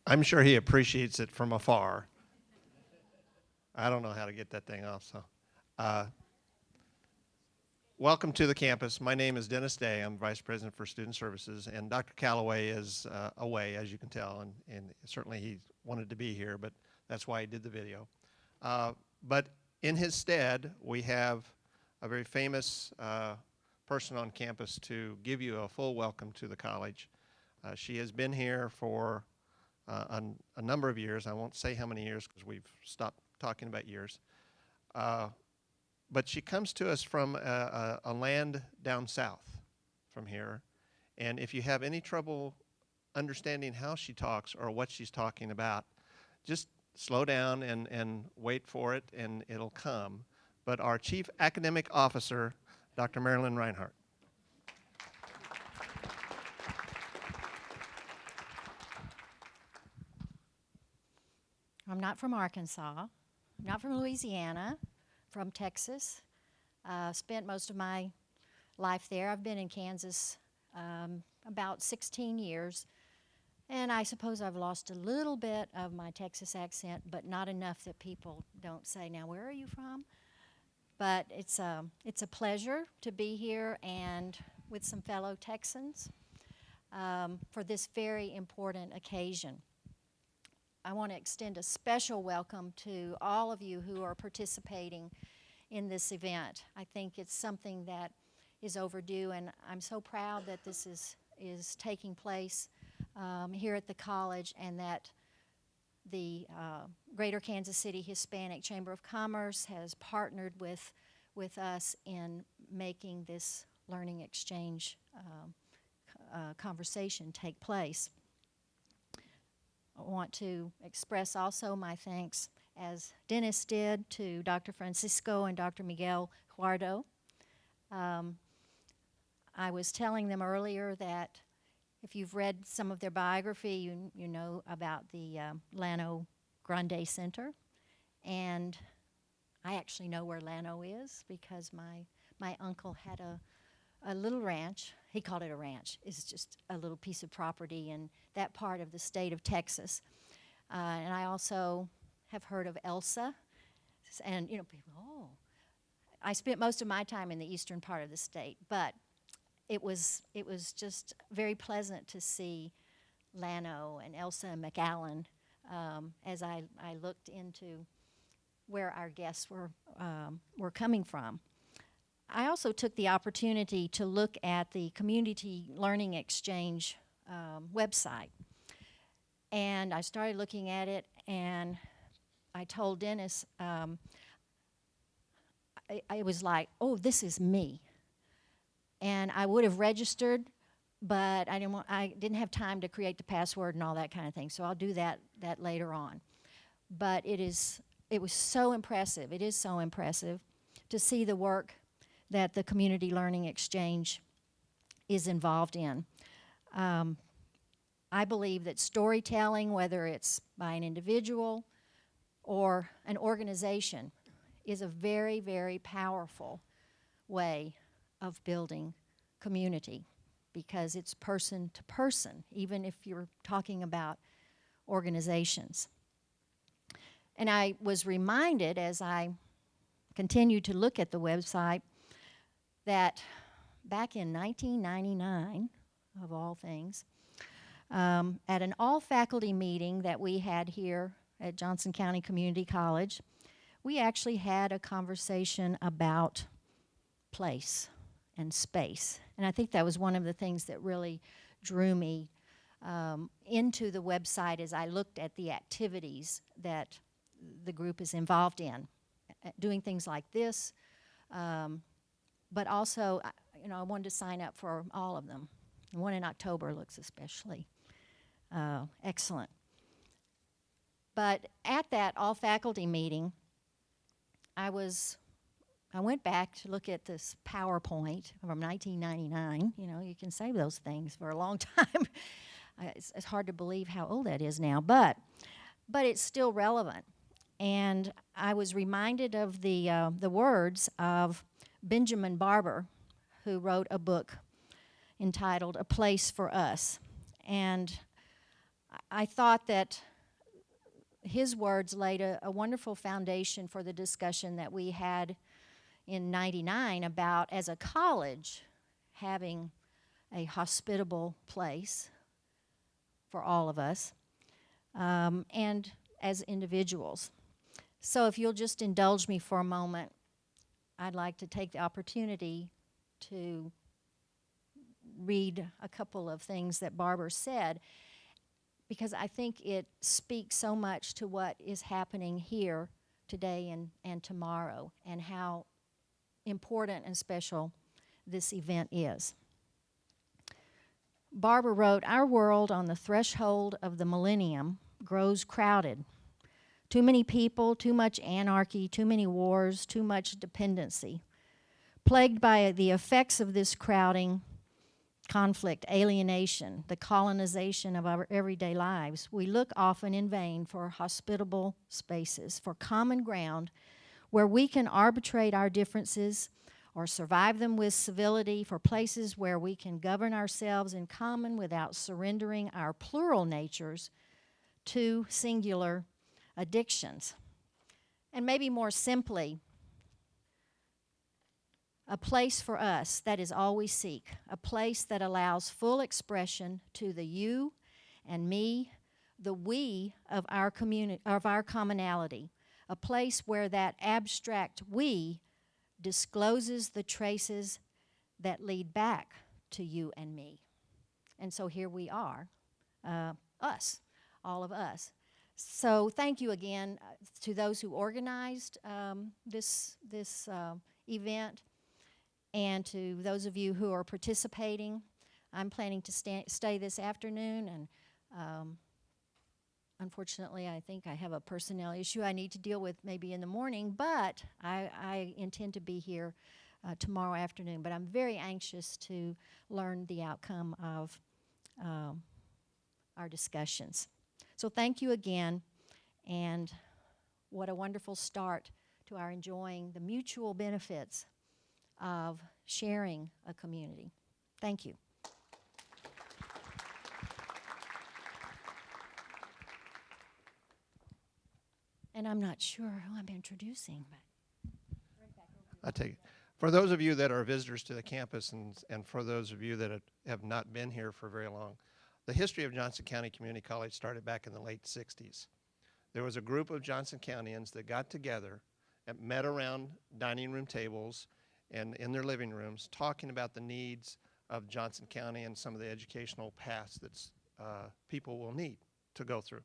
I'm sure he appreciates it from afar. I don't know how to get that thing off, so. Uh, Welcome to the campus. My name is Dennis Day. I'm Vice President for Student Services, and Dr. Calloway is away, as you can tell, and certainly he wanted to be here, but that's why he did the video. But in his stead, we have a very famous person on campus to give you a full welcome to the college. She has been here for a number of years. I won't say how many years because we've stopped talking about years. But she comes to us from a land down south from here. And if you have any trouble understanding how she talks or what she's talking about, just slow down and wait for it, and it'll come. But our Chief Academic Officer, Dr. Marilyn Reinhardt. I'm not from Arkansas, I'm not from Louisiana, from Texas. Spent most of my life there. I've been in Kansas about 16 years, and I suppose I've lost a little bit of my Texas accent, but not enough that people don't say, now where are you from? But it's a pleasure to be here and with some fellow Texans for this very important occasion. I want to extend a special welcome to all of you who are participating in this event. I think it's something that is overdue, and I'm so proud that this is taking place here at the college, and that the Greater Kansas City Hispanic Chamber of Commerce has partnered with us in making this learning exchange conversation take place. I want to express also my thanks, as Dennis did, to Dr. Francisco and Dr. Miguel Huardo. I was telling them earlier that if you've read some of their biography, you know about the Llano Grande Center. And I actually know where Llano is because my uncle had a little ranch. He called it a ranch. It's just a little piece of property in that part of the state of Texas. And I also have heard of Elsa. And, you know, people, oh. I spent most of my time in the eastern part of the state, but it was just very pleasant to see Llano and Elsa and McAllen as I looked into where our guests were coming from. I also took the opportunity to look at the Community Learning Exchange website. And I started looking at it, and I told Dennis, I was like, oh, this is me. And I would have registered, but I didn't have time to create the password and all that kind of thing. So I'll do that later on. But it was so impressive. It is so impressive to see the work that the Community Learning Exchange is involved in. I believe that storytelling, whether it's by an individual or an organization, is a very, very powerful way of building community, because it's person to person, even if you're talking about organizations. And I was reminded as I continued to look at the website that back in 1999, of all things, at an all-faculty meeting that we had here at Johnson County Community College, we actually had a conversation about place and space. And I think that was one of the things that really drew me into the website as I looked at the activities that the group is involved in, doing things like this, but also, you know, I wanted to sign up for all of them. The one in October looks especially excellent. But at that all-faculty meeting, I went back to look at this PowerPoint from 1999. You know, you can say those things for a long time. It's hard to believe how old that is now, but it's still relevant. And I was reminded of the words of Benjamin Barber, who wrote a book entitled A Place for Us. And I thought that his words laid a wonderful foundation for the discussion that we had in '99 about, as a college, having a hospitable place for all of us, and as individuals. So if you'll just indulge me for a moment, I'd like to take the opportunity to read a couple of things that Barbara said, because I think it speaks so much to what is happening here today and tomorrow, and how important and special this event is. Barbara wrote, "Our world on the threshold of the millennium grows crowded. Too many people, too much anarchy, too many wars, too much dependency. Plagued by the effects of this crowding, conflict, alienation, the colonization of our everyday lives, we look often in vain for hospitable spaces, for common ground where we can arbitrate our differences or survive them with civility, for places where we can govern ourselves in common without surrendering our plural natures to singular addictions." And maybe more simply, a place for us, that is all we seek, a place that allows full expression to the you and me, the we of our community, of our commonality, a place where that abstract we discloses the traces that lead back to you and me. And so here we are, us, all of us. So thank you again to those who organized this event, and to those of you who are participating. I'm planning to stay this afternoon, and unfortunately I think I have a personnel issue I need to deal with maybe in the morning, but I intend to be here tomorrow afternoon. But I'm very anxious to learn the outcome of our discussions. So thank you again, and what a wonderful start to our enjoying the mutual benefits of sharing a community. Thank you. And I'm not sure who I'm introducing, but I take it. For those of you that are visitors to the campus, and for those of you that have not been here for very long, the history of Johnson County Community College started back in the late 60s. There was a group of Johnson Countyans that got together and met around dining room tables and in their living rooms, talking about the needs of Johnson County and some of the educational paths that people will need to go through.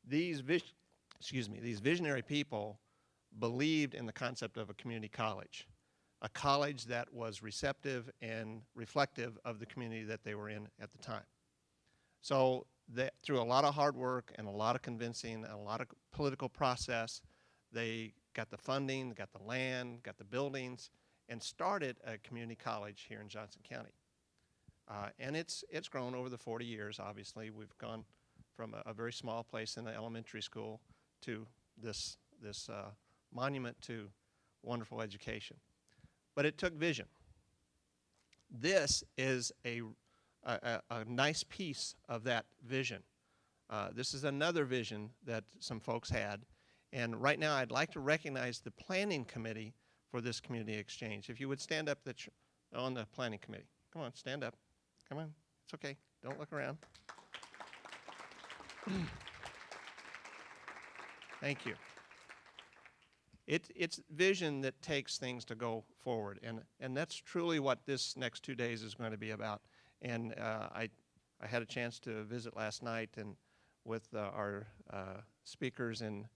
These visionary people believed in the concept of a community college, a college that was receptive and reflective of the community that they were in at the time. So through a lot of hard work and a lot of convincing and a lot of political process, they got the funding, got the land, got the buildings, and started a community college here in Johnson County. And it's grown over the 40 years, obviously. We've gone from a very small place in the elementary school to this monument to wonderful education. But it took vision. This is a nice piece of that vision. This is another vision that some folks had. And right now, I'd like to recognize the planning committee for this community exchange. If you would stand up on the planning committee. Come on, stand up. Come on. It's okay. Don't look around. Thank you. It's vision that takes things to go forward, and that's truly what this next 2 days is going to be about. And I had a chance to visit last night and with our speakers, and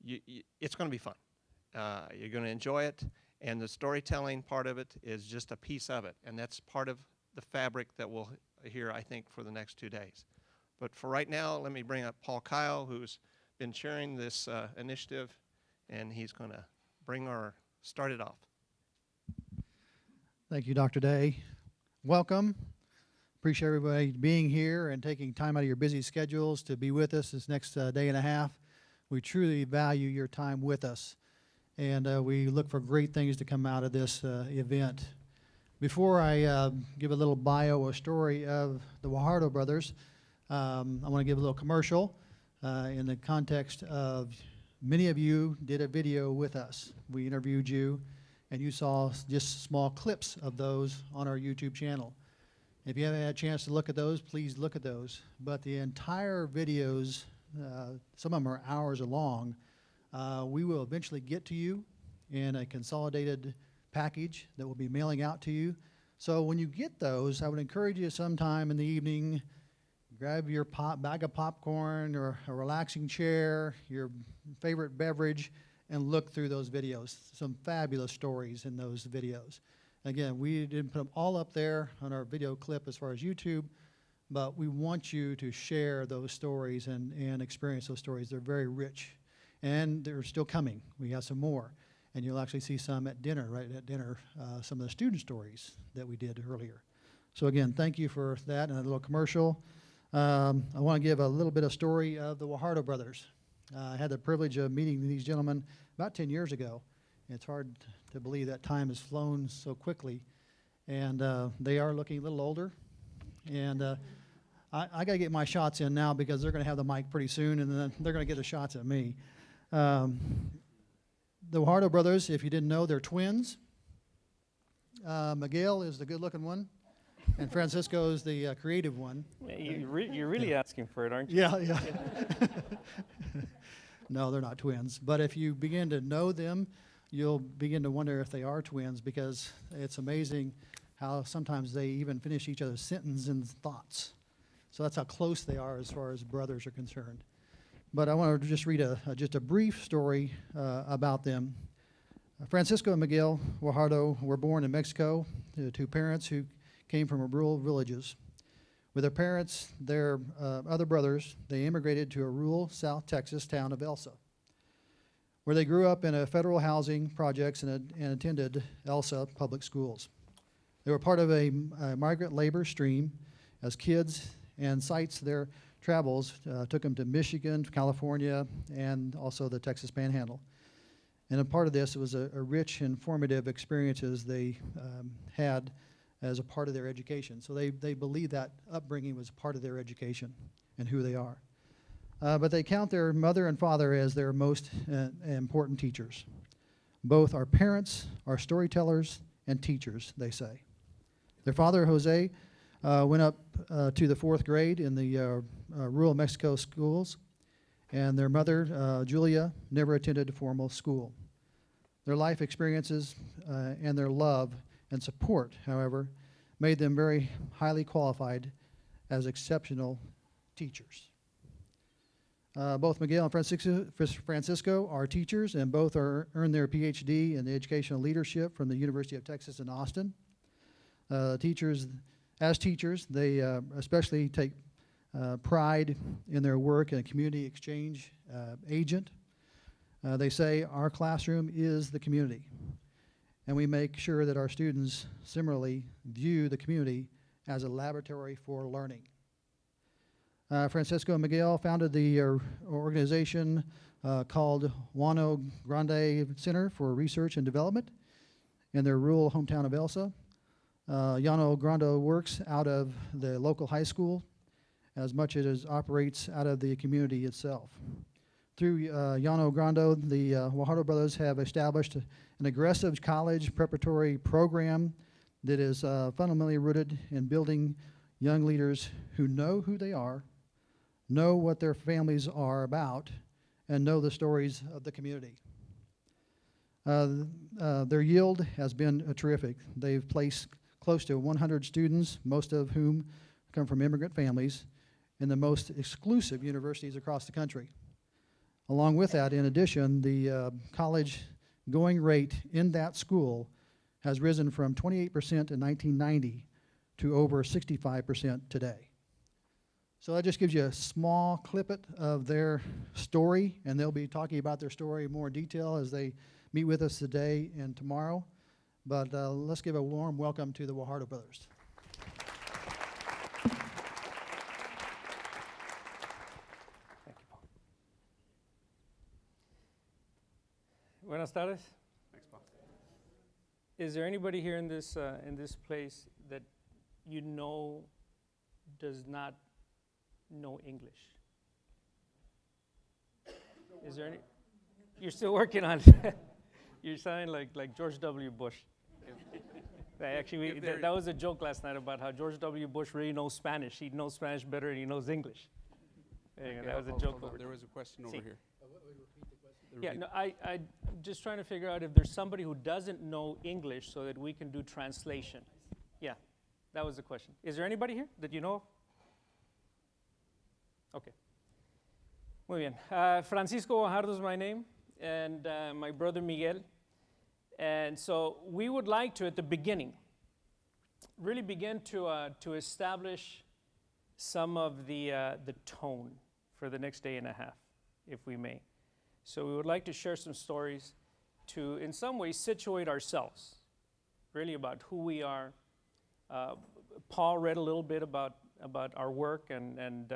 it's going to be fun. You're going to enjoy it, and the storytelling part of it is just a piece of it, and that's part of the fabric that we'll hear, I think, for the next 2 days. But for right now, let me bring up Paul Kyle, who's been chairing this initiative, and he's going to start it off. Thank you, Dr. Day. Welcome. Appreciate everybody being here and taking time out of your busy schedules to be with us this next day and a half. We truly value your time with us, and we look for great things to come out of this event. Before I give a little bio or story of the Guajardo brothers, I want to give a little commercial in the context of many of you did a video with us. We interviewed you, and you saw just small clips of those on our YouTube channel. If you haven't had a chance to look at those, please look at those. But the entire videos, some of them are hours long, we will eventually get to you in a consolidated package that we'll be mailing out to you. So when you get those, I would encourage you sometime in the evening, grab your bag of popcorn or a relaxing chair, your favorite beverage, and look through those videos. Some fabulous stories in those videos. Again, we didn't put them all up there on our video clip as far as YouTube, but we want you to share those stories and experience those stories. They're very rich, and they're still coming. We have some more, and you'll actually see some at dinner, right at dinner, some of the student stories that we did earlier. So again, thank you for that and a little commercial. I want to give a little bit of story of the Guajardo brothers. I had the privilege of meeting these gentlemen about 10 years ago. It's hard to believe that time has flown so quickly. And they are looking a little older. And I got to get my shots in now because they're going to have the mic pretty soon, and then they're going to get the shots at me. The Guajardo brothers, if you didn't know, they're twins. Miguel is the good-looking one, and Francisco is the creative one. You're really asking for it, aren't you? Yeah, yeah. No, they're not twins. But if you begin to know them, you'll begin to wonder if they are twins, because it's amazing how sometimes they even finish each other's sentence and thoughts. So that's how close they are as far as brothers are concerned. But I want to just read just a brief story about them. Francisco and Miguel Guajardo were born in Mexico to parents who came from rural villages. With their parents, their other brothers, they immigrated to a rural South Texas town of Elsa, where they grew up in a federal housing projects and attended Elsa public schools. They were part of a migrant labor stream as kids, and sites their travels took them to Michigan, California, and also the Texas Panhandle. And a part of this was a rich and formative experiences they had as a part of their education. So they believe that upbringing was part of their education and who they are. But they count their mother and father as their most important teachers. Both are parents, are storytellers, and teachers, they say. Their father, Jose, went up to the 4th grade in the rural Mexico schools, and their mother, Julia, never attended a formal school. Their life experiences and their love and support, however, made them very highly qualified as exceptional teachers. Both Miguel and Francisco are teachers, and both earned their PhD in educational leadership from the University of Texas in Austin. As teachers, they especially take pride in their work as a community exchange agent. They say our classroom is the community, and we make sure that our students similarly view the community as a laboratory for learning. Francisco and Miguel founded the organization called Llano Grande Center for Research and Development in their rural hometown of Elsa. Llano Grande works out of the local high school as much as it operates out of the community itself. Through Llano Grande, the Guajardo brothers have established an aggressive college preparatory program that is fundamentally rooted in building young leaders who know who they are, know what their families are about, and know the stories of the community. Their yield has been terrific. They've placed close to 100 students, most of whom come from immigrant families, in the most exclusive universities across the country. Along with that, in addition, the college going rate in that school has risen from 28% in 1990 to over 65% today. So that just gives you a small clippet of their story, and they'll be talking about their story in more detail as they meet with us today and tomorrow. But let's give a warm welcome to the Guajardo brothers. Buenas tardes. Thanks, Paul. Is there anybody here in this place that you know does not know English? Is there any? You're still working on it. You're sounding like George W. Bush. Actually, that was a joke last night about how George W. Bush really knows Spanish. He knows Spanish better than he knows English. Okay, that was a joke. There was a question over here. Yeah, no, I'm just trying to figure out if there's somebody who doesn't know English so that we can do translation. Yeah, that was the question. Is there anybody here that you know? Okay. Muy bien. Francisco Guajardo is my name, and my brother Miguel. And so we would like to, at the beginning, really begin to establish some of the tone for the next day and a half, if we may. So we would like to share some stories to, in some ways, situate ourselves, really about who we are. Paul read a little bit about our work and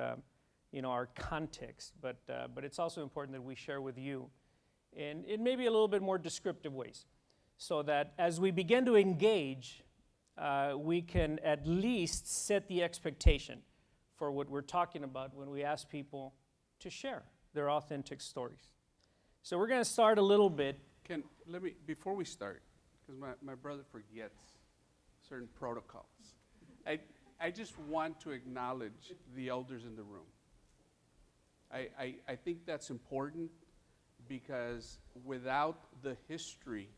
our context, but it's also important that we share with you in maybe a little bit more descriptive ways, so that as we begin to engage, we can at least set the expectation for what we're talking about when we ask people to share their authentic stories. So we're going to start a little bit. Before we start, because my brother forgets certain protocols, I just want to acknowledge the elders in the room. I think that's important, because without the history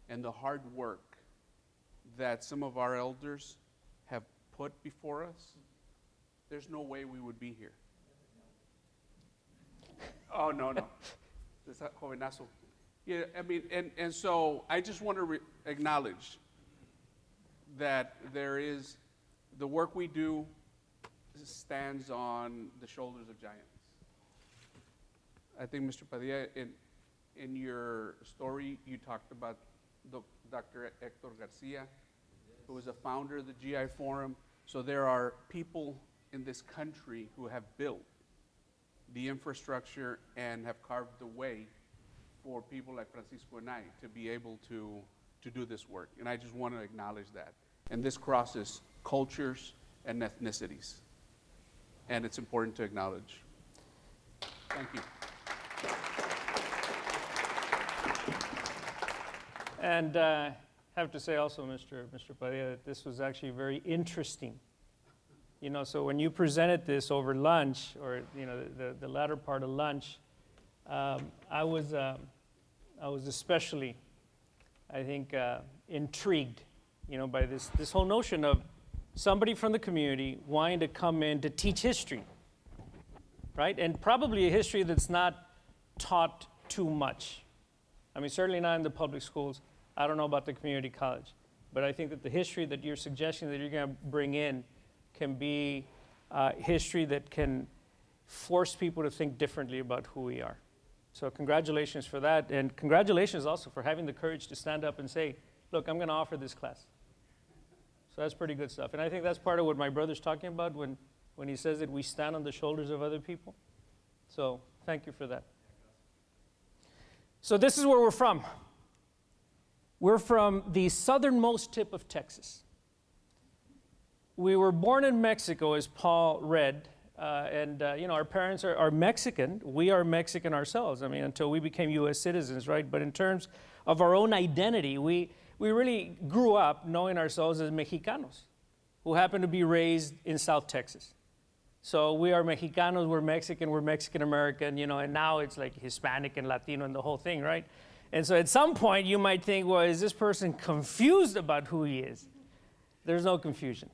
and the hard work that some of our elders have put before us, there's no way we would be here. Oh, no. It's a jovenazo. Yeah, I mean, and so I just want to acknowledge that there is, the work we do stands on the shoulders of giants. I think, Mr. Padilla, in your story, you talked about Dr. Hector Garcia, who was a founder of the GI Forum. So there are people in this country who have built the infrastructure and have carved the way for people like Francisco and I to be able to do this work. And I just want to acknowledge that. And this crosses cultures and ethnicities. And it's important to acknowledge. Thank you. And I have to say also, Mr. Padilla, that this was actually very interesting. So when you presented this over lunch, or the latter part of lunch, I was especially, I think, intrigued, by this whole notion of somebody from the community wanting to come in to teach history, right? And probably a history that's not taught too much. I mean, certainly not in the public schools. I don't know about the community college, but I think that the history that you're suggesting that you're going to bring in can be history that can force people to think differently about who we are. So congratulations for that, and congratulations also for having the courage to stand up and say, look, I'm going to offer this class. So that's pretty good stuff. And I think that's part of what my brother's talking about when he says that we stand on the shoulders of other people. So thank you for that. So this is where we're from. We're from the southernmost tip of Texas. We were born in Mexico, as Paul read, and our parents are Mexican. We are Mexican ourselves, until we became U.S. citizens, right? But in terms of our own identity, we really grew up knowing ourselves as Mexicanos, who happen to be raised in South Texas. So we are Mexicanos, we're Mexican-American, and now it's like Hispanic and Latino and the whole thing, right? And so at some point you might think, well, is this person confused about who he is? There's no confusion.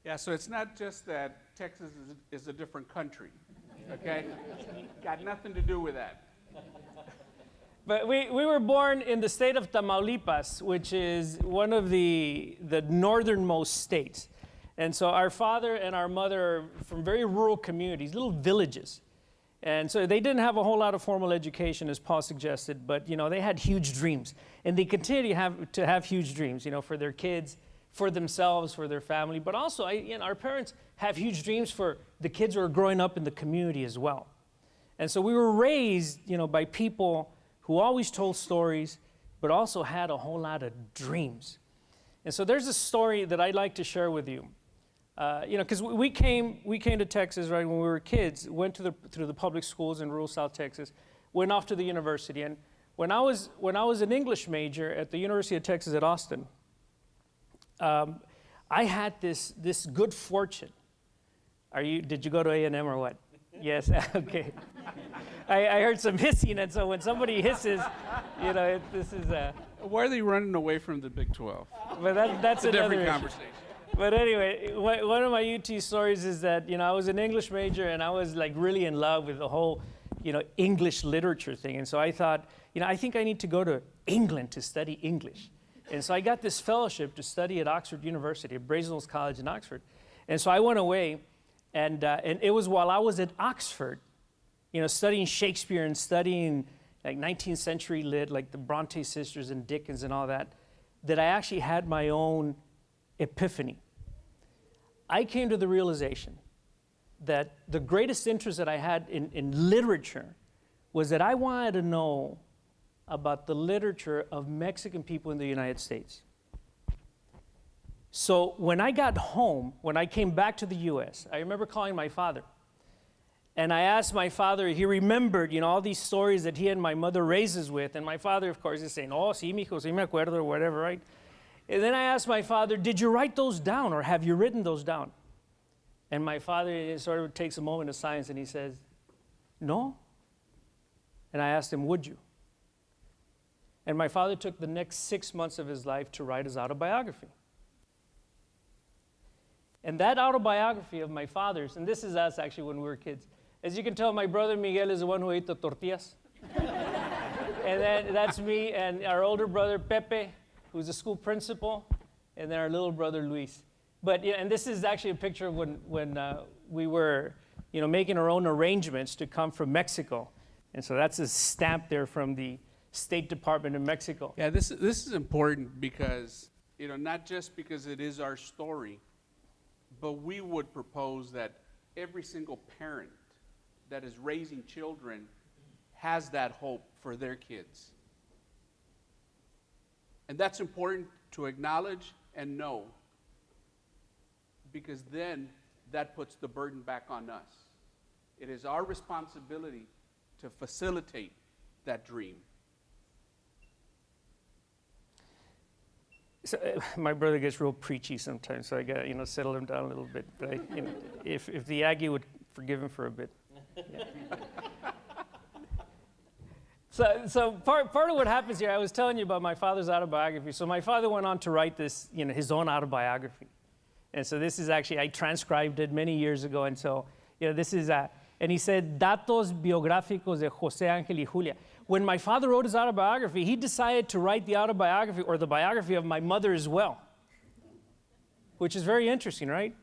Yeah, so it's not just that Texas is a different country, okay? Got nothing to do with that. But we were born in the state of Tamaulipas, which is one of the northernmost states. And so our father and our mother are from very rural communities, little villages. And so they didn't have a whole lot of formal education, as Paul suggested, but they had huge dreams. And they continue to have huge dreams, for their kids, for themselves, for their family. But also, our parents have huge dreams for the kids who are growing up in the community as well. And so we were raised, by people who always told stories, but also had a whole lot of dreams. And so there's a story that I'd like to share with you. Because we came to Texas, right, when we were kids, went through the public schools in rural South Texas, went off to the university. And when I was an English major at the University of Texas at Austin, I had this good fortune. Did you go to A&M or what? Yes, okay. I heard some hissing, and so when somebody hisses, this is Why are they running away from the Big 12? but that's It's a another different issue. conversation. But anyway, one of my UT stories is that, I was an English major and I was like really in love with the whole, English literature thing. And so I thought, I think I need to go to England to study English. And so I got this fellowship to study at Oxford University, at Brasenose College in Oxford. And so I went away, and it was while I was at Oxford, studying Shakespeare and studying like 19th century lit, like the Bronte sisters and Dickens and all that, that I actually had my own epiphany. I came to the realization that the greatest interest that I had in literature was that I wanted to know about the literature of Mexican people in the United States. So when I got home, when I came back to the US, I remember calling my father. And I asked my father, he remembered, all these stories that he and my mother raised us with. And my father, of course, is saying, oh, sí, mijo, sí me acuerdo, or whatever, right? And then I asked my father, did you write those down, or have you written those down? And my father sort of takes a moment of silence, and he says, no. And I asked him, would you? And my father took the next 6 months of his life to write his autobiography. And that autobiography of my father's, and this is us actually when we were kids. As you can tell, my brother Miguel is the one who ate the tortillas. And then that's me and our older brother Pepe, who's the school principal, and then our little brother Luis. But and this is actually a picture of when we were, making our own arrangements to come from Mexico. And so that's a stamp there from the State Department of Mexico. Yeah, this is important because, not just because it is our story, but we would propose that every single parent that is raising children has that hope for their kids. And that's important to acknowledge and know, because then that puts the burden back on us. It is our responsibility to facilitate that dream. So, my brother gets real preachy sometimes, so I got to settle him down a little bit. But if the Aggie would forgive him for a bit. Yeah. So part of what happens here, I was telling you about my father's autobiography. So my father went on to write this, his own autobiography. And so this is actually, I transcribed it many years ago. And so, this is, and he said, Datos biográficos de José Ángel y Julia. When my father wrote his autobiography, he decided to write the autobiography or the biography of my mother as well, which is very interesting, right?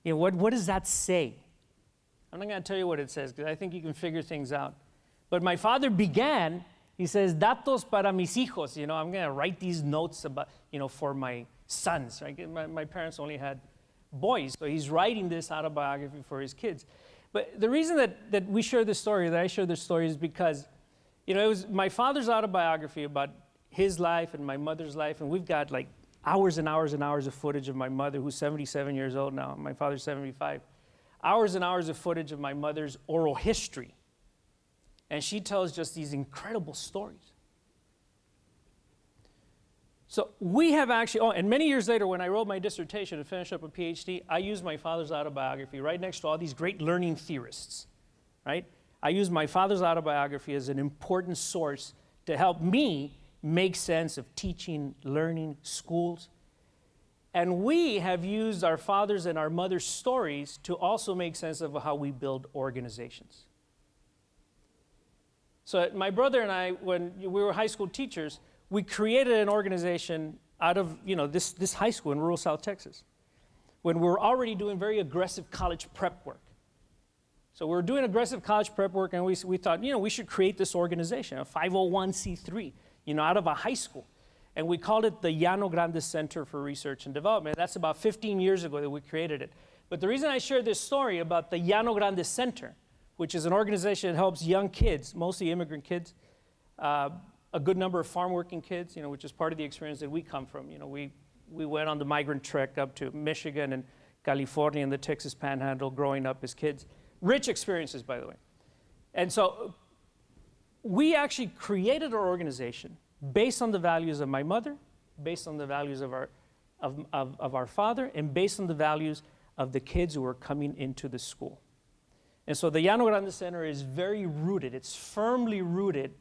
What does that say? I'm not going to tell you what it says because I think you can figure things out. But my father began, he says, datos para mis hijos. I'm going to write these notes about, for my sons. Right? My parents only had boys, so he's writing this autobiography for his kids. But the reason that we share this story, that I share this story, is because, it was my father's autobiography about his life and my mother's life, and we've got like hours and hours and hours of footage of my mother, who's 77 years old now. My father's 75. Hours and hours of footage of my mother's oral history. And she tells just these incredible stories. So we have actually, and many years later when I wrote my dissertation and finished up a PhD, I used my father's autobiography right next to all these great learning theorists, right? I used my father's autobiography as an important source to help me make sense of teaching, learning, schools. And we have used our father's and our mother's stories to also make sense of how we build organizations. So my brother and I, when we were high school teachers, we created an organization out of this high school in rural South Texas, when we were already doing very aggressive college prep work. So we were doing aggressive college prep work, and we thought, we should create this organization, a 501c3, out of a high school. And we called it the Llano Grande Center for Research and Development. That's about 15 years ago that we created it. But the reason I share this story about the Llano Grande Center, which is an organization that helps young kids, mostly immigrant kids, a good number of farm working kids, which is part of the experience that we come from. We went on the migrant trek up to Michigan and California and the Texas Panhandle growing up as kids. Rich experiences, by the way. And so we actually created our organization based on the values of my mother, based on the values of our father, and based on the values of the kids who were coming into the school. And so the Llano Grande Center is very rooted, it's firmly rooted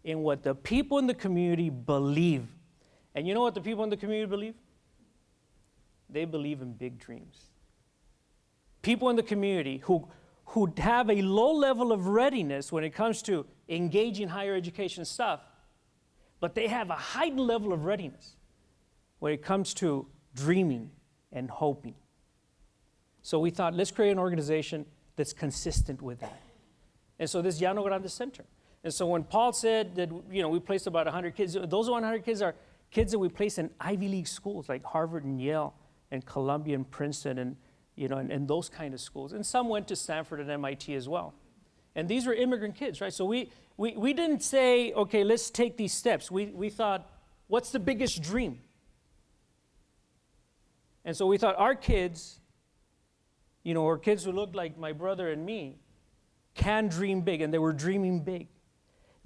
in what the people in the community believe. And you know what the people in the community believe? They believe in big dreams. People in the community who have a low level of readiness when it comes to engaging higher education stuff, but they have a heightened level of readiness when it comes to dreaming and hoping. So we thought, let's create an organization that's consistent with that. And so this Llano Grande Center. And so when Paul said that, we placed about 100 kids, those 100 kids are kids that we place in Ivy League schools like Harvard and Yale and Columbia and Princeton and those kind of schools. And some went to Stanford and MIT as well. And these were immigrant kids, right? So we didn't say, okay, let's take these steps. We thought, what's the biggest dream? And so we thought our kids, or kids who looked like my brother and me, can dream big, and they were dreaming big.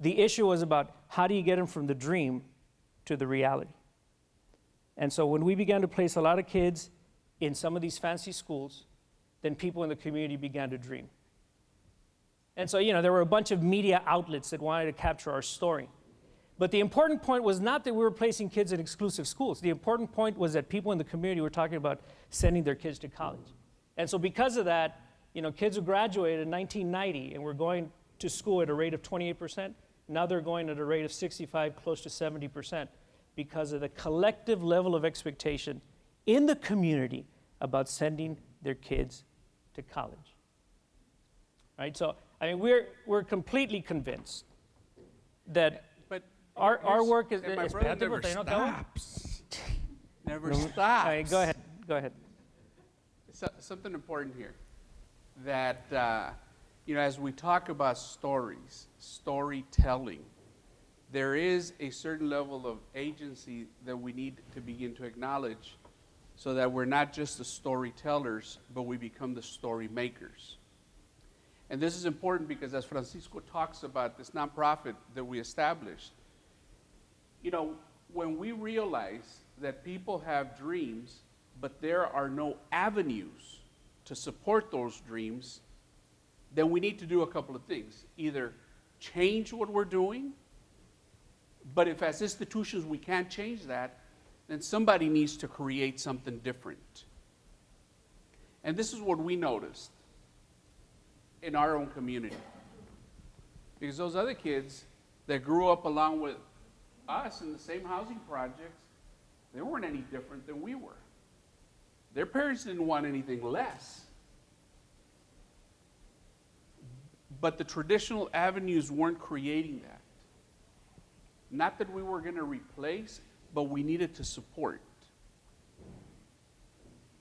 The issue was about how do you get them from the dream to the reality? And so when we began to place a lot of kids in some of these fancy schools, then people in the community began to dream. And so, there were a bunch of media outlets that wanted to capture our story. But the important point was not that we were placing kids in exclusive schools. The important point was that people in the community were talking about sending their kids to college. And so because of that, kids who graduated in 1990 and were going to school at a rate of 28%, now they're going at a rate of 65, close to 70%, because of the collective level of expectation in the community about sending their kids to college. Right? So, we're completely convinced that But our work is... and my es brother espérate, never porque no acabo. stops. Never All stops. right, go ahead. Something important here, that as we talk about stories, storytelling, there is a certain level of agency that we need to begin to acknowledge, so that we're not just the storytellers, but we become the story makers. And this is important because as Francisco talks about this nonprofit that we established, when we realize that people have dreams, but there are no avenues to support those dreams, then we need to do a couple of things. Either change what we're doing, but if as institutions we can't change that, then somebody needs to create something different. And this is what we noticed in our own community. Because those other kids that grew up along with us in the same housing projects, they weren't any different than we were. Their parents didn't want anything less. But the traditional avenues weren't creating that. Not that we were going to replace, but we needed to support.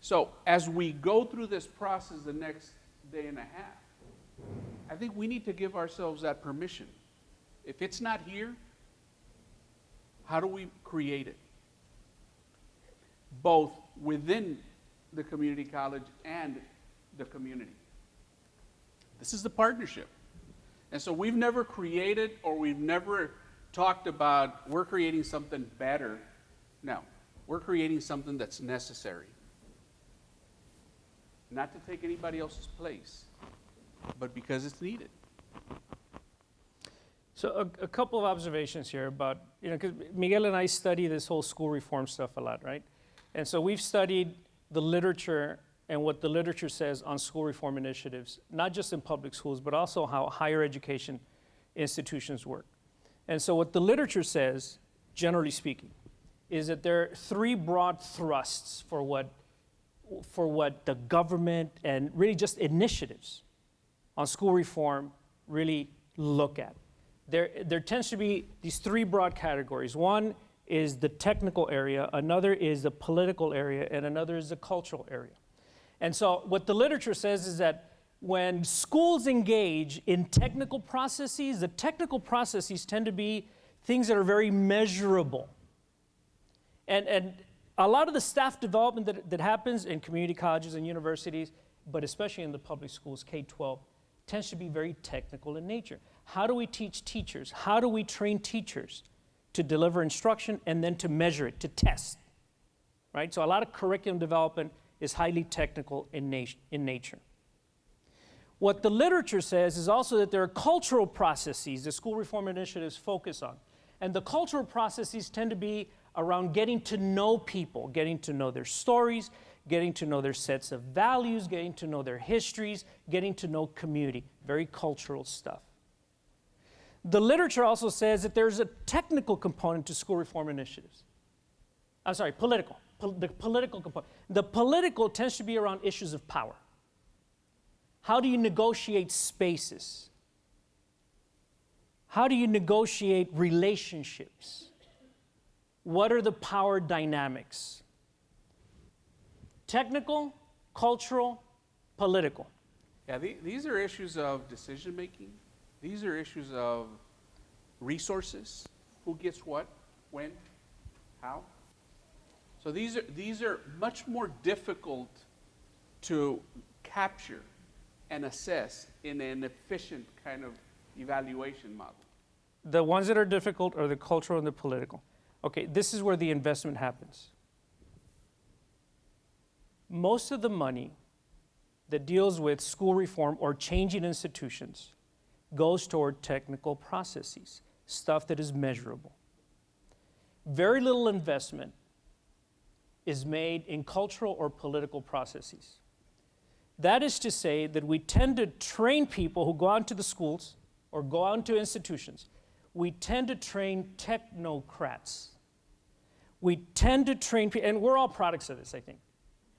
So as we go through this process the next day and a half, I think we need to give ourselves that permission. If it's not here, how do we create it? Both within the community college and the community. This is the partnership. And so we've never created, or we've never talked about we're creating something better. No, we're creating something that's necessary. Not to take anybody else's place, but because it's needed. So a couple of observations here about, because Miguel and I study this whole school reform stuff a lot, right? And so we've studied the literature and what the literature says on school reform initiatives, not just in public schools, but also how higher education institutions work. And so what the literature says, generally speaking, is that there are three broad thrusts for what the government and really just initiatives on school reform really look at. There tends to be these three broad categories. One is the technical area, another is the political area, and another is the cultural area. And so what the literature says is that when schools engage in technical processes, the technical processes tend to be things that are very measurable. And a lot of the staff development that happens in community colleges and universities, but especially in the public schools, K-12, tends to be very technical in nature. How do we teach teachers? How do we train teachers to deliver instruction and then to measure it, to test? Right? So a lot of curriculum development is highly technical in nature. What the literature says is also that there are cultural processes that school reform initiatives focus on. And the cultural processes tend to be around getting to know people, getting to know their stories, getting to know their sets of values, getting to know their histories, getting to know community. Very cultural stuff. The literature also says that there's a technical component to school reform initiatives. I'm sorry, political. The political component. The political tends to be around issues of power. How do you negotiate spaces? How do you negotiate relationships? What are the power dynamics? Technical, cultural, political. Yeah, these are issues of decision making. These are issues of resources. Who gets what, when, how. So these are much more difficult to capture and assess in an efficient kind of evaluation model. The ones that are difficult are the cultural and the political. Okay, this is where the investment happens. Most of the money that deals with school reform or changing institutions goes toward technical processes, stuff that is measurable. Very little investment is made in cultural or political processes. That is to say that we tend to train people who go out into the schools or go out into institutions. We tend to train technocrats. We tend to train people, and we're all products of this, I think.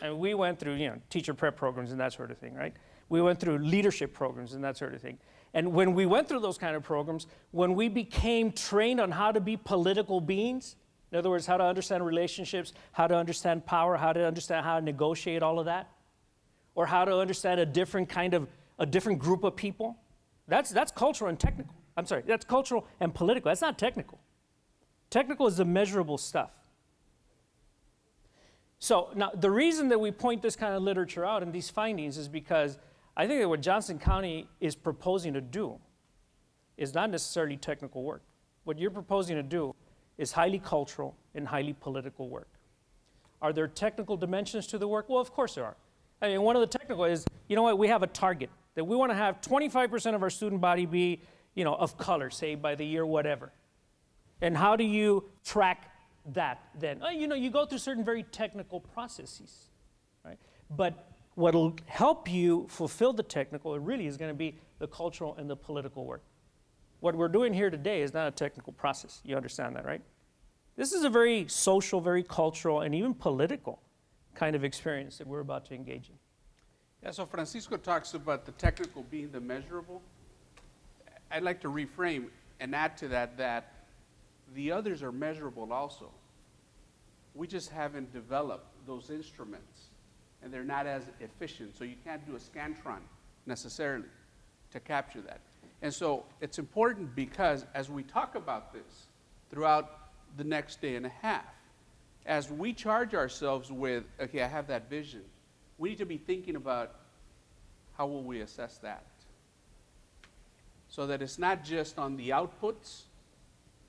And we went through, teacher prep programs and that sort of thing, right? We went through leadership programs and that sort of thing. And when we went through those kind of programs, when we became trained on how to be political beings, in other words, how to understand relationships, how to understand power, how to understand how to negotiate all of that, or how to understand a different group of people, that's cultural and technical. I'm sorry, that's cultural and political. That's not technical. Technical is the measurable stuff. So now the reason that we point this kind of literature out and these findings is because I think that what Johnson County is proposing to do is not necessarily technical work. What you're proposing to do is highly cultural and highly political work. Are there technical dimensions to the work? Well, of course there are. I mean, one of the technical is, we have a target that we want to have 25% of our student body be, of color, say by the year whatever. And how do you track that then? You go through certain very technical processes, right? But what will help you fulfill the technical, it really is going to be the cultural and the political work. What we're doing here today is not a technical process. You understand that, right? This is a very social, very cultural, and even political kind of experience that we're about to engage in. Yeah, so Francisco talks about the technical being the measurable. I'd like to reframe and add to that the others are measurable also. We just haven't developed those instruments, and they're not as efficient, so you can't do a Scantron necessarily to capture that. And so it's important because as we talk about this throughout the next day and a half, as we charge ourselves with, okay, I have that vision, we need to be thinking about how will we assess that? So that it's not just on the outputs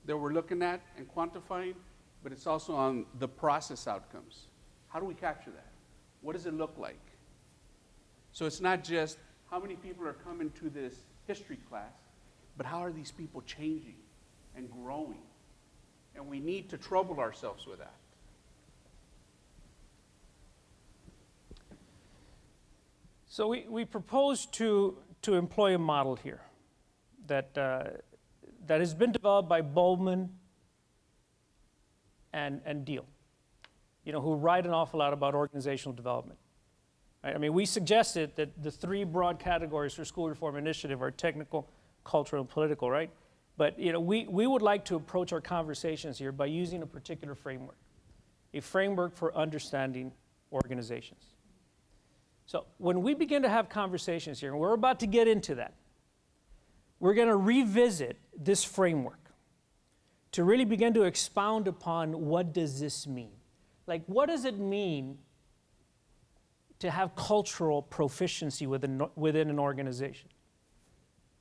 that we're looking at and quantifying, but it's also on the process outcomes. How do we capture that? What does it look like? So it's not just how many people are coming to this history class, but how are these people changing and growing? And we need to trouble ourselves with that. So we propose to employ a model here that has been developed by Bowman and Deal, who write an awful lot about organizational development. Right? I mean, we suggested that the three broad categories for school reform initiative are technical, cultural, and political, right? But we would like to approach our conversations here by using a particular framework, a framework for understanding organizations. So when we begin to have conversations here, and we're about to get into that, we're going to revisit this framework to really begin to expound upon what does this mean? Like, what does it mean to have cultural proficiency within an organization?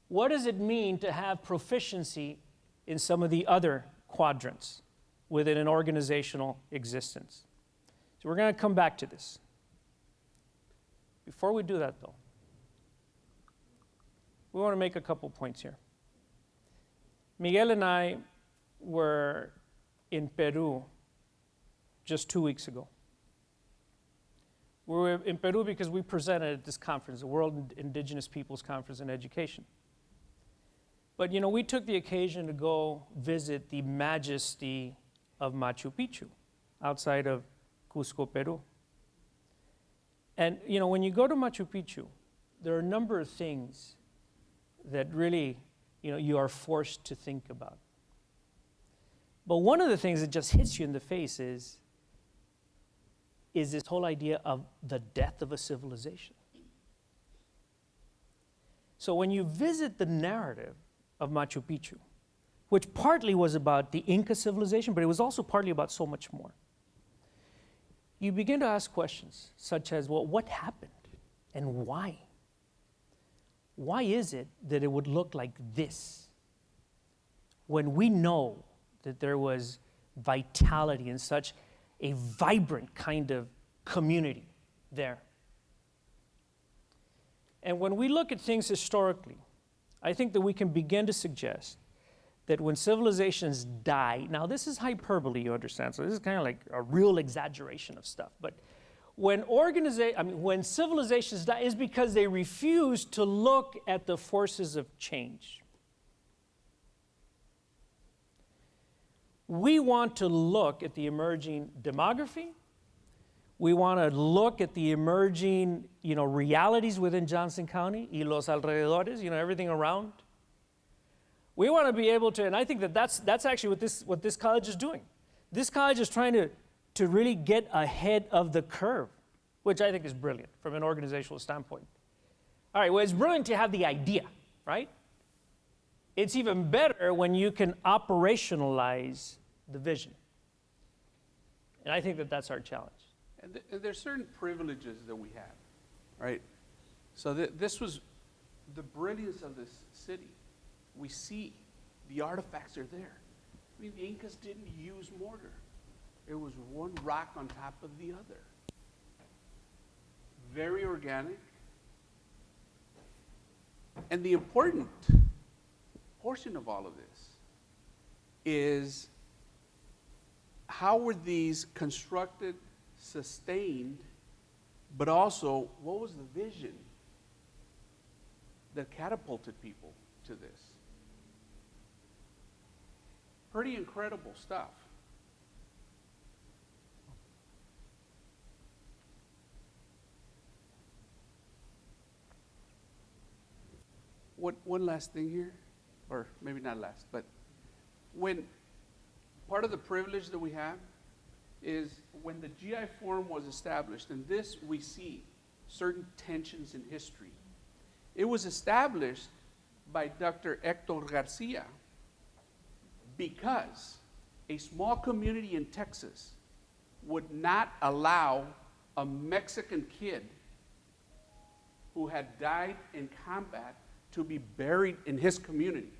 What does it mean to have proficiency in some of the other quadrants within an organizational existence? So we're going to come back to this. Before we do that, though, we want to make a couple points here. Miguel and I were in Peru just 2 weeks ago. We were in Peru because we presented at this conference, the World Indigenous Peoples Conference in Education. But, you know, we took the occasion to go visit the majesty of Machu Picchu outside of Cusco, Peru. And, you know, when you go to Machu Picchu, there are a number of things that really, you know, you are forced to think about. But one of the things that just hits you in the face is this whole idea of the death of a civilization. So when you visit the narrative of Machu Picchu, which partly was about the Inca civilization, but it was also partly about so much more, you begin to ask questions such as, well, what happened and why? Why is it that it would look like this when we know that there was vitality and such a vibrant kind of community there? And when we look at things historically, I think that we can begin to suggest that when civilizations die, now this is hyperbole, you understand, so this is kind of like a real exaggeration of stuff, but when civilizations die, is because they refuse to look at the forces of change. We want to look at the emerging demography. We want to look at the emerging, you know, realities within Johnson County, y los alrededores, you know, everything around. We want to be able to, and I think that that's actually what this college is doing. This college is trying to really get ahead of the curve, which I think is brilliant from an organizational standpoint. All right, well, it's brilliant to have the idea, right? It's even better when you can operationalize the vision. And I think that that's our challenge. And there's certain privileges that we have, right? So this was the brilliance of this city. We see the artifacts are there. I mean, the Incas didn't use mortar. It was one rock on top of the other. Very organic. And the important portion of all of this is how were these constructed, sustained, but also what was the vision that catapulted people to this? Pretty incredible stuff. One last thing here, or maybe not last, but when part of the privilege that we have is when the GI Forum was established, and this we see certain tensions in history. It was established by Dr. Hector Garcia because a small community in Texas would not allow a Mexican kid who had died in combat to be buried in his community.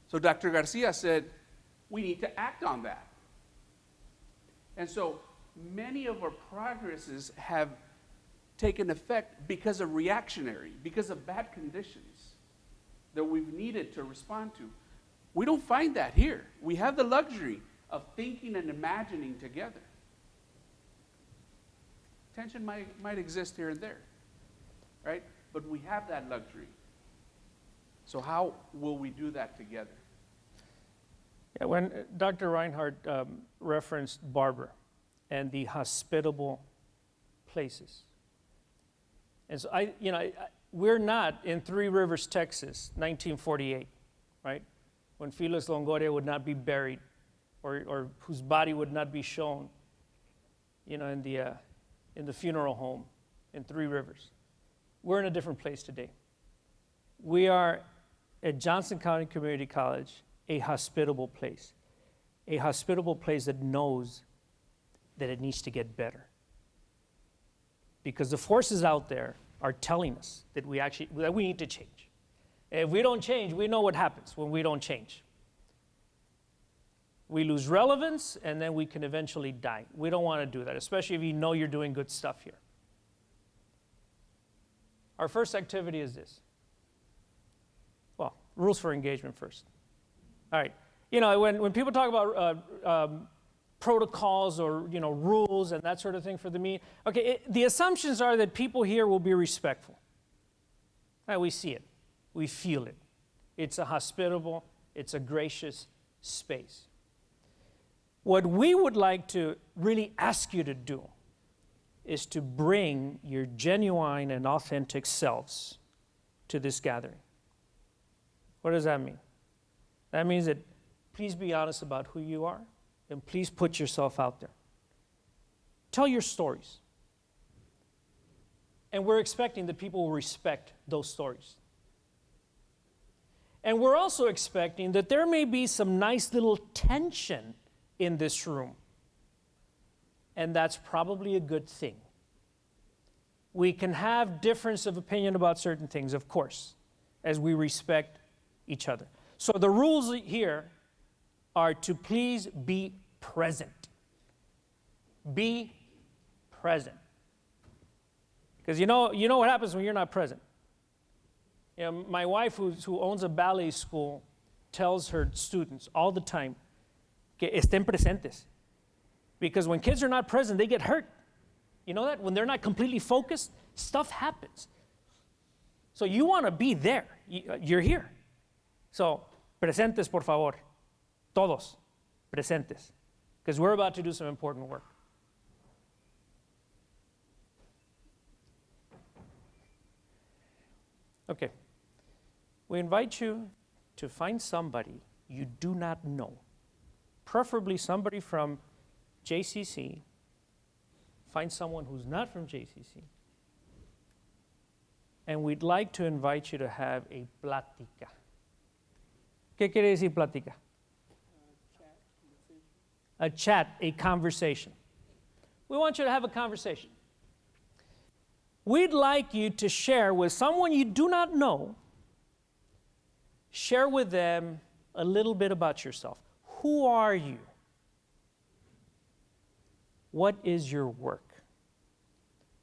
So Dr. Garcia said, we need to act on that. And so many of our progresses have taken effect because of because of bad conditions that we've needed to respond to. We don't find that here. We have the luxury of thinking and imagining together. Tension might exist here and there, right? But we have that luxury. So how will we do that together? Yeah, when Dr. Reinhardt referenced Barber and the hospitable places. And so we're not in Three Rivers, Texas, 1948, right? When Felix Longoria would not be buried or whose body would not be shown, in the funeral home in Three Rivers. We're in a different place today. We are at Johnson County Community College a hospitable place that knows that it needs to get better. Because the forces out there are telling us that we need to change. If we don't change, we know what happens when we don't change. We lose relevance, and then we can eventually die. We don't want to do that, especially if you know you're doing good stuff here. Our first activity is this. Well, rules for engagement first. All right. You know, when people talk about protocols or, you know, rules and that sort of thing for the meeting, okay, the assumptions are that people here will be respectful. Right, we see it. We feel it. It's a hospitable, it's a gracious space. What we would like to really ask you to do is to bring your genuine and authentic selves to this gathering. What does that mean? That means that please be honest about who you are, and please put yourself out there. Tell your stories. And we're expecting that people will respect those stories. And we're also expecting that there may be some nice little tension in this room. And that's probably a good thing. We can have difference of opinion about certain things, of course, as we respect each other. So the rules here are to please be present. Be present. Because you know what happens when you're not present. You know, my wife, who owns a ballet school, tells her students all the time, que estén presentes. Because when kids are not present, they get hurt. You know that? When they're not completely focused, stuff happens. So you want to be there. You're here. So, presentes, por favor. Todos presentes. Because we're about to do some important work. Okay. We invite you to find somebody you do not know, preferably somebody from JCC. Find someone who's not from JCC. And we'd like to invite you to have a plática. ¿Qué quiere decir plática? A chat, a conversation. We want you to have a conversation. We'd like you to share with someone you do not know. Share with them a little bit about yourself. Who are you? What is your work?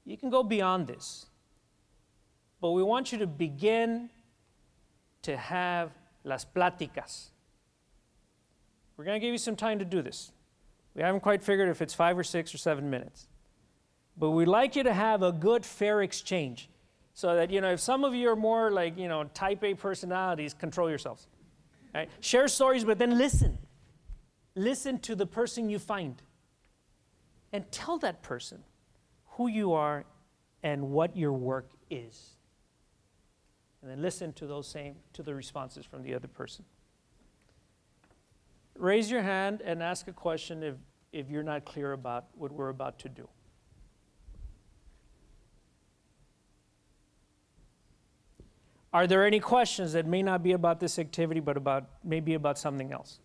You can go beyond this, but we want you to begin to have las pláticas. We're going to give you some time to do this. We haven't quite figured if it's 5 or 6 or 7 minutes. But we'd like you to have a good, fair exchange so that, you know, if some of you are more like, you know, type A personalities, control yourselves. Right? Share stories, but then listen. Listen to the person you find. And tell that person who you are and what your work is. And then listen to the responses from the other person. Raise your hand and ask a question if you're not clear about what we're about to do. Are there any questions that may not be about this activity, but maybe about something else?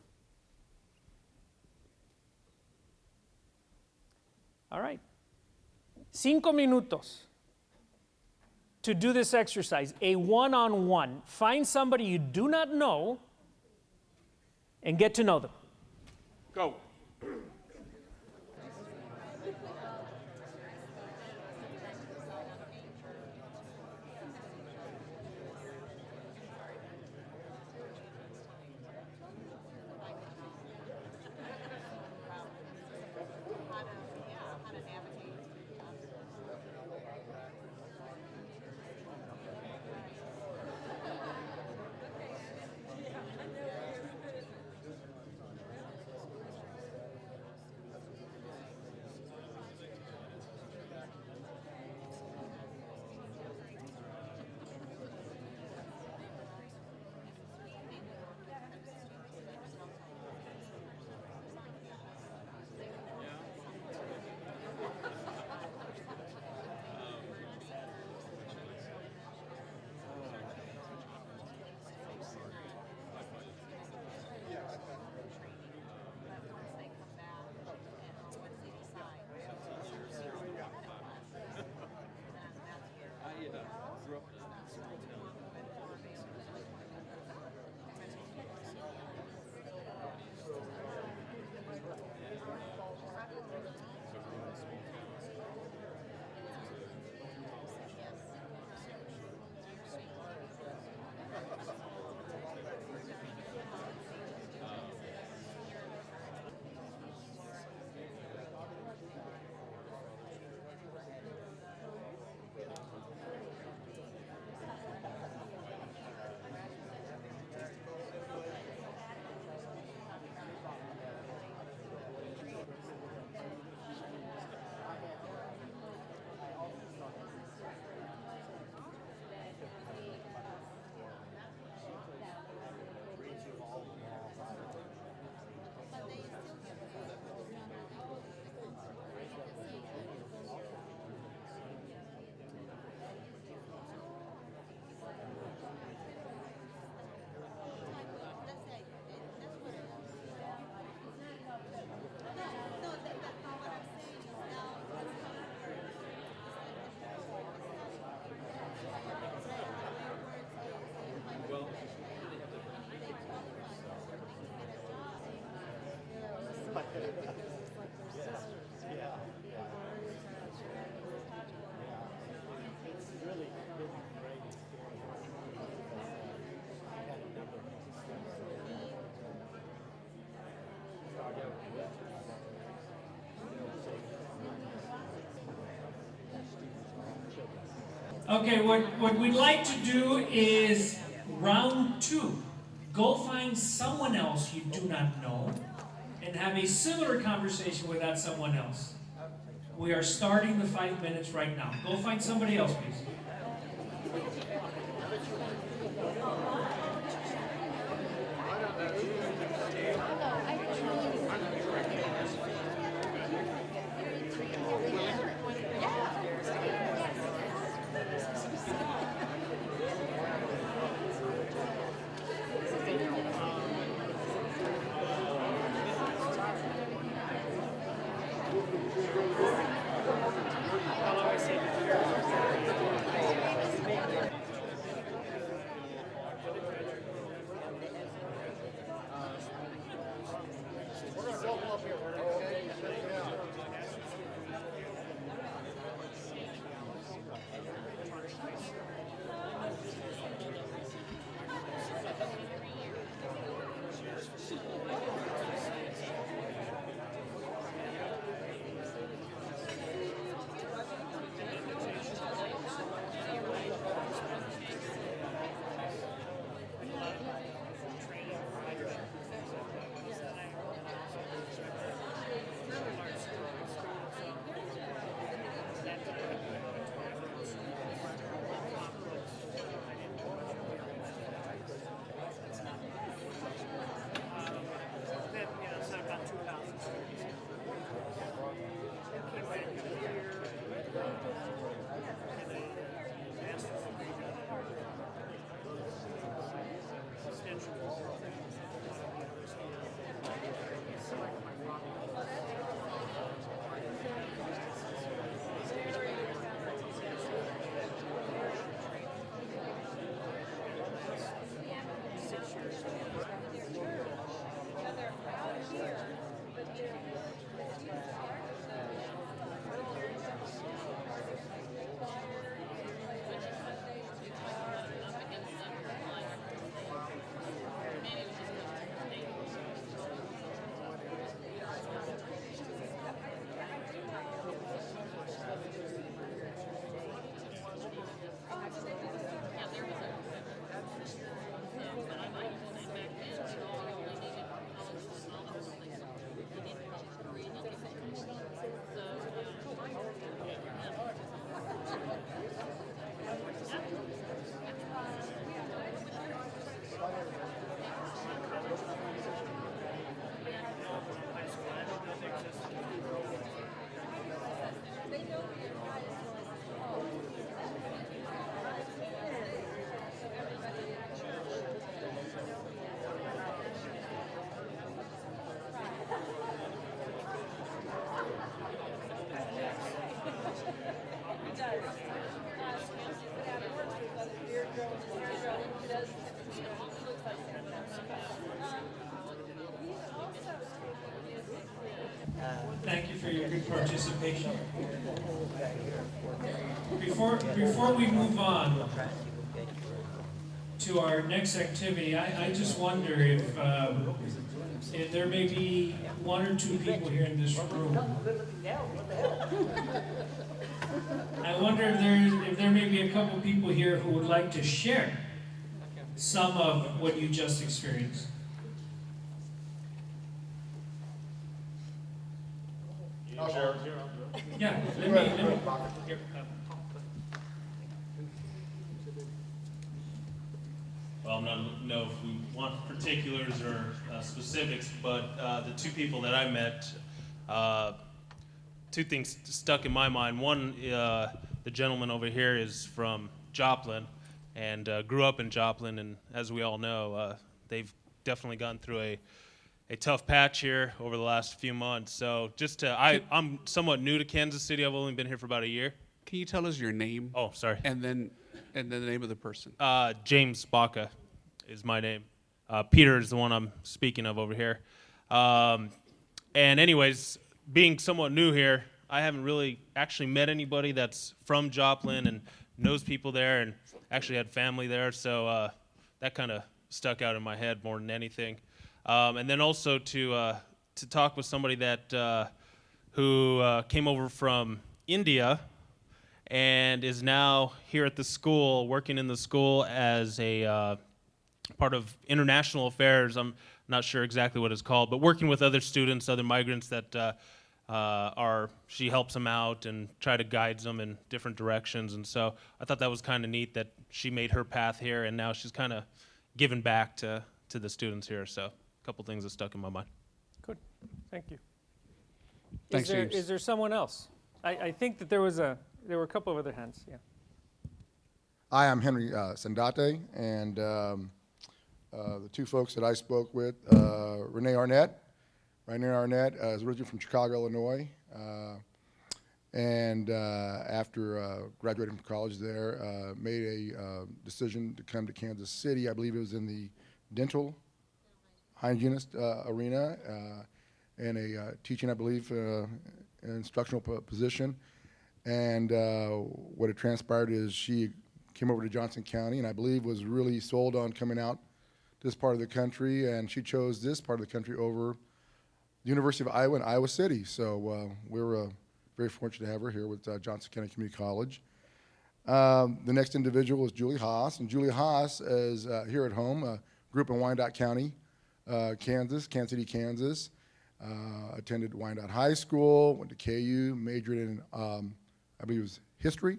All right. 5 minutos to do this exercise, a one-on-one. Find somebody you do not know and get to know them. Go. Okay, what we'd like to do is round two. Go find someone else you do not know and have a similar conversation with that someone else. We are starting the 5 minutes right now. Go find somebody else, please. Thank you for your good participation. Before we move on to our next activity, I just wonder if there may be one or two people here in this room. I wonder if there may be a couple people here who would like to share some of what you just experienced. Yeah, let me here. Well, I don't know if we want particulars or specifics, but the two people that I met, two things stuck in my mind. One, the gentleman over here is from Joplin and grew up in Joplin, and as we all know, they've definitely gone through a tough patch here over the last few months. So just I'm somewhat new to Kansas City. I've only been here for about a year. Can you tell us your name? Oh, sorry. And then the name of the person. James Baca is my name. Peter is the one I'm speaking of over here. And anyways, being somewhat new here, I haven't really actually met anybody that's from Joplin and knows people there and actually had family there. So that kind of stuck out in my head more than anything. And then also to talk with somebody that who came over from India and is now here at the school, working in the school as a part of international affairs. I'm not sure exactly what it's called, but working with other students, other migrants that she helps them out and try to guide them in different directions. And so I thought that was kind of neat that she made her path here, and now she's kind of giving back to the students here. So a couple things that stuck in my mind. Good, thank you. Thanks, James. Is there someone else? I think that there were a couple of other hands, yeah. Hi, I'm Henry Sandate, and the two folks that I spoke with, Renee Arnett. Renee Arnett is originally from Chicago, Illinois, and after graduating from college there, made a decision to come to Kansas City. I believe it was in the dental hygienist arena, and a teaching, I believe, instructional position. And what had transpired is she came over to Johnson County, and I believe was really sold on coming out this part of the country, and she chose this part of the country over the University of Iowa in Iowa City. So we're very fortunate to have her here with Johnson County Community College. The next individual is Julie Haas, and Julie Haas is here at home, grew up in Wyandotte County, Kansas City, Kansas. Attended Wyandotte High School, went to KU, majored in, I believe it was history,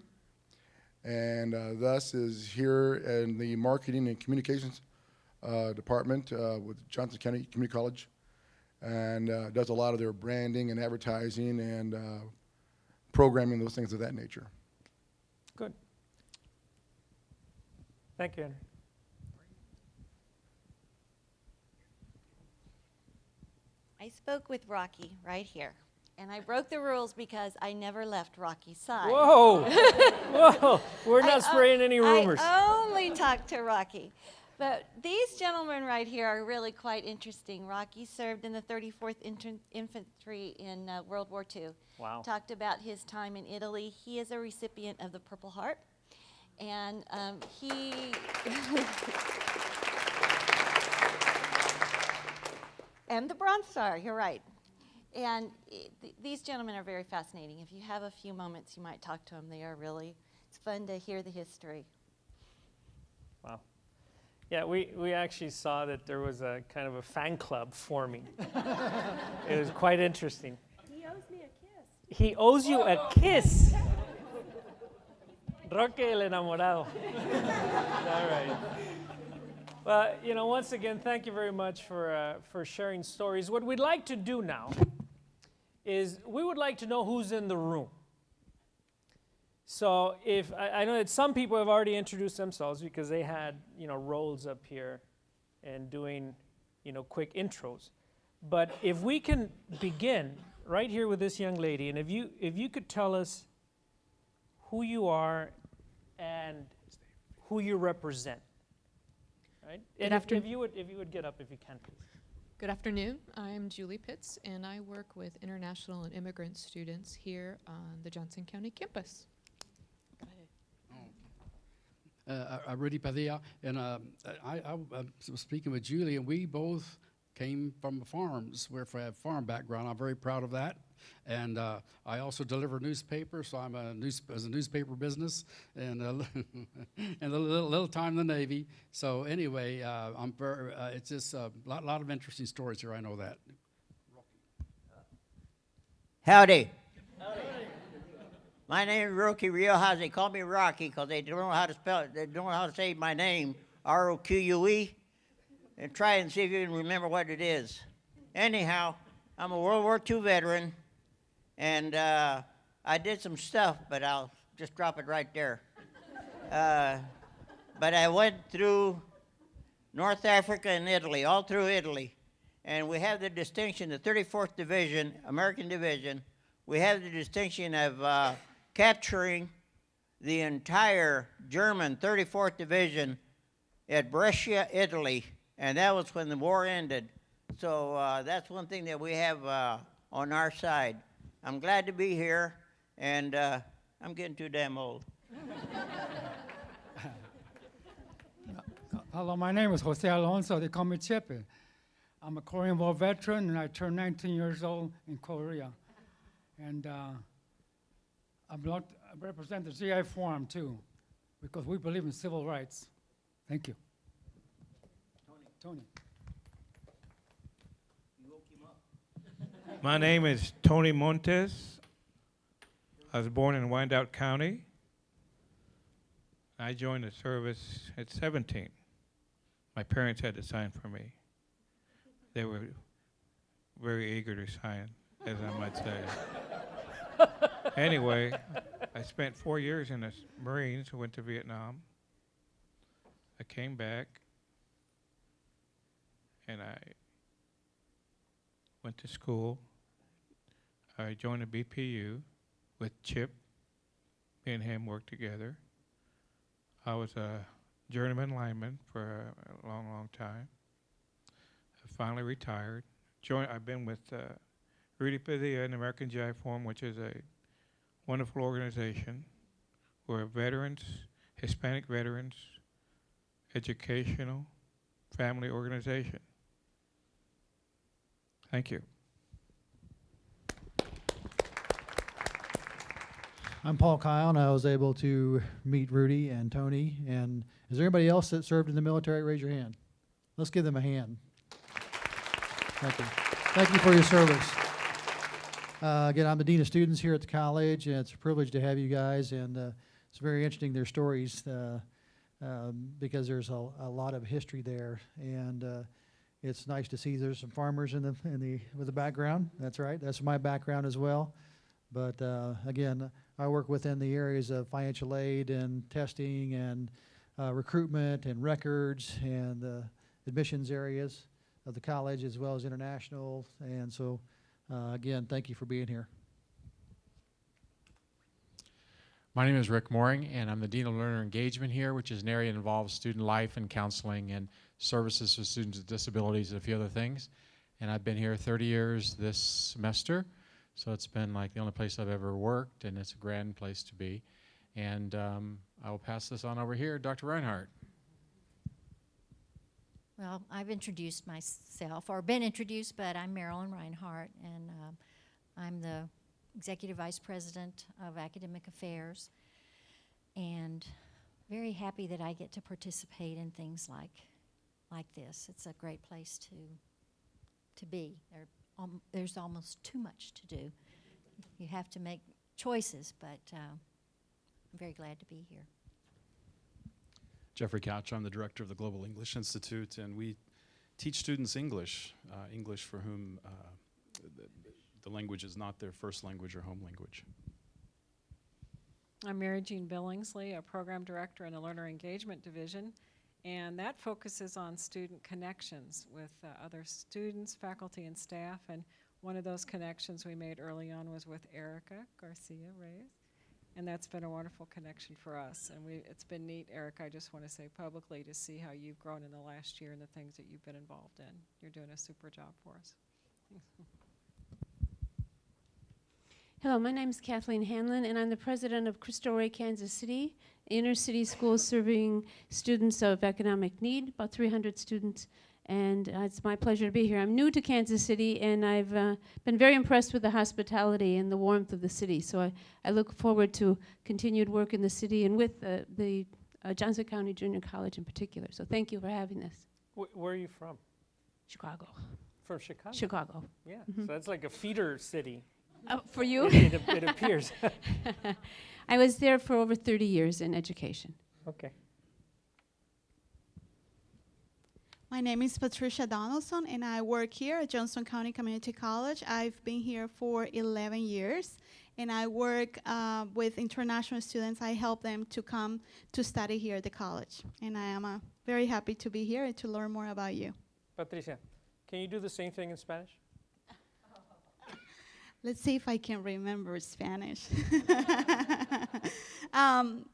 and thus is here in the marketing and communications department with Johnson County Community College, and does a lot of their branding and advertising and programming, those things of that nature. Good. Thank you, Henry. I spoke with Rocky right here, and I broke the rules because I never left Rocky's side. Whoa, whoa, we're not spraying any rumors. I only talked to Rocky. But these gentlemen right here are really quite interesting. Rocky served in the 34th Infantry in World War II. Wow. Talked about his time in Italy. He is a recipient of the Purple Heart, and he... And the Bronze Star, you're right. And these gentlemen are very fascinating. If you have a few moments, you might talk to them. They are really, it's fun to hear the history. Wow. Yeah, we actually saw that there was a kind of a fan club forming. It was quite interesting. He owes me a kiss. He owes you a kiss. Roque el enamorado. All right. Well, you know, once again, thank you very much for sharing stories. What we'd like to do now is we would like to know who's in the room. So if I know that some people have already introduced themselves because they had, you know, roles up here and doing, you know, quick intros. But if we can begin right here with this young lady, and if you could tell us who you are and who you represent. Right? Good afternoon. If you would get up if you can, please. Good afternoon. I'm Julie Pitts, and I work with international and immigrant students here on the Johnson County campus. I'm Rudy Padilla, and I was speaking with Julie, and we both came from farms. We're from a farm background. I'm very proud of that. And I also deliver newspapers, so I'm a newspaper business, and and a little time in the Navy. So anyway, I'm very. It's just a lot of interesting stories here. I know that. Howdy. My name is Rocky Riojas. They call me Rocky because they don't know how to spell it. They don't know how to say my name, R-O-Q-U-E. And try and see if you can remember what it is. Anyhow, I'm a World War II veteran, and I did some stuff, but I'll just drop it right there. But I went through North Africa and Italy, all through Italy. And we have the distinction, the 34th Division, American Division, we have the distinction of capturing the entire German 34th Division at Brescia, Italy, and that was when the war ended. So that's one thing that we have on our side. I'm glad to be here, and I'm getting too damn old. Hello, my name is Jose Alonso. They call me Chepe. I'm a Korean War veteran, and I turned 19 years old in Korea. And I represent the GI Forum, too, because we believe in civil rights. Thank you. Tony. My name is Tony Montes. I was born in Wyandotte County. I joined the service at 17. My parents had to sign for me. They were very eager to sign, as I might say. Anyway, I spent 4 years in the Marines, went to Vietnam. I came back, and I went to school. I joined the BPU with Chip. Me and him worked together. I was a journeyman lineman for a long, long time. I finally retired. I've been with Rudy Padilla and the American GI Forum, which is a wonderful organization. We're a veterans, Hispanic veterans, educational, family organization. Thank you. I'm Paul Kyle, and I was able to meet Rudy and Tony. And is there anybody else that served in the military? Raise your hand. Let's give them a hand. Thank you. Thank you for your service. Again, I'm the Dean of Students here at the college, and it's a privilege to have you guys. And it's very interesting, their stories, because there's a lot of history there. And it's nice to see there's some farmers with the background. That's right. That's my background as well. But again, I work within the areas of financial aid and testing and recruitment and records and admissions areas of the college, as well as international. And so, again, thank you for being here. My name is Rick Mooring, and I'm the Dean of Learner Engagement here, which is an area that involves student life and counseling and services for students with disabilities and a few other things. And I've been here 30 years this semester. So it's been like the only place I've ever worked, and it's a grand place to be. And I will pass this on over here, Dr. Reinhardt. Well, I've introduced myself, or been introduced, but I'm Marilyn Reinhardt, and I'm the Executive Vice President of Academic Affairs, and very happy that I get to participate in things like this. It's a great place to be. There's almost too much to do. You have to make choices, but I'm very glad to be here. Jeffrey Couch, I'm the director of the Global English Institute, and we teach students English, English for whom the language is not their first language or home language. I'm Mary Jean Billingsley, a program director in the Learner Engagement Division, and that focuses on student connections with other students, faculty, and staff. And one of those connections we made early on was with Erica Garcia Reyes. And that's been a wonderful connection for us. And it's been neat, Erica, I just want to say publicly, to see how you've grown in the last year and the things that you've been involved in. You're doing a super job for us. Hello, my name is Kathleen Hanlon, and I'm the president of Cristo Rey Kansas City, inner city school serving students of economic need, about 300 students. And it's my pleasure to be here. I'm new to Kansas City, and I've been very impressed with the hospitality and the warmth of the city. So I look forward to continued work in the city and with the Johnson County Junior College in particular. So thank you for having this. Where are you from? Chicago. From Chicago? Chicago. Yeah, so that's like a feeder city. For you? It appears. I was there for over 30 years in education. Okay. My name is Patricia Donaldson, and I work here at Johnson County Community College. I've been here for 11 years, and I work with international students. I help them to come to study here at the college, and I am very happy to be here and to learn more about you. Patricia, can you do the same thing in Spanish? Let's see if I can remember Spanish.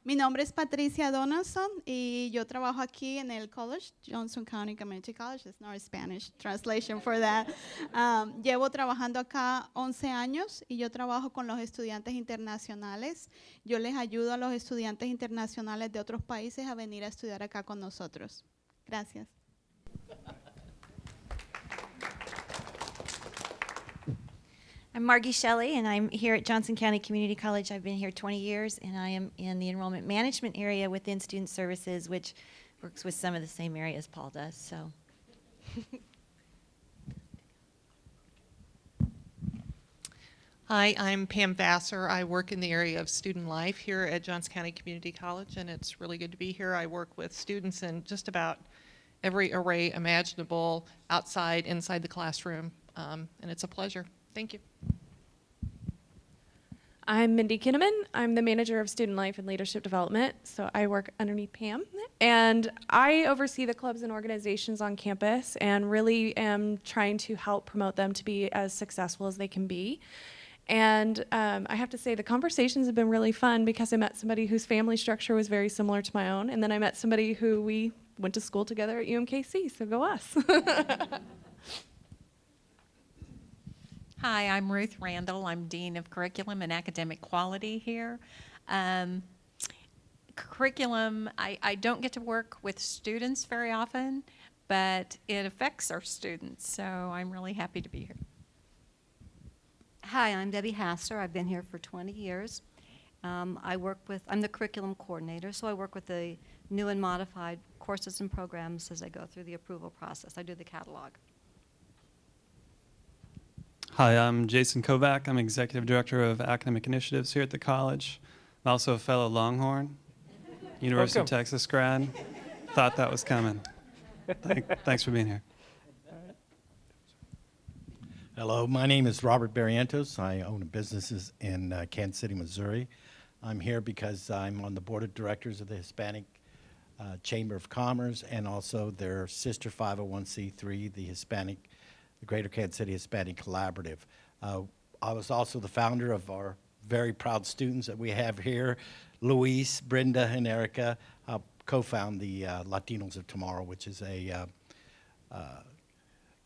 Mi nombre es Patricia Donaldson y yo trabajo aquí en el college, Johnson County Community College. There's no Spanish translation for that. Llevo trabajando acá 11 años y yo trabajo con los estudiantes internacionales. Yo les ayudo a los estudiantes internacionales de otros países a venir a estudiar acá con nosotros. Gracias. I'm Margie Shelley, and I'm here at Johnson County Community College. I've been here 20 years, and I am in the enrollment management area within Student Services, which works with some of the same areas Paul does. So, Hi, I'm Pam Vassar. I work in the area of student life here at Johnson County Community College, and it's really good to be here. I work with students in just about every array imaginable, outside, inside the classroom, and it's a pleasure. Thank you. I'm Mindy Kinnaman. I'm the manager of student life and leadership development, so I work underneath Pam. And I oversee the clubs and organizations on campus and really am trying to help promote them to be as successful as they can be. And I have to say the conversations have been really fun because I met somebody whose family structure was very similar to my own, and then I met somebody who we went to school together at UMKC, so go us. Hi, I'm Ruth Randall. I'm Dean of Curriculum and Academic Quality here. Curriculum, I don't get to work with students very often, but it affects our students, so I'm really happy to be here. Hi, I'm Debbie Hasser. I've been here for 20 years. I'm the curriculum coordinator, so I work with the new and modified courses and programs as they go through the approval process. I do the catalog. Hi, I'm Jason Kovac. I'm Executive Director of Academic Initiatives here at the college. I'm also a fellow Longhorn, University of Texas grad. Thought that was coming. Thanks for being here. Hello, my name is Robert Barrientos. I own businesses in Kansas City, Missouri. I'm here because I'm on the board of directors of the Hispanic Chamber of Commerce and also their sister 501c3, the Greater Kansas City Hispanic Collaborative. I was also the founder of our very proud students that we have here, Luis, Brenda, and Erica. I'll co-found the Latinos of Tomorrow, which is a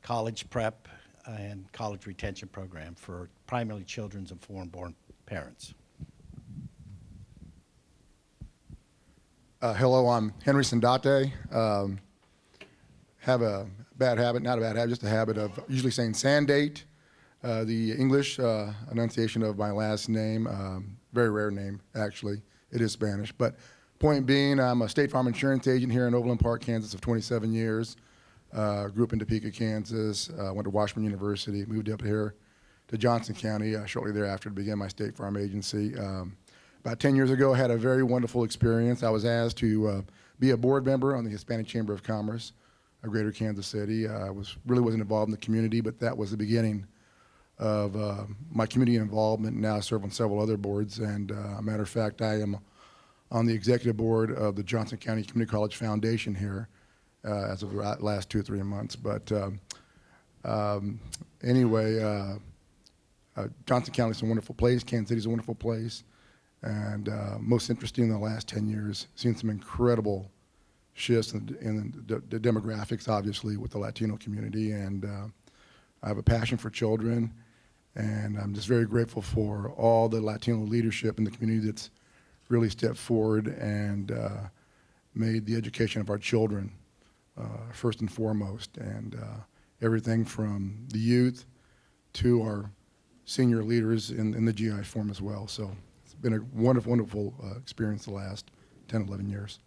college prep and college retention program for primarily children of foreign-born parents. Hello, I'm Henry Sandate. Have a bad habit, not a bad habit, just a habit of usually saying Sandate, the English enunciation of my last name, very rare name, actually. It is Spanish. But point being, I'm a State Farm insurance agent here in Overland Park, Kansas of 27 years. Grew up in Topeka, Kansas, went to Washburn University, moved up here to Johnson County shortly thereafter to begin my State Farm agency. About 10 years ago, I had a very wonderful experience. I was asked to be a board member on the Hispanic Chamber of Commerce of Greater Kansas City. I really wasn't involved in the community, but that was the beginning of my community involvement. Now I serve on several other boards, and a matter of fact, I am on the executive board of the Johnson County Community College Foundation here as of the last 2 or 3 months. But anyway, Johnson County is a wonderful place. Kansas City is a wonderful place. And most interesting in the last 10 years, seen some incredible shifts in the demographics, obviously, with the Latino community. And I have a passion for children. And I'm just very grateful for all the Latino leadership in the community that's really stepped forward and made the education of our children first and foremost. And everything from the youth to our senior leaders in the GI Forum as well. So it's been a wonderful, wonderful experience the last 10, 11 years.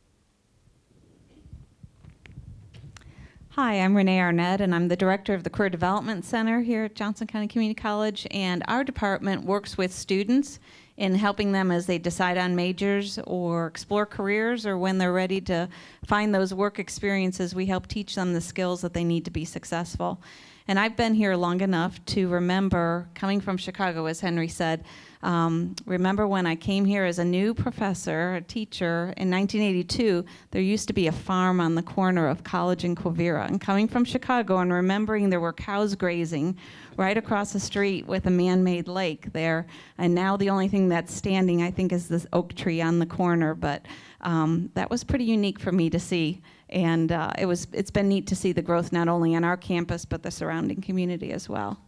Hi, I'm Renee Arnett, and I'm the director of the Career Development Center here at Johnson County Community College. And our department works with students in helping them as they decide on majors or explore careers, or when they're ready to find those work experiences, we help teach them the skills that they need to be successful. And I've been here long enough to remember, coming from Chicago, as Henry said, Remember when I came here as a new professor, a teacher, in 1982, there used to be a farm on the corner of College and Quivira. And coming from Chicago and remembering there were cows grazing right across the street with a man-made lake there. And now the only thing that's standing, I think, is this oak tree on the corner. But that was pretty unique for me to see. And it's been neat to see the growth not only on our campus, but the surrounding community as well.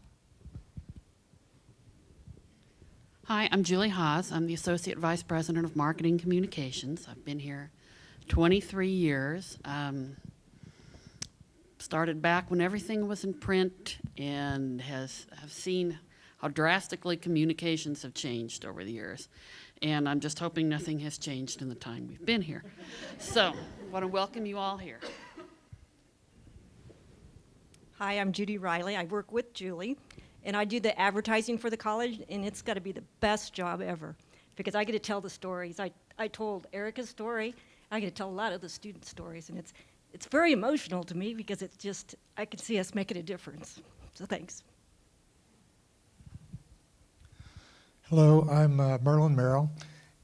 Hi, I'm Julie Haas. I'm the Associate Vice President of Marketing Communications. I've been here 23 years. Started back when everything was in print and have seen how drastically communications have changed over the years. And I'm just hoping nothing has changed in the time we've been here. So, I want to welcome you all here. Hi, I'm Judy Riley. I work with Julie, and I do the advertising for the college, and it's got to be the best job ever because I get to tell the stories. I told Erica's story. I get to tell a lot of the student stories, and it's very emotional to me because it's just, I can see us making a difference. So thanks. Hello, I'm Merlin Merrill,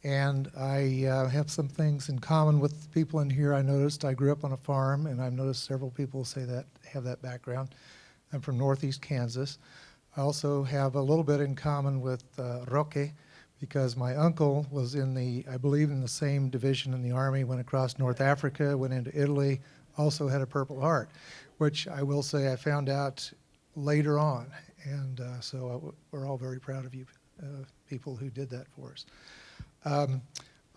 and I have some things in common with people in here. I noticed I grew up on a farm, and I've noticed several people say that have that background. I'm from Northeast Kansas. I also have a little bit in common with Roque, because my uncle was I believe in the same division in the Army, went across North Africa, went into Italy, also had a Purple Heart, which I will say I found out later on. And so we're all very proud of you people who did that for us.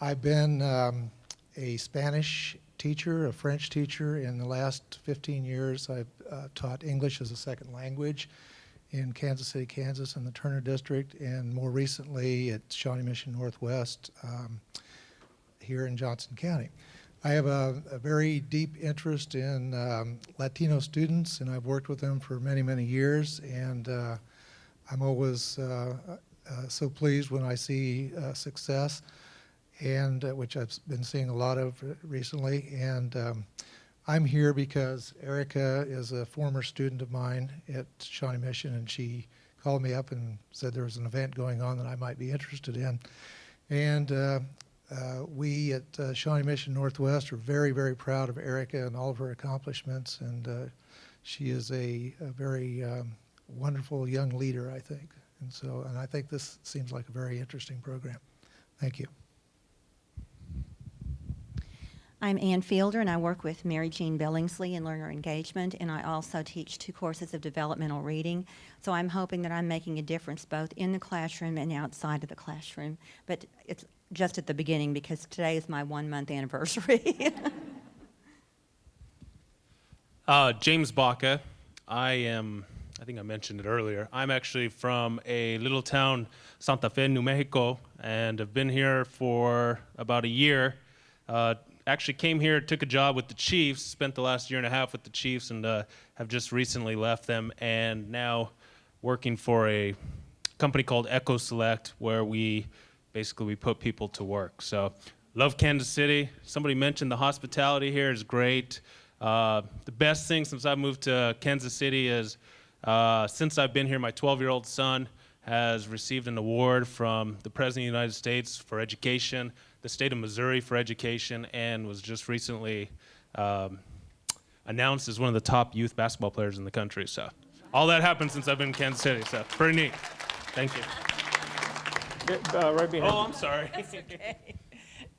I've been a Spanish teacher, a French teacher. In the last 15 years, I've taught English as a second language in Kansas City, Kansas, in the Turner District, and more recently at Shawnee Mission Northwest here in Johnson County. I have a very deep interest in Latino students, and I've worked with them for many, many years, and I'm always so pleased when I see success, and which I've been seeing a lot of recently. And I'm here because Erica is a former student of mine at Shawnee Mission, and she called me up and said there was an event going on that I might be interested in. And we at Shawnee Mission Northwest are very, very proud of Erica and all of her accomplishments, and she is a very wonderful young leader, I think. And I think this seems like a very interesting program. Thank you. I'm Ann Fielder, and I work with Mary Jean Billingsley in learner engagement, and I also teach 2 courses of developmental reading. So I'm hoping that I'm making a difference both in the classroom and outside of the classroom. But it's just at the beginning because today is my 1-month anniversary. James Baca. I think I mentioned it earlier. I'm actually from a little town, Santa Fe, New Mexico, and have been here for about a year. Actually came here, took a job with the Chiefs, spent the last 1.5 years with the Chiefs, and have just recently left them, and now working for a company called Echo Select, where we put people to work. So love Kansas City. Somebody mentioned the hospitality here is great. The best thing since I moved to Kansas City is since I've been here, my 12-year-old son has received an award from the President of the United States for education, the state of Missouri for education, and was just recently announced as one of the top youth basketball players in the country. So all that happened since I've been in Kansas City, so pretty neat. Thank you. Right behind. Oh, I'm sorry. That's okay.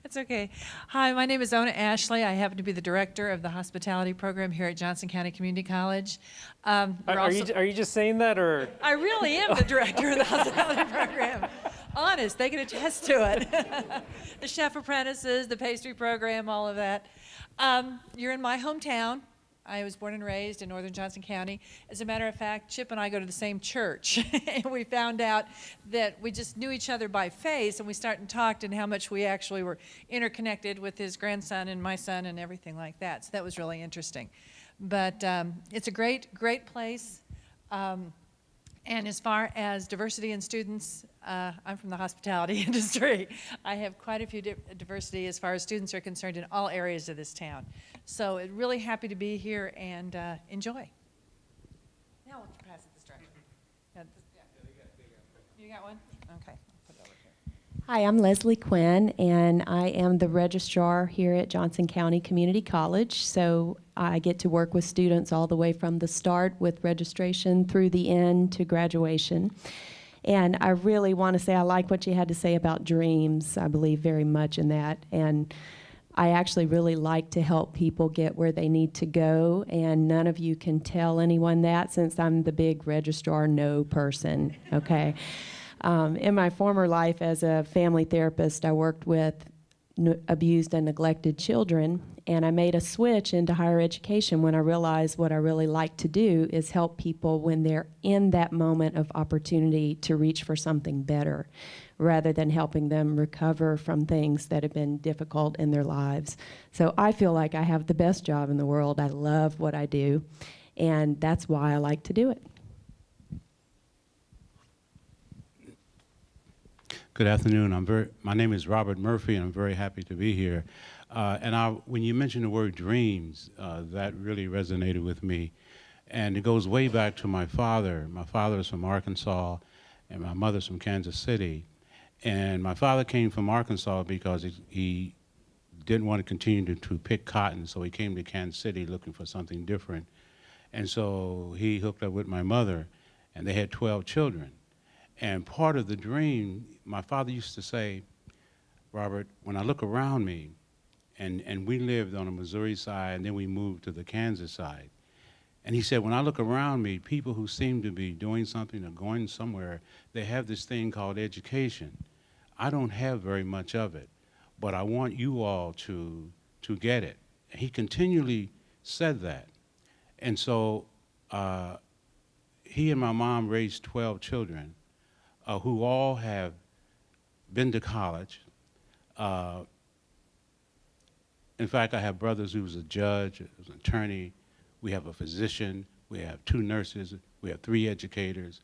That's okay. Hi, my name is Ona Ashley. I happen to be the director of the hospitality program here at Johnson County Community College. Are you just saying that, or? I really am the director of the hospitality program. Honest, they can attest to it. The chef apprentices, the pastry program, all of that. You're in my hometown. I was born and raised in northern Johnson County. As a matter of fact, Chip and I go to the same church. And we found out that we just knew each other by face, and we started and talked and how much we actually were interconnected with his grandson and my son and everything like that. So that was really interesting. But it's a great, great place. And as far as diversity in students, I'm from the hospitality industry. I have quite a few diversity as far as students are concerned in all areas of this town. So really happy to be here and enjoy. Now I'll pass it this direction. You got one? Okay. Hi, I'm Leslie Quinn, and I am the registrar here at Johnson County Community College. So I get to work with students all the way from the start with registration through the end to graduation. And I really want to say I like what you had to say about dreams. I believe very much in that. And I actually really like to help people get where they need to go, and none of you can tell anyone that since I'm the big registrar no person, okay? In my former life as a family therapist, I worked with abused and neglected children, and I made a switch into higher education when I realized what I really like to do is help people when they're in that moment of opportunity to reach for something better, rather than helping them recover from things that have been difficult in their lives. So I feel like I have the best job in the world. I love what I do, and that's why I like to do it. Good afternoon. My name is Robert Murphy, and I'm very happy to be here. When you mentioned the word dreams, that really resonated with me. And it goes way back to my father. My father is from Arkansas, and my mother's from Kansas City. And my father came from Arkansas because he didn't want to continue to pick cotton, so he came to Kansas City looking for something different. And so he hooked up with my mother, and they had 12 children. And part of the dream, my father used to say, Robert, when I look around me, and we lived on the Missouri side, and then we moved to the Kansas side. And he said, when I look around me, people who seem to be doing something or going somewhere, they have this thing called education. I don't have very much of it, but I want you all to get it. He continually said that. And so he and my mom raised 12 children. Who all have been to college. In fact, I have brothers who's a judge, who's an attorney. We have a physician. We have 2 nurses. We have 3 educators.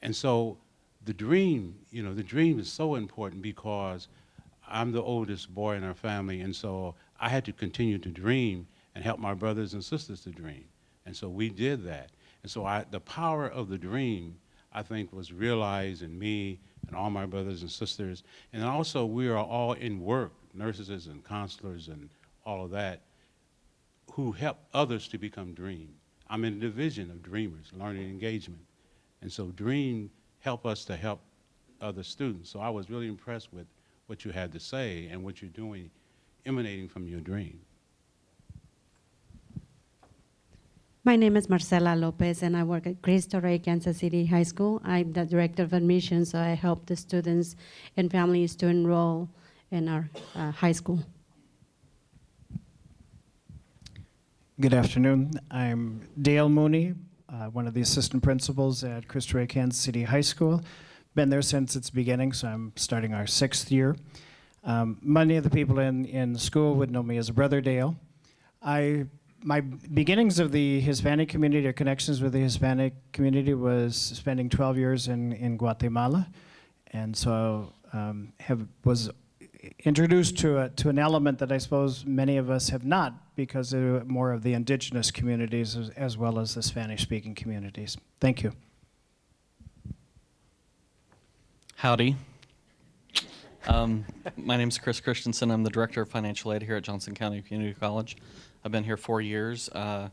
And so the dream, the dream is so important because I'm the oldest boy in our family, and so I had to continue to dream and help my brothers and sisters to dream. And so we did that. And so the power of the dream, I think, was realized in me and all my brothers and sisters. And also, we are all in work, nurses and counselors and all of that, who help others to become dream. I'm in a division of dreamers, learning engagement. And so dream help us to help other students. So I was really impressed with what you had to say and what you're doing emanating from your dream. My name is Marcela Lopez, and I work at Cristo Rey Kansas City High School. I'm the director of admissions, so I help the students and families to enroll in our high school. Good afternoon. I'm Dale Mooney, one of the assistant principals at Cristo Rey Kansas City High School. Been there since its beginning, so I'm starting our 6th year. Many of the people in school would know me as Brother Dale. My beginnings of the Hispanic community, or connections with the Hispanic community, was spending 12 years in Guatemala, and so was introduced to an element that I suppose many of us have not, because they're more of the indigenous communities as well as the Spanish-speaking communities. Thank you. Howdy. My name is Chris Christensen. I'm the Director of Financial Aid here at Johnson County Community College. I've been here 4 years. I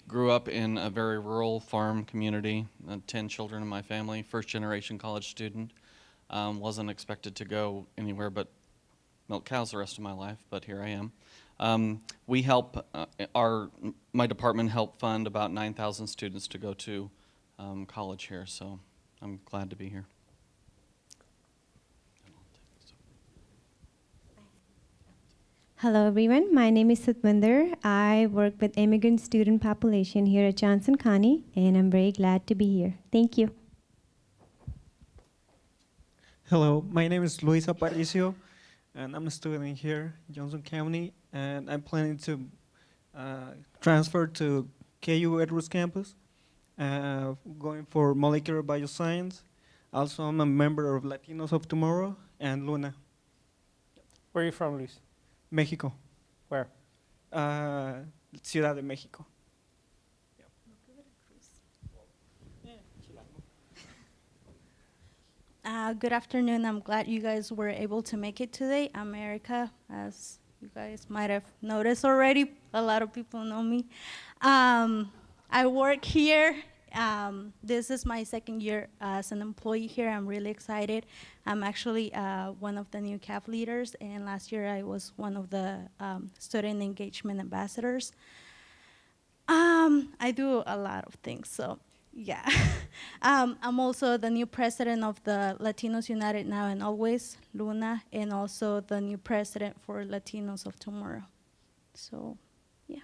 grew up in a very rural farm community, 10 children in my family, first-generation college student. Wasn't expected to go anywhere but milk cows the rest of my life, but here I am. We help, my department helped fund about 9,000 students to go to college here, so I'm glad to be here. Hello everyone, my name is Satwinder. I work with immigrant student population here at Johnson County, and I'm very glad to be here. Thank you. Hello, my name is Luis Aparicio, and I'm a student here in Johnson County, and I'm planning to transfer to KU Edwards campus, going for molecular bioscience. Also, I'm a member of Latinos of Tomorrow and Luna. Where are you from, Luis? Mexico. Where? Ciudad de Mexico. Good afternoon. I'm glad you guys were able to make it today. I'm Erica, as you guys might have noticed already. A lot of people know me. I work here. This is my second year as an employee here. I'm really excited. I'm actually one of the new CAF leaders, and last year I was one of the student engagement ambassadors. I do a lot of things, so yeah. I'm also the new president of the Latinos United Now and Always, Luna, and also the new president for Latinos of Tomorrow. So, yeah.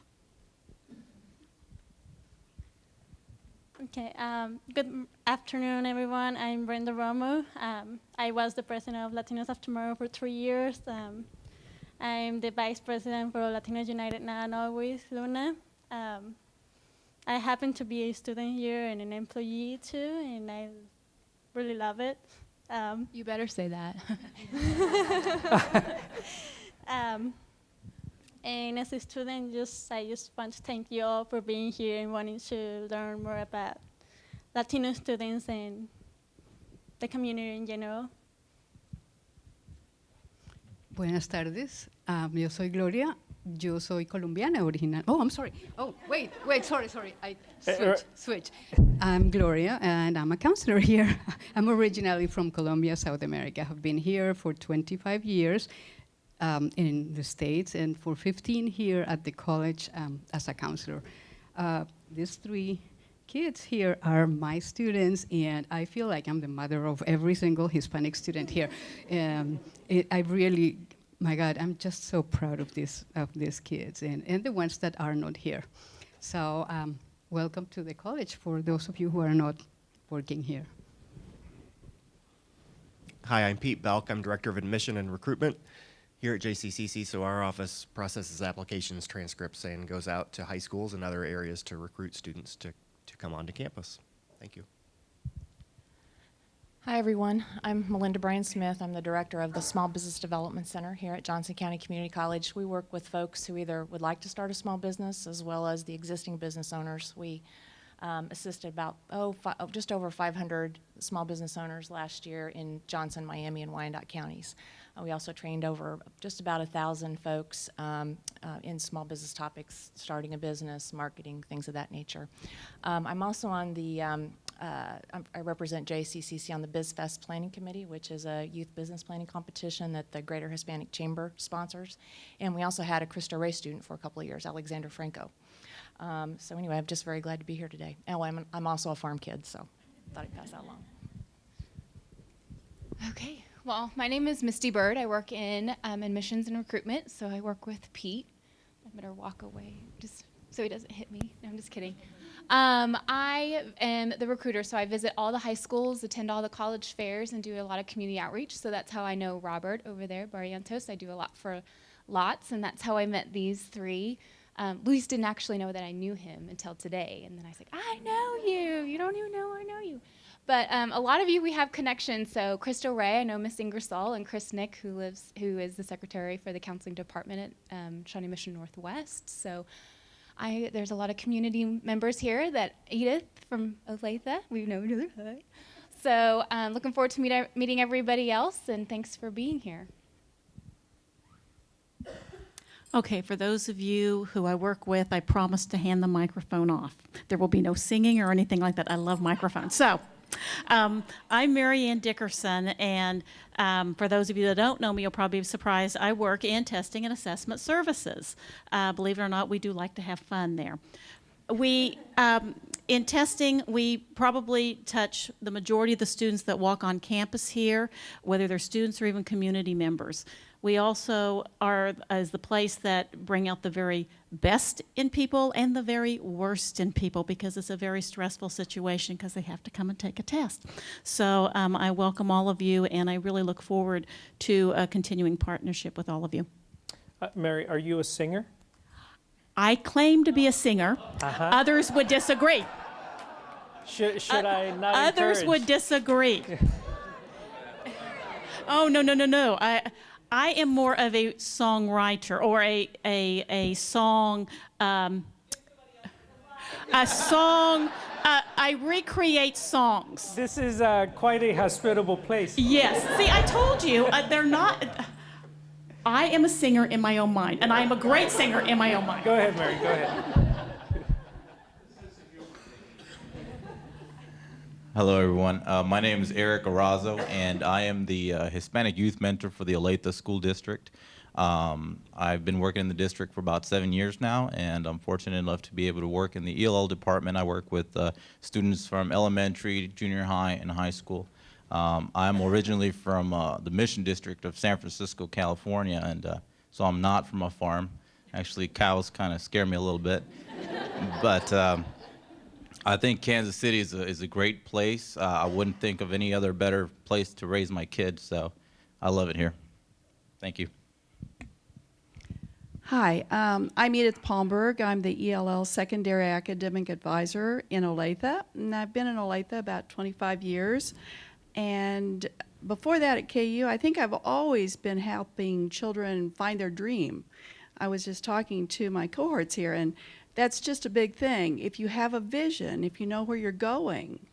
Okay, good afternoon, everyone. I'm Brenda Romo. I was the president of Latinos of Tomorrow for 3 years. I'm the vice president for Latinos United Now and Always, Luna. I happen to be a student here and an employee too, and I really love it. You better say that. And as a student, I just want to thank you all for being here and wanting to learn more about Latino students and the community in general. Buenas tardes. Yo soy Gloria. Yo soy colombiana original. Oh, I'm sorry. Oh, wait, sorry. I switch. I'm Gloria, and I'm a counselor here. I'm originally from Colombia, South America. I have been here for 25 years in the States, and for 15 here at the college as a counselor. These 3 kids here are my students, and I feel like I'm the mother of every single Hispanic student here. I really, my God, I'm just so proud of these kids and the ones that are not here. So welcome to the college for those of you who are not working here. Hi, I'm Pete Belk. I'm Director of Admission and Recruitment here at JCCC. So our office processes applications, transcripts, and goes out to high schools and other areas to recruit students to come onto campus. Thank you. Hi, everyone. I'm Melinda Bryan-Smith. I'm the director of the Small Business Development Center here at Johnson County Community College. We work with folks who either would like to start a small business as well as the existing business owners. We assisted about just over 500 small business owners last year in Johnson, Miami, and Wyandotte counties. We also trained over just about 1,000 folks in small business topics, starting a business, marketing, things of that nature. I'm also on the I represent JCCC on the BizFest Planning Committee, which is a youth business planning competition that the Greater Hispanic Chamber sponsors. And we also had a Cristo Rey student for a couple of years, Alexander Franco. So anyway, I'm just very glad to be here today. Oh, I'm also a farm kid, so thought I'd pass that along. Okay, well, my name is Misty Bird. I work in admissions and recruitment, so I work with Pete. I better walk away just so he doesn't hit me. No, I'm just kidding. I am the recruiter, so I visit all the high schools, attend all the college fairs, and do a lot of community outreach. So that's how I know Robert over there, Barrientos. I do a lot for LOTS, and that's how I met these 3. Luis didn't actually know that I knew him until today, and then I was like, I know you. You don't even know I know you. But a lot of you, we have connections. So Cristo Rey, I know Miss Ingersoll, and Chris Nick, who is the secretary for the counseling department at Shawnee Mission Northwest. So there's a lot of community members here. That Edith from Olathe, we know each other. Hi. So looking forward to meeting everybody else, and thanks for being here. Okay, for those of you who I work with, I promise to hand the microphone off. There will be no singing or anything like that. I love microphones. So I'm Mary Ann Dickerson, and for those of you that don't know me, you'll probably be surprised. I work in testing and assessment services. Believe it or not, we do like to have fun there. In testing, we probably touch the majority of the students that walk on campus here, whether they're students or even community members. We also are as the place that bring out the very best in people and the very worst in people, because it's a very stressful situation because they have to come and take a test. So I welcome all of you, and I really look forward to a continuing partnership with all of you. Mary, are you a singer? I claim to be a singer. Others would disagree. Should I not Others encourage? would disagree. Oh, no. I am more of a songwriter or a song. a song. I recreate songs. This is quite a hospitable place. Yes. See, I told you, they're not. I am a singer in my own mind, and I am a great singer in my own mind. Go ahead, Mary, go ahead. Hello, everyone. My name is Eric Arazo, and I am the Hispanic Youth Mentor for the Olathe School District. I've been working in the district for about 7 years now, and I'm fortunate enough to be able to work in the ELL department. I work with students from elementary, junior high, and high school. I'm originally from the Mission District of San Francisco, California, and so I'm not from a farm. Actually, cows kind of scare me a little bit. But I think Kansas City is a great place. I wouldn't think of any other better place to raise my kids, so I love it here. Thank you. Hi, I'm Edith Palmberg. I'm the ELL Secondary Academic Advisor in Olathe, and I've been in Olathe about 25 years. And before that at KU, I think I've always been helping children find their dream. I was just talking to my cohorts here, and that's just a big thing. If you have a vision, if you know where you're going,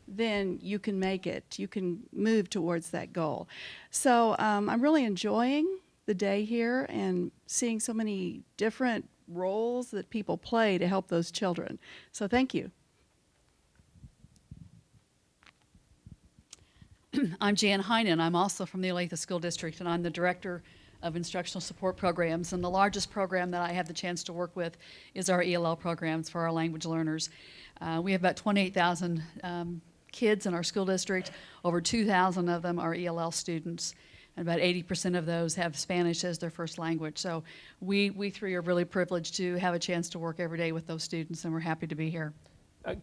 then you can make it. You can move towards that goal. So I'm really enjoying the day here and seeing so many different roles that people play to help those children. So thank you. I'm Jan Heinen. I'm also from the Olathe School District, and I'm the Director of Instructional Support Programs. And the largest program that I have the chance to work with is our ELL programs for our language learners. We have about 28,000 kids in our school district. Over 2,000 of them are ELL students, and about 80% of those have Spanish as their first language. So we three are really privileged to have a chance to work every day with those students, and we're happy to be here.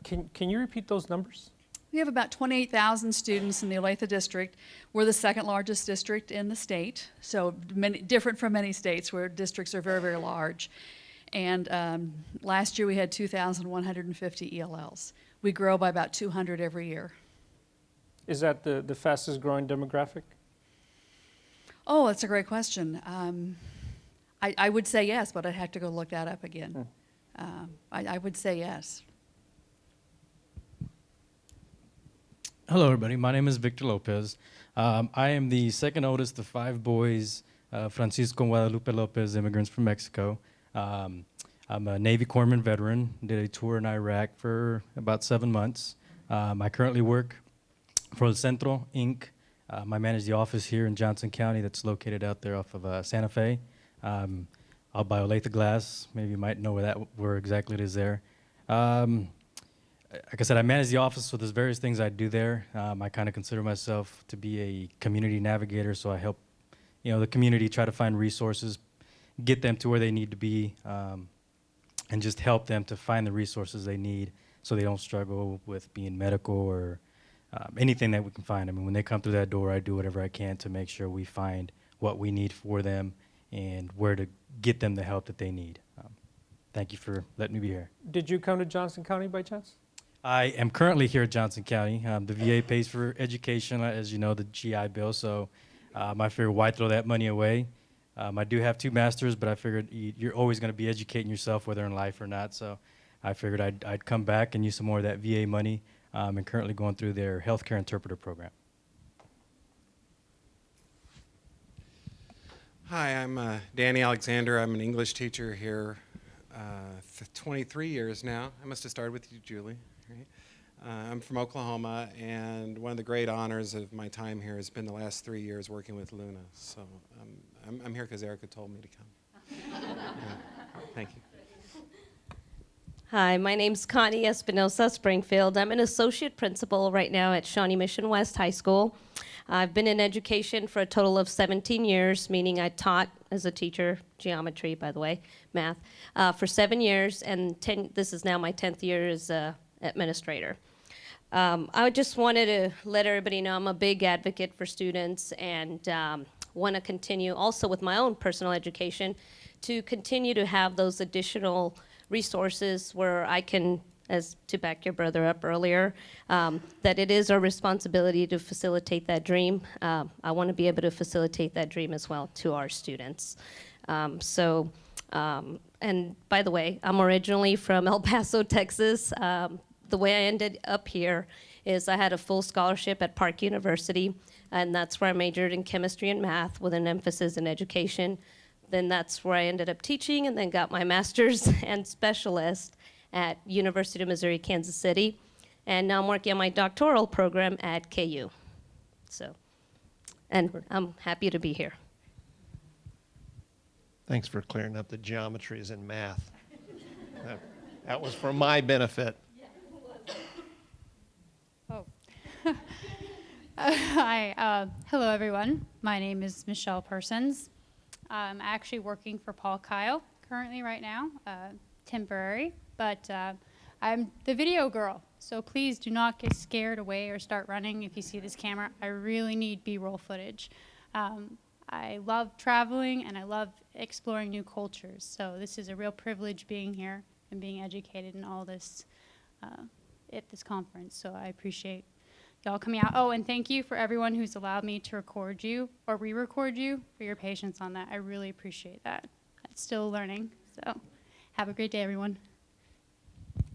Can you repeat those numbers? We have about 28,000 students in the Olathe district. We're the second largest district in the state, so different from many states where districts are very, very large. And last year we had 2,150 ELLs. We grow by about 200 every year. Is that the fastest growing demographic? Oh, that's a great question. I would say yes, but I'd have to go look that up again. I would say yes. Hello, everybody. My name is Victor Lopez. I am the second oldest of 5 boys, Francisco and Guadalupe Lopez, immigrants from Mexico. I'm a Navy Corpsman veteran, did a tour in Iraq for about 7 months. I currently work for El Centro, Inc. I manage the office here in Johnson County that's located out there off of Santa Fe. I'll buy Olathe Glass. Maybe you might know where exactly it is there. Like I said, I manage the office, so there's various things I do there. I kind of consider myself to be a community navigator, so I help, the community try to find resources, get them to where they need to be, and just help them to find the resources they need so they don't struggle with being medical or anything that we can find. I mean, when they come through that door, I do whatever I can to make sure we find what we need for them and where to get them the help that they need. Thank you for letting me be here. Did you come to Johnson County by chance? I am currently here at Johnson County. The VA pays for education, as you know, the GI Bill, so I figured why throw that money away? I do have 2 masters, but I figured you're always going to be educating yourself, whether in life or not, so I figured I'd come back and use some more of that VA money, and currently going through their healthcare interpreter program. Hi, I'm Danny Alexander. I'm an English teacher here 23 years now. I must have started with you, Julie. Right? I'm from Oklahoma, and one of the great honors of my time here has been the last 3 years working with Luna. So I'm here because Erica told me to come. Yeah. Thank you. Hi, my name's Connie Espinosa Springfield. I'm an associate principal right now at Shawnee Mission West High School. I've been in education for a total of 17 years, meaning I taught as a teacher, geometry, by the way, math, for 7 years, and this is now my 10th year as administrator. I just wanted to let everybody know I'm a big advocate for students and want to continue also with my own personal education to continue to have those additional resources where I can, as to back your brother up earlier, that it is our responsibility to facilitate that dream. I want to be able to facilitate that dream as well to our students. and by the way, I'm originally from El Paso, Texas. The way I ended up here is I had a full scholarship at Park University, and that's where I majored in chemistry and math with an emphasis in education. Then that's where I ended up teaching, and then got my master's and specialist at University of Missouri, Kansas City. And now I'm working on my doctoral program at KU. So, and I'm happy to be here. Thanks for clearing up the geometries in math. That was for my benefit. Oh. Hi. Hello, everyone. My name is Michelle Persons. I'm actually working for Paul Kyle currently right now, temporary, but I'm the video girl. So please do not get scared away or start running if you see this camera. I really need B-roll footage. I love traveling and I love exploring new cultures. So this is a real privilege being here and being educated in all this at this conference. So I appreciate y'all coming out. Oh, and thank you for everyone who's allowed me to record you or re-record you, for your patience on that. I really appreciate that. I'm still learning. So have a great day, everyone.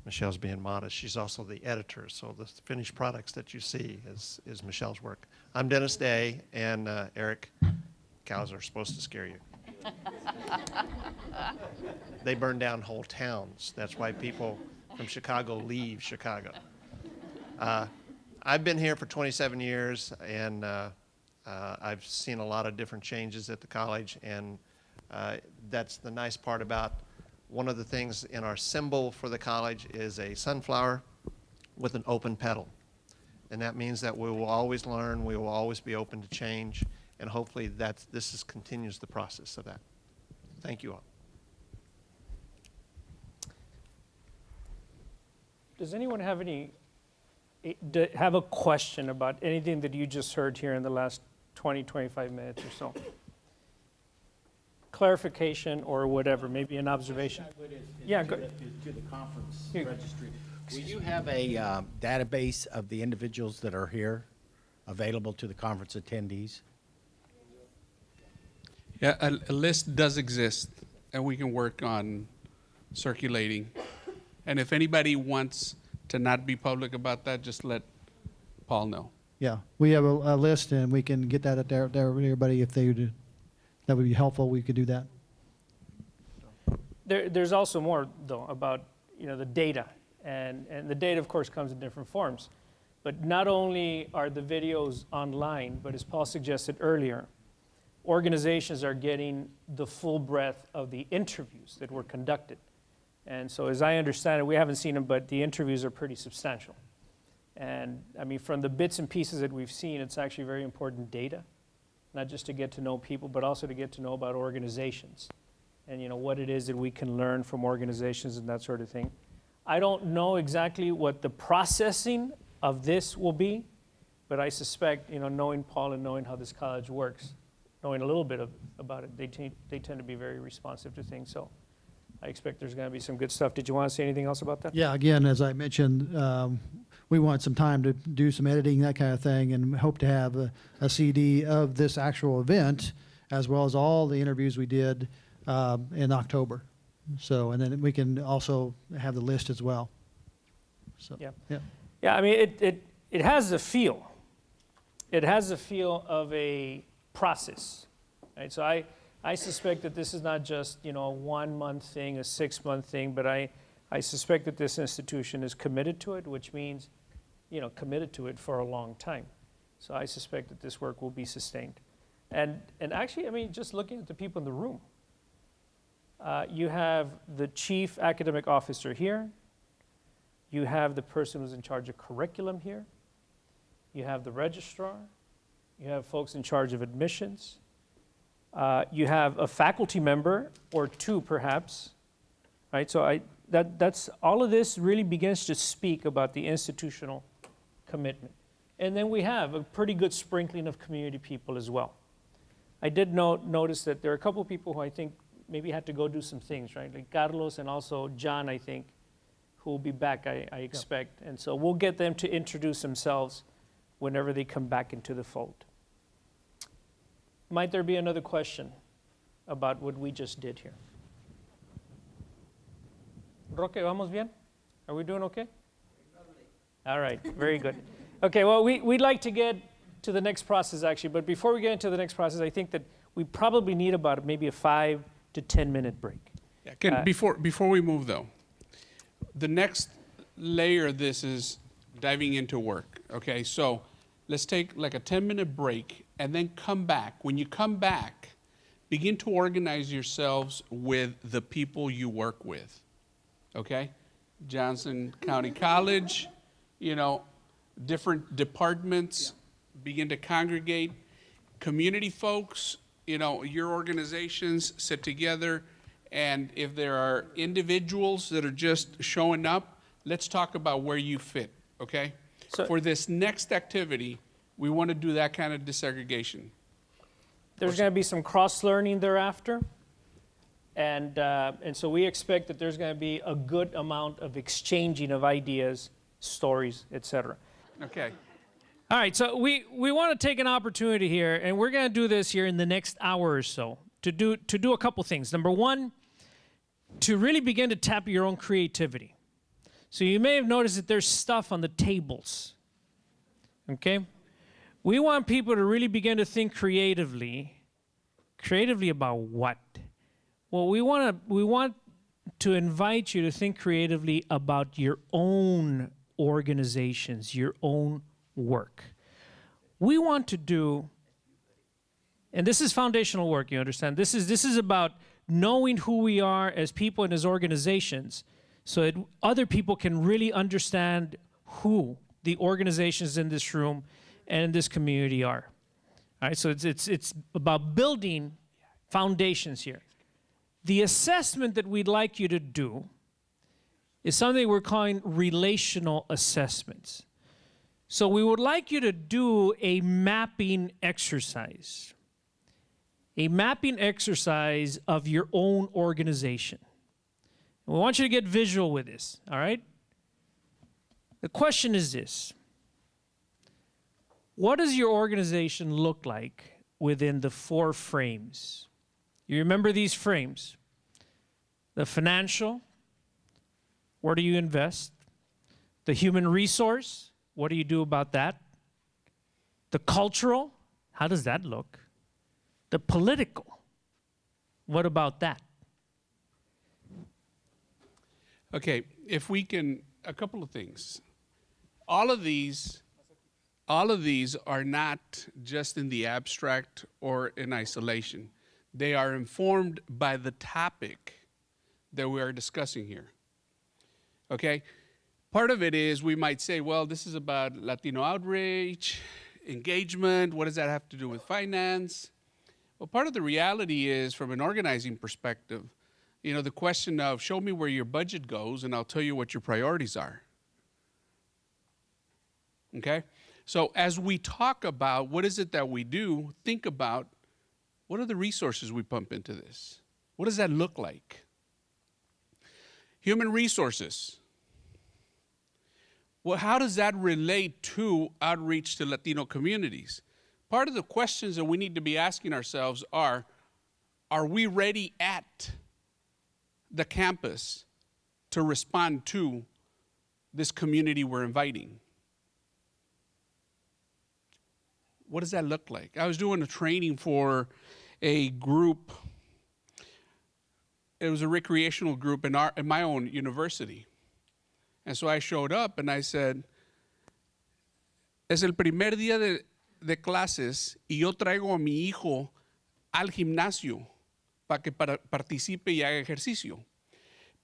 Michelle's being modest. She's also the editor, so the finished products that you see is Michelle's work. I'm Dennis Day, and Eric, cows are supposed to scare you. They burn down whole towns. That's why people from Chicago leave Chicago. I've been here for 27 years, and I've seen a lot of different changes at the college, and that's the nice part about one of the things in our symbol for the college is a sunflower with an open petal. And that means that we will always learn, we will always be open to change, and hopefully this continues the process of that. Thank you all. Does anyone have a question about anything that you just heard here in the last 20, 25 minutes or so? Clarification or whatever, maybe an observation. Yeah, go. To the conference registry. Will you have a database of the individuals that are here available to the conference attendees? Yeah, a list does exist, and we can work on circulating. And if anybody wants to not be public about that, just let Paul know. Yeah, we have a list, and we can get that out there to everybody if they would. That would be helpful. We could do that. There's also more, though, about the data. And the data, of course, comes in different forms. But not only are the videos online, but as Paul suggested earlier, organizations are getting the full breadth of the interviews that were conducted. And so as I understand it, we haven't seen them, but the interviews are pretty substantial. And I mean, from the bits and pieces that we've seen, it's actually very important data, not just to get to know people, but also to get to know about organizations and what it is that we can learn from organizations and that sort of thing. I don't know exactly what the processing of this will be, but I suspect, knowing Paul and knowing how this college works, knowing a little bit about it, they tend to be very responsive to things. So I expect there's going to be some good stuff. Did you want to say anything else about that? Yeah, again, as I mentioned, we want some time to do some editing, that kind of thing, and hope to have a CD of this actual event, as well as all the interviews we did in October. So, and then we can also have the list as well. So, yeah. I mean, it has a feel. It has a feel of a process, right? So I suspect that this is not just a 1 month thing, a 6 month thing, but I suspect that this institution is committed to it, which means, committed to it for a long time. So I suspect that this work will be sustained. And actually, I mean, just looking at the people in the room, you have the chief academic officer here. You have the person who's in charge of curriculum here. You have the registrar. You have folks in charge of admissions. You have a faculty member or two, perhaps, right? So that's all of this really begins to speak about the institutional commitment. And then we have a pretty good sprinkling of community people as well. I did notice that there are a couple of people who I think maybe had to go do some things, right? Like Carlos and also John, I think, who will be back, I expect. And so we'll get them to introduce themselves whenever they come back into the fold. Might there be another question about what we just did here? Roque, ¿vamos bien? Are we doing okay? All right, very good. Okay, well, we'd like to get to the next process, actually, but before we get into the next process, I think that we probably need about maybe a 5 to 10 minute break. Yeah, before we move, though, the next layer of this is diving into work, okay? So let's take like a 10-minute break and then come back. When you come back, begin to organize yourselves with the people you work with, okay? Johnson County College, you know, different departments, begin to congregate. Community folks, you know, your organizations sit together, and if there are individuals that are just showing up, let's talk about where you fit, okay? So for this next activity, we want to do that kind of desegregation. There's going to be some cross-learning thereafter, and so we expect that there's going to be a good amount of exchanging of ideas, stories, etc. Okay. All right, so we want to take an opportunity here, and we're going to do this here in the next hour or so, to do a couple things. Number one, to really begin to tap your own creativity. So you may have noticed that there's stuff on the tables, okay? We want people to really begin to think creatively. Creatively about what? Well, we want to invite you to think creatively about your own organizations, your own work. We want to do, and this is foundational work, you understand? This is about knowing who we are as people and as organizations, so that other people can really understand who the organizations in this room and in this community are. All right, so it's about building foundations here. The assessment that we'd like you to do is something we're calling relational assessments. So we would like you to do a mapping exercise. A mapping exercise of your own organization. And we want you to get visual with this, all right? The question is this: what does your organization look like within the 4 frames? You remember these frames? The financial, where do you invest? The human resource, what do you do about that? The cultural, how does that look? The political, what about that? Okay, if we can, a couple of things. All of these are not just in the abstract or in isolation. They are informed by the topic that we are discussing here. Okay? Part of it is we might say, well, this is about Latino outreach, engagement, what does that have to do with finance? Well, part of the reality is, from an organizing perspective, you know, the question of show me where your budget goes and I'll tell you what your priorities are. Okay? So as we talk about what is it that we do, think about what are the resources we pump into this? What does that look like? Human resources. Well, how does that relate to outreach to Latino communities? Part of the questions that we need to be asking ourselves are we ready at the campus to respond to this community we're inviting? What does that look like? I was doing a training for a group. It was a recreational group in my own university. And so I showed up and I said, es el primer día de clases y yo traigo a mi hijo al gimnasio para que participe y haga ejercicio.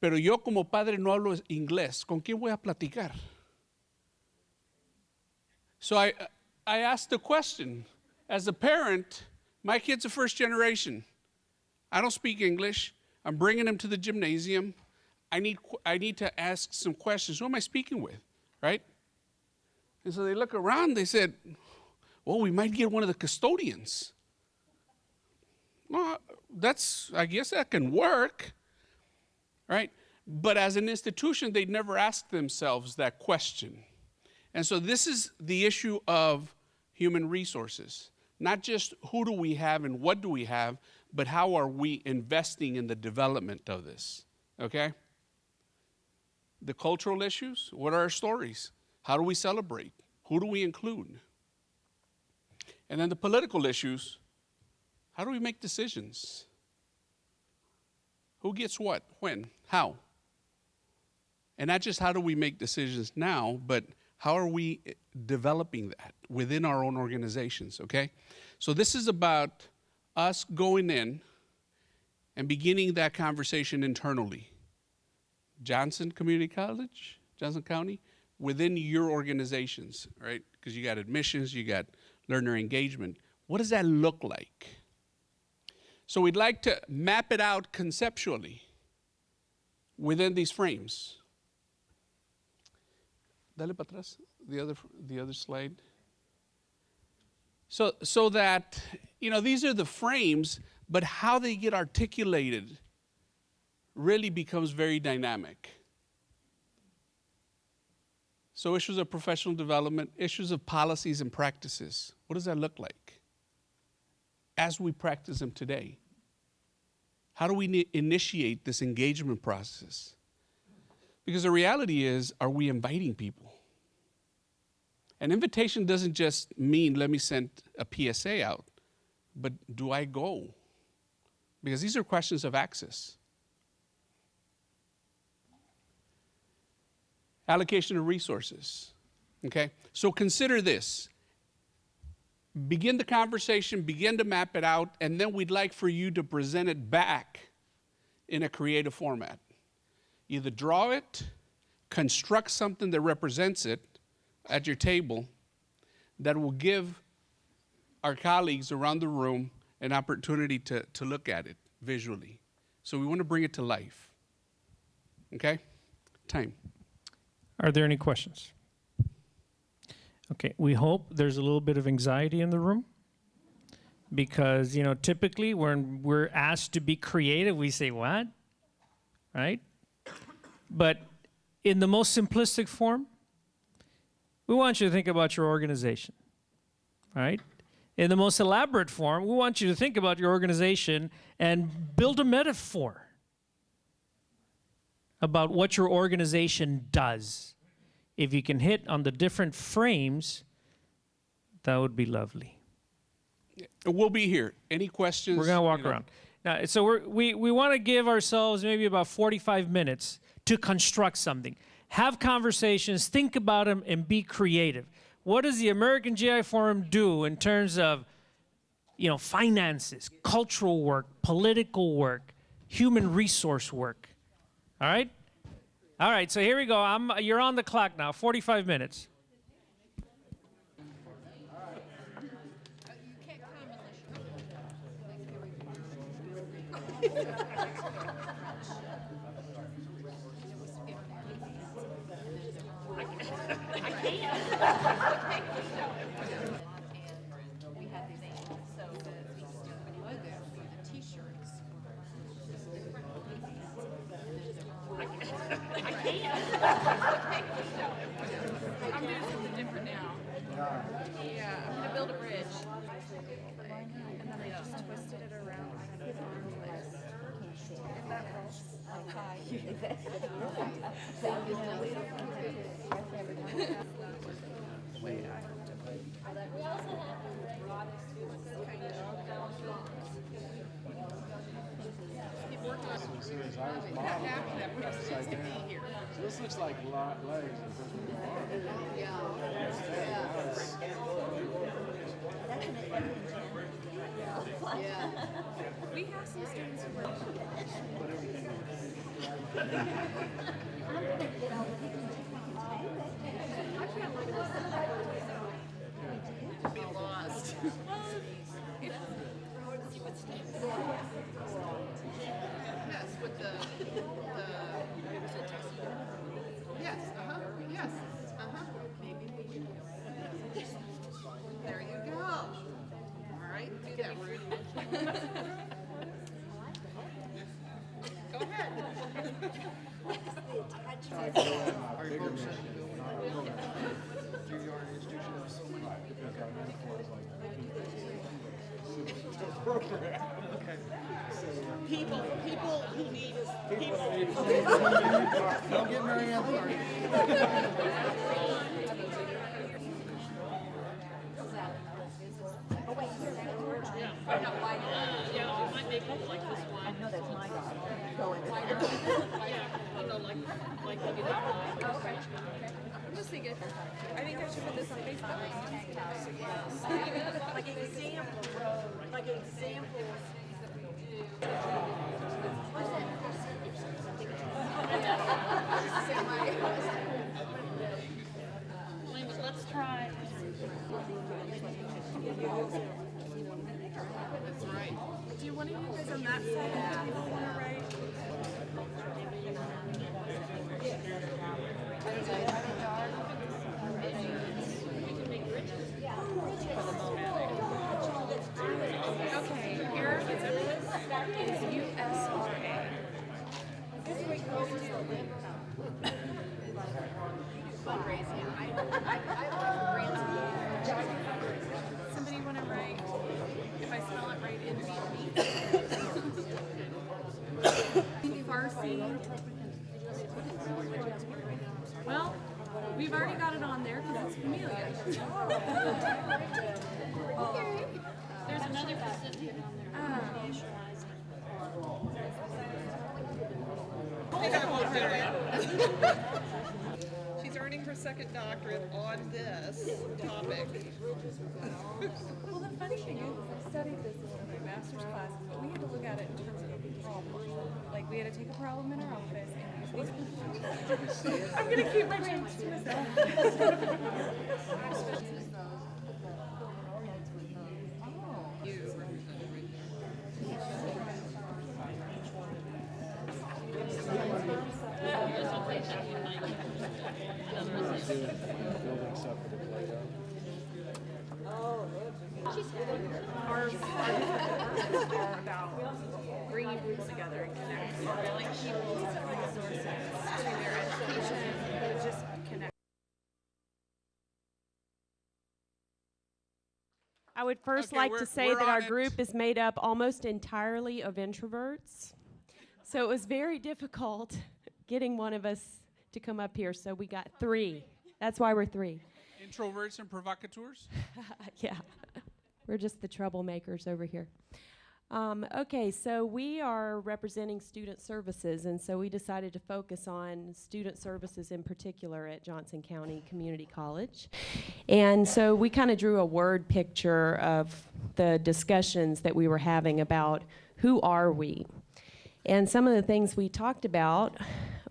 Pero yo como padre no hablo inglés. ¿Con quién voy a platicar? So I asked the question, as a parent, my kid's a first generation. I don't speak English. I'm bringing him to the gymnasium. I need to ask some questions. Who am I speaking with, right? And so they look around, they said, well, we might get one of the custodians. Well, I guess that can work, right? But as an institution, they'd never asked themselves that question. And so this is the issue of human resources. Not just who do we have and what do we have, but how are we investing in the development of this, okay? The cultural issues, what are our stories? How do we celebrate? Who do we include? And then the political issues, how do we make decisions? Who gets what, when, how? And not just how do we make decisions now, but how are we developing that within our own organizations, okay? So this is about us going in and beginning that conversation internally. Johnson Community College, Johnson County, within your organizations, right? Because you got admissions, you got learner engagement. What does that look like? So we'd like to map it out conceptually within these frames. Dale para atrás, the other slide. So that, these are the frames, but how they get articulated really becomes very dynamic. So issues of professional development, issues of policies and practices. What does that look like as we practice them today? How do we initiate this engagement process? Because the reality is, are we inviting people? An invitation doesn't just mean, let me send a PSA out, but do I go? Because these are questions of access. Allocation of resources, okay? So consider this. Begin the conversation, begin to map it out, and then we'd like for you to present it back in a creative format. Either draw it, construct something that represents it at your table that will give our colleagues around the room an opportunity to look at it visually. So we want to bring it to life. Okay? Time. Are there any questions? Okay, we hope there's a little bit of anxiety in the room because, typically when we're asked to be creative, we say, what? Right? But in the most simplistic form, we want you to think about your organization, right? In the most elaborate form, we want you to think about your organization and build a metaphor about what your organization does. If you can hit on the different frames, that would be lovely. We'll be here. Any questions? We're going to walk around. Now, so we want to give ourselves maybe about 45 minutes to construct something. Have conversations, think about them, and be creative. What does the American GI Forum do in terms of, finances, cultural work, political work, human resource work? All right? All right, so here we go. You're on the clock now, 45 minutes. I'm doing something different now. Yeah, I'm gonna build a bridge. And then I just twisted it around his arm like this. If that helps. So this looks like legs. We have some students who work. Be lost. Yes, with the yes, yes, maybe. There you go. All right, do that, Ruth. Go ahead. People who need us. People. Don't get Mary Ann Yeah, it might make it like this one. I know that's my dog. Go in. Yeah, you know, like okay. I'm just thinking, I think I should put this on Facebook. Like examples. Let's try. That's right. Do you want to use this on that side? Yeah. Do you want to write? Okay, Eric is USRA. This is what you do. Fundraising. Somebody want to write, if I spell it right, in Vietnamese? Farsi. Well, we've already got it on there because it's familiar. There's another Pacific on there. She's earning her second doctorate on this topic. Well, the funny thing is, I studied this in one of my master's classes, but we had to look at it in terms of a problem. Like, we had to take a problem in our office and use these. I'm going to keep my jokes to myself. Our about bringing groups together and connecting. Like people, resources, their education, but just connect. I would first like to say that our group is made up almost entirely of introverts. So it was very difficult getting one of us to come up here, so we got 3. That's why we're 3. Introverts and provocateurs? Yeah, we're just the troublemakers over here. Okay, so we are representing student services, and so we decided to focus on student services in particular at Johnson County Community College. And so we kind of drew a word picture of the discussions that we were having about who are we. And some of the things we talked about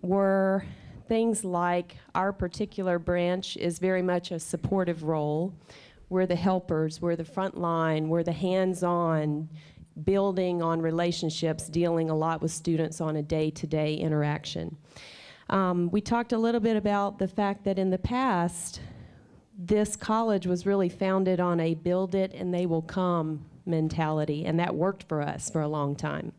were things like our particular branch is very much a supportive role. We're the helpers, we're the front line, we're the hands-on, building on relationships, dealing a lot with students on a day-to-day interaction. We talked a little bit about the fact that in the past, this college was really founded on a build it and they will come mentality, and that worked for us for a long time.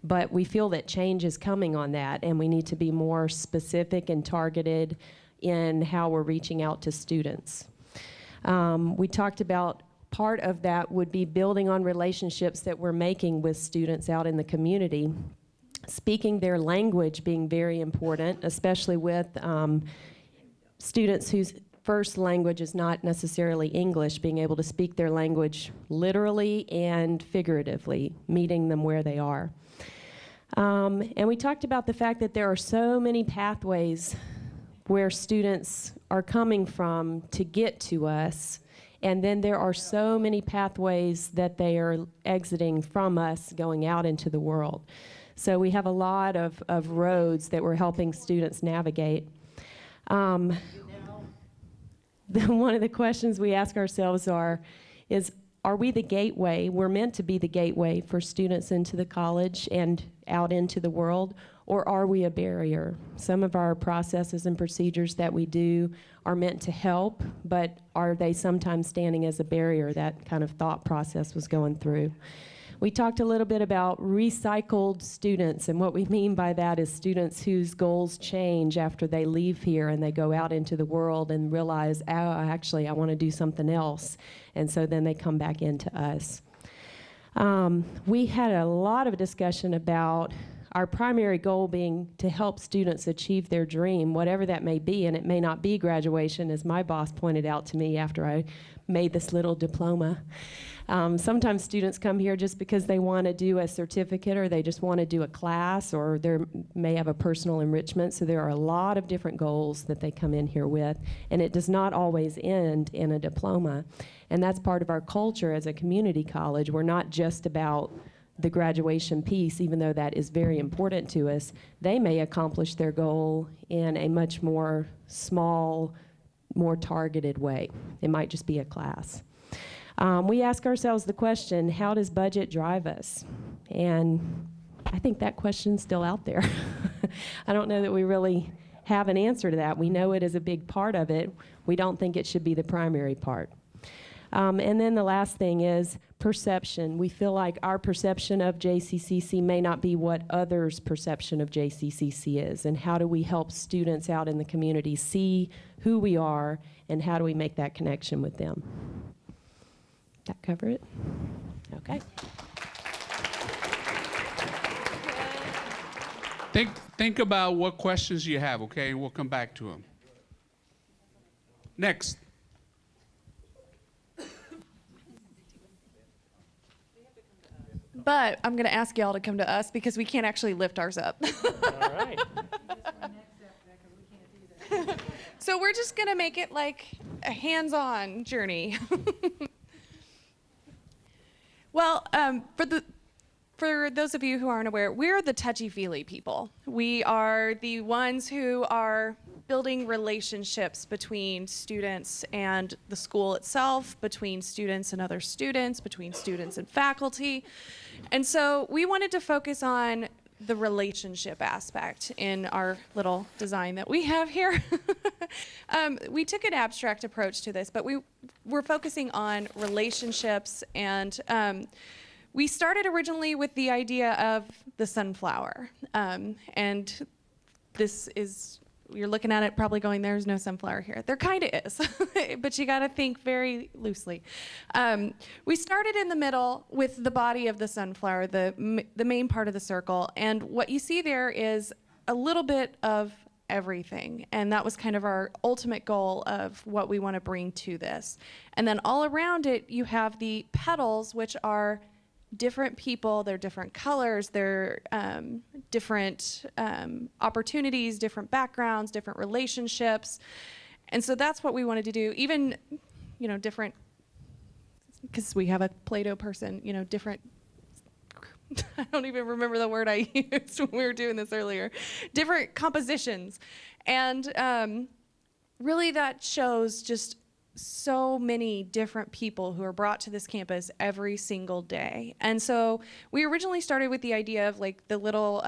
But we feel that change is coming on that, and we need to be more specific and targeted in how we're reaching out to students. We talked about part of that would be building on relationships that we're making with students out in the community. Speaking their language being very important, especially with students whose first language is not necessarily English, being able to speak their language literally and figuratively, meeting them where they are. And we talked about the fact that there are so many pathways where students are coming from to get to us, and then there are so many pathways that they are exiting from us going out into the world. So we have a lot of roads that we're helping students navigate. One of the questions we ask ourselves is, are we the gateway? We're meant to be the gateway for students into the college and out into the world, or are we a barrier? Some of our processes and procedures that we do are meant to help, but are they sometimes standing as a barrier? That kind of thought process was going through. We talked a little bit about recycled students, and what we mean by that is students whose goals change after they leave here and they go out into the world and realize, oh, actually, I want to do something else, and so then they come back into us. We had a lot of discussion about our primary goal being to help students achieve their dream, whatever that may be, and it may not be graduation, as my boss pointed out to me after I made this little diploma. Sometimes students come here just because they want to do a certificate, or they just want to do a class, or they may have a personal enrichment. So there are a lot of different goals that they come in here with, and it does not always end in a diploma. And that's part of our culture as a community college. We're not just about the graduation piece, even though that is very important to us. They may accomplish their goal in a much more small, more targeted way. It might just be a class. We ask ourselves the question, how does budget drive us? And I think that question's still out there. I don't know that we really have an answer to that. We know it is a big part of it. We don't think it should be the primary part. And then the last thing is perception. We feel like our perception of JCCC may not be what others' perception of JCCC is. And how do we help students out in the community see who we are, and how do we make that connection with them? That cover it? Okay. Think about what questions you have, okay? We'll come back to them. Next. But I'm going to ask y'all to come to us because we can't actually lift ours up. All right. So we're just going to make it like a hands-on journey. Well, for those of you who aren't aware, we're the touchy-feely people. We are the ones who are building relationships between students and the school itself, between students and other students, between students and faculty. And so we wanted to focus on the relationship aspect in our little design that we have here. We took an abstract approach to this, but we're focusing on relationships, and we started originally with the idea of the sunflower. And this is, you're looking at it probably going, there's no sunflower here. There kind of is, but you got to think very loosely. We started in the middle with the body of the sunflower, the main part of the circle, and what you see there is a little bit of everything, and that was kind of our ultimate goal of what we want to bring to this. And then all around it, you have the petals, which are different people, they're different colors, they're different opportunities, different backgrounds, different relationships. And so that's what we wanted to do. Even, you know, different, because we have a Play-Doh person, you know, different, I don't even remember the word I used when we were doing this earlier, different compositions. And really that shows just so many different people who are brought to this campus every single day. And so we originally started with the idea of like the little,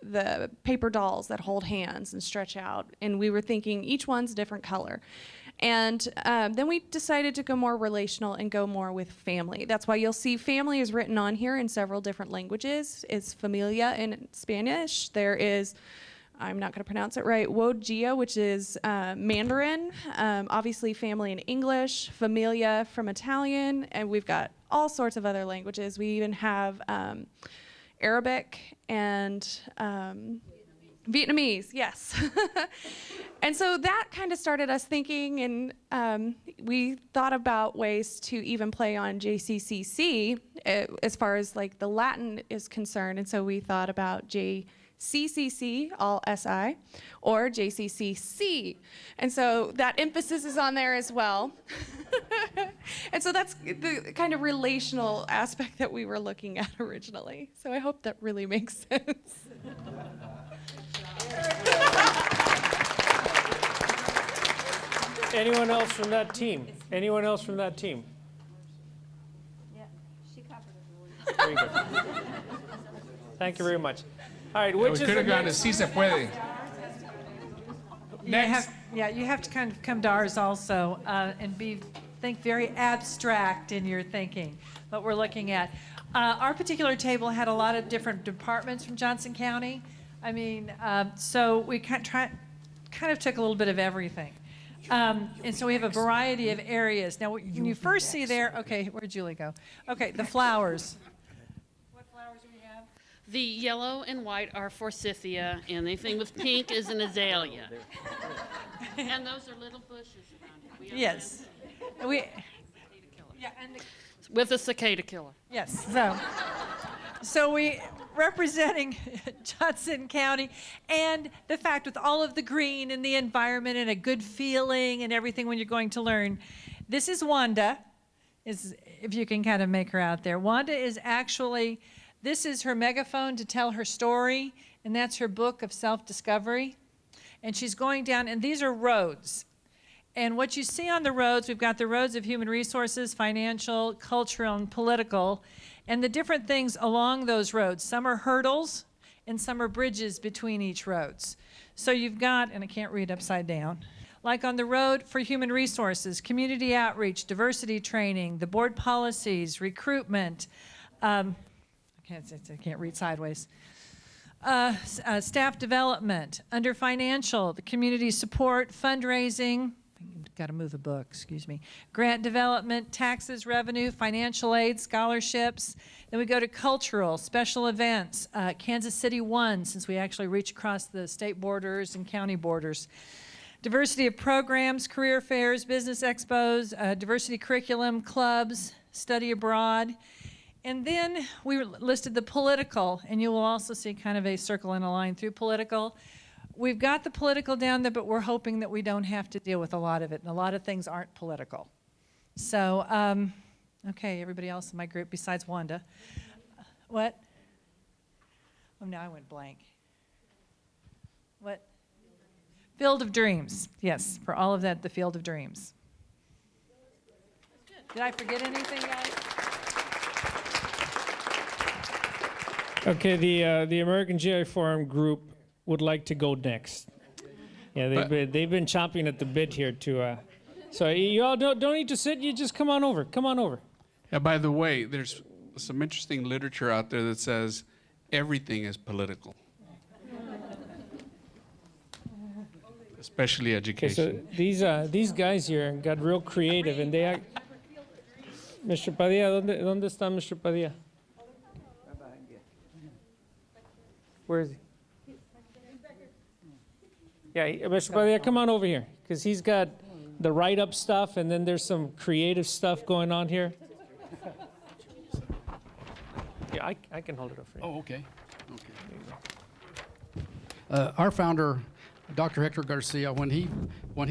the paper dolls that hold hands and stretch out. And we were thinking each one's a different color. And then we decided to go more relational and go more with family. That's why you'll see family is written on here in several different languages. It's familia in Spanish. There is, I'm not going to pronounce it right, Wojia, which is Mandarin, obviously family in English, familia from Italian, and we've got all sorts of other languages. We even have Arabic and Vietnamese, yes. And so that kind of started us thinking, and we thought about ways to even play on JCCC as far as like the Latin is concerned, and so we thought about JCCC, all SI, or JCCC. And so that emphasis is on there as well. And so that's the kind of relational aspect that we were looking at originally. So I hope that really makes sense. Anyone else from that team? Anyone else from that team? Yeah, she covered it. Very good. Thank you very much. All right, which is the next? Sí se puede. Next. You have to kind of come to ours also and think very abstract in your thinking, what we're looking at. Our particular table had a lot of different departments from Johnson County. I mean, so we kind of took a little bit of everything. And so we have a variety of areas. Now, when you first see there, okay, where'd Julie go? Okay, the flowers. What flowers do we have? The yellow and white are forsythia, and anything with pink is an azalea. And those are little bushes around it. We have Yes. with a cicada killer. Yes. So we representing Johnson County, and the fact with all of the green and the environment and a good feeling and everything when you're going to learn. This is Wanda, if you can kind of make her out there. Wanda is actually, this is her megaphone to tell her story, and that's her book of self-discovery. And she's going down, and these are roads. And what you see on the roads, we've got the roads of human resources, financial, cultural, and political, and the different things along those roads. Some are hurdles, and some are bridges between each roads. So you've got, and I can't read upside down, like on the road for human resources, community outreach, diversity training, the board policies, recruitment, I can't read sideways. Staff development, under financial, the community support, fundraising, got to move a book, excuse me, grant development, taxes, revenue, financial aid, scholarships. Then we go to cultural, special events, Kansas City One, since we actually reach across the state borders and county borders. Diversity of programs, career fairs, business expos, diversity curriculum, clubs, study abroad. And then we listed the political, and you will also see kind of a circle and a line through political. We've got the political down there, but we're hoping that we don't have to deal with a lot of it, and a lot of things aren't political. So, okay, everybody else in my group besides Wanda. What? Oh, now I went blank. What? Field of Dreams. Yes, for all of that, the Field of Dreams. Did I forget anything, guys? Okay, the American GI Forum group would like to go next. Yeah, they've been chomping at the bit here to. So you all don't need to sit. You just come on over. Come on over. Yeah, by the way, there's some interesting literature out there that says everything is political, especially education. Okay, so these guys here got real creative, and they. Mr. Padilla, ¿dónde está Mr. Padilla? Where is he? Yeah, Mr. Padilla, come on over here, because he's got the write-up stuff, and then there's some creative stuff going on here. Yeah, I can hold it up for you. Oh, okay. Our founder, Dr. Hector Garcia, when he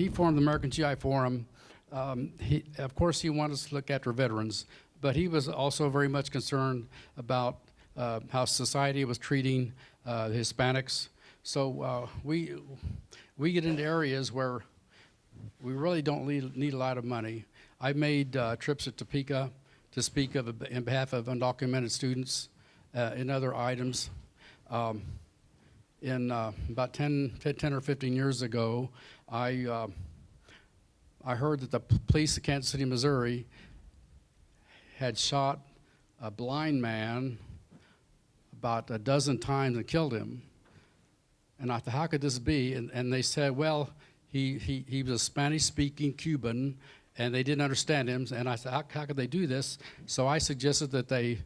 formed the American GI Forum, of course he wanted us to look after veterans, but he was also very much concerned about how society was treating the Hispanics. So we get into areas where we really don't need a lot of money. I made trips to Topeka to speak in behalf of undocumented students and other items. About 10 or 15 years ago, I heard that the police of Kansas City, Missouri had shot a blind man about a dozen times and killed him. And I thought, how could this be? And they said, well, he was a Spanish-speaking Cuban, and they didn't understand him. And I said, how could they do this? So I suggested that they,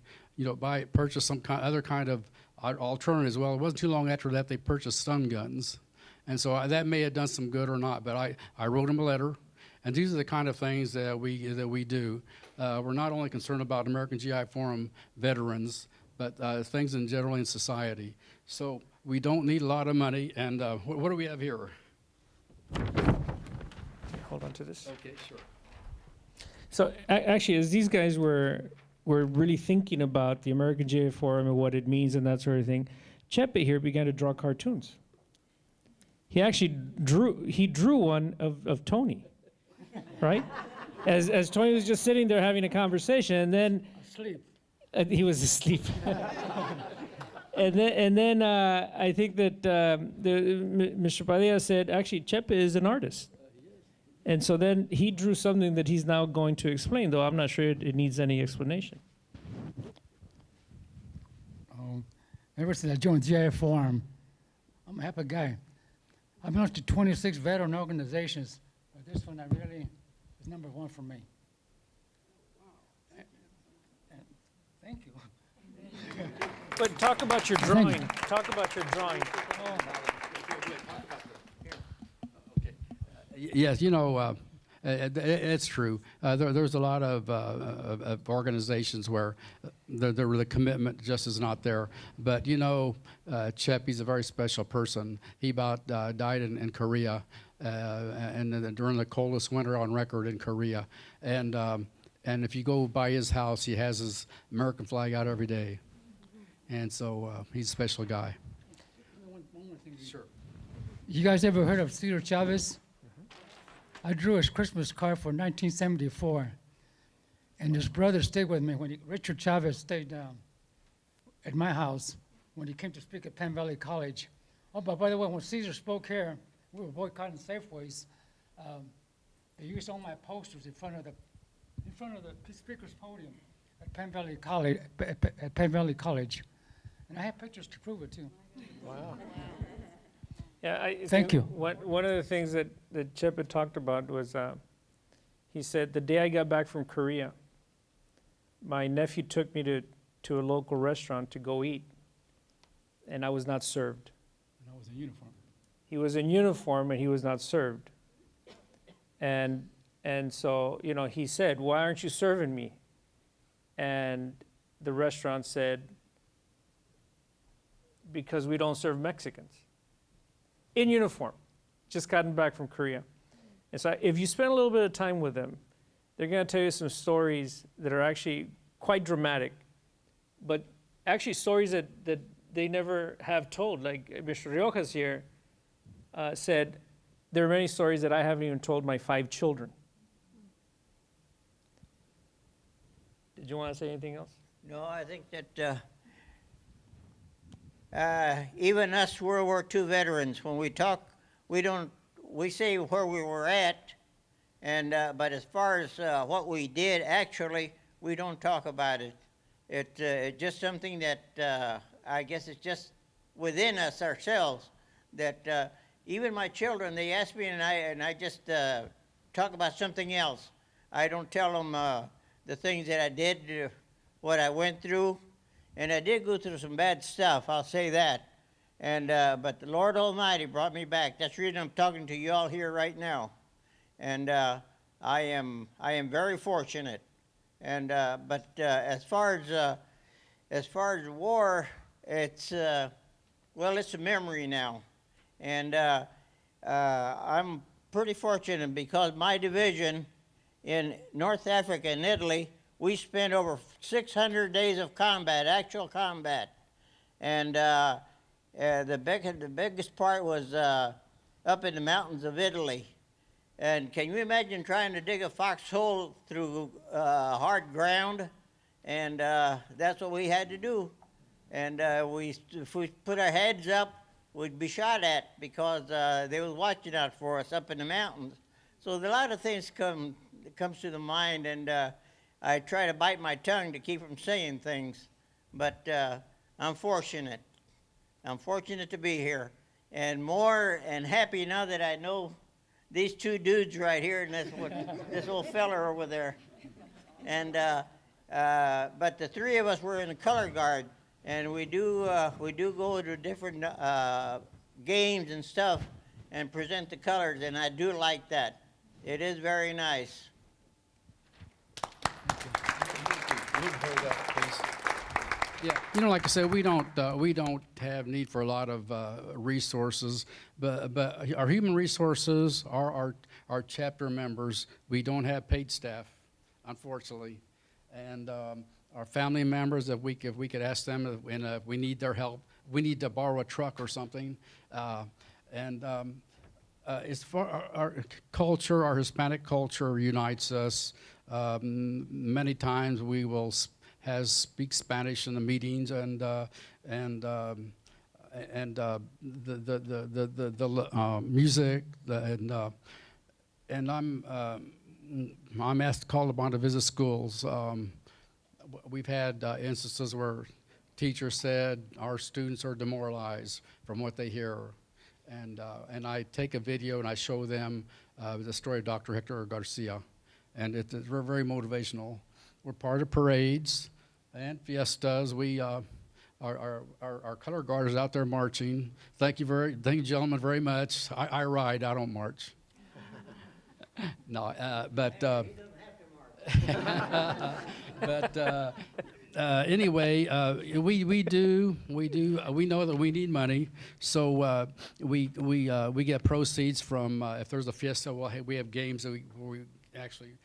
purchase some other kind of alternatives. Well, it wasn't too long after that they purchased stun guns. And so that may have done some good or not, but I wrote him a letter. And these are the kind of things that we do. We're not only concerned about American GI Forum veterans, but things in general in society. So we don't need a lot of money. And what do we have here? Hold on to this. Okay, sure. So actually, as these guys were really thinking about the American GI Forum and what it means and that sort of thing, Chepe here began to draw cartoons. He actually drew one of Tony, right? As Tony was just sitting there having a conversation, and then asleep. He was asleep. and then I think that Mr. Padilla said, actually, Chepe is an artist. And so then he drew something that he's now going to explain, though I'm not sure it needs any explanation. Ever since I joined GI Forum, I'm a happy guy. I've been to 26 veteran organizations. this one I really is number one for me. And thank you. But talk about your Thank you. drawing. Talk about your drawing. Yes, you know, it's true. There's a lot of organizations where the commitment just is not there. But you know, Cheppy's a very special person. He about died in Korea, and during the coldest winter on record in Korea. And if you go by his house, he has his American flag out every day. And so he's a special guy. Sure. You guys ever heard of Cesar Chavez? I drew his Christmas card for 1974, and his brother stayed with me when Richard Chavez stayed at my house when he came to speak at Penn Valley College. Oh, but by the way, when Cesar spoke here, we were boycotting Safeways. They used all my posters in front of the speaker's podium at Penn Valley College. At Penn Valley College, and I have pictures to prove it too. Wow. Yeah, I Thank think you. One of the things that Chip had talked about was, he said, the day I got back from Korea, my nephew took me to a local restaurant to go eat, and I was not served. And I was in uniform. He was in uniform and he was not served. And so, you know, he said, why aren't you serving me? And the restaurant said, because we don't serve Mexicans. In uniform, just gotten back from Korea. And so if you spend a little bit of time with them, they're going to tell you some stories that are actually quite dramatic, but actually stories that they never have told. Like Mr. Riojas here said, there are many stories that I haven't even told my 5 children. Did you want to say anything else? No, I think that even us World War II veterans, when we talk, we say where we were at, and but as far as what we did, actually, we don't talk about it. It's just something that I guess it's just within us ourselves. That even my children, they ask me, and I just talk about something else. I don't tell them the things that I did, what I went through. And I did go through some bad stuff, I'll say that. And but the Lord Almighty brought me back. That's the reason I'm talking to you all here right now. And I am very fortunate. And but as far as war, it's well, it's a memory now. And I'm pretty fortunate because my division in North Africa and Italy, we spent over 600 days of combat, actual combat. And the biggest part was up in the mountains of Italy. And can you imagine trying to dig a foxhole through hard ground? And that's what we had to do. And if we put our heads up, we'd be shot at because they was watching out for us up in the mountains. So a lot of things comes to the mind, and I try to bite my tongue to keep from saying things, but I'm fortunate. I'm fortunate to be here, and more and happy now that I know these 2 dudes right here and this old fella over there. And but the 3 of us were in the color guard, and we do go to different games and stuff and present the colors, and I do like that. It is very nice. Yeah, you know, like I said, we don't have need for a lot of resources, but our human resources are our chapter members. We don't have paid staff, unfortunately, and our family members. If we could ask them, and if we need their help, we need to borrow a truck or something, as far our culture, our Hispanic culture unites us. Many times we will speak Spanish in the meetings, and the music, and I'm called upon to visit schools. We've had instances where teachers said our students are demoralized from what they hear, and I take a video and I show them the story of Dr. Hector Garcia, and it's very motivational. We're part of parades and fiestas. We our color guard is out there marching. Thank you, gentlemen, very much. I ride, I don't march. No, anyway, we know that we need money, so we get proceeds from if there's a fiesta. Well, hey, we have games that where we actually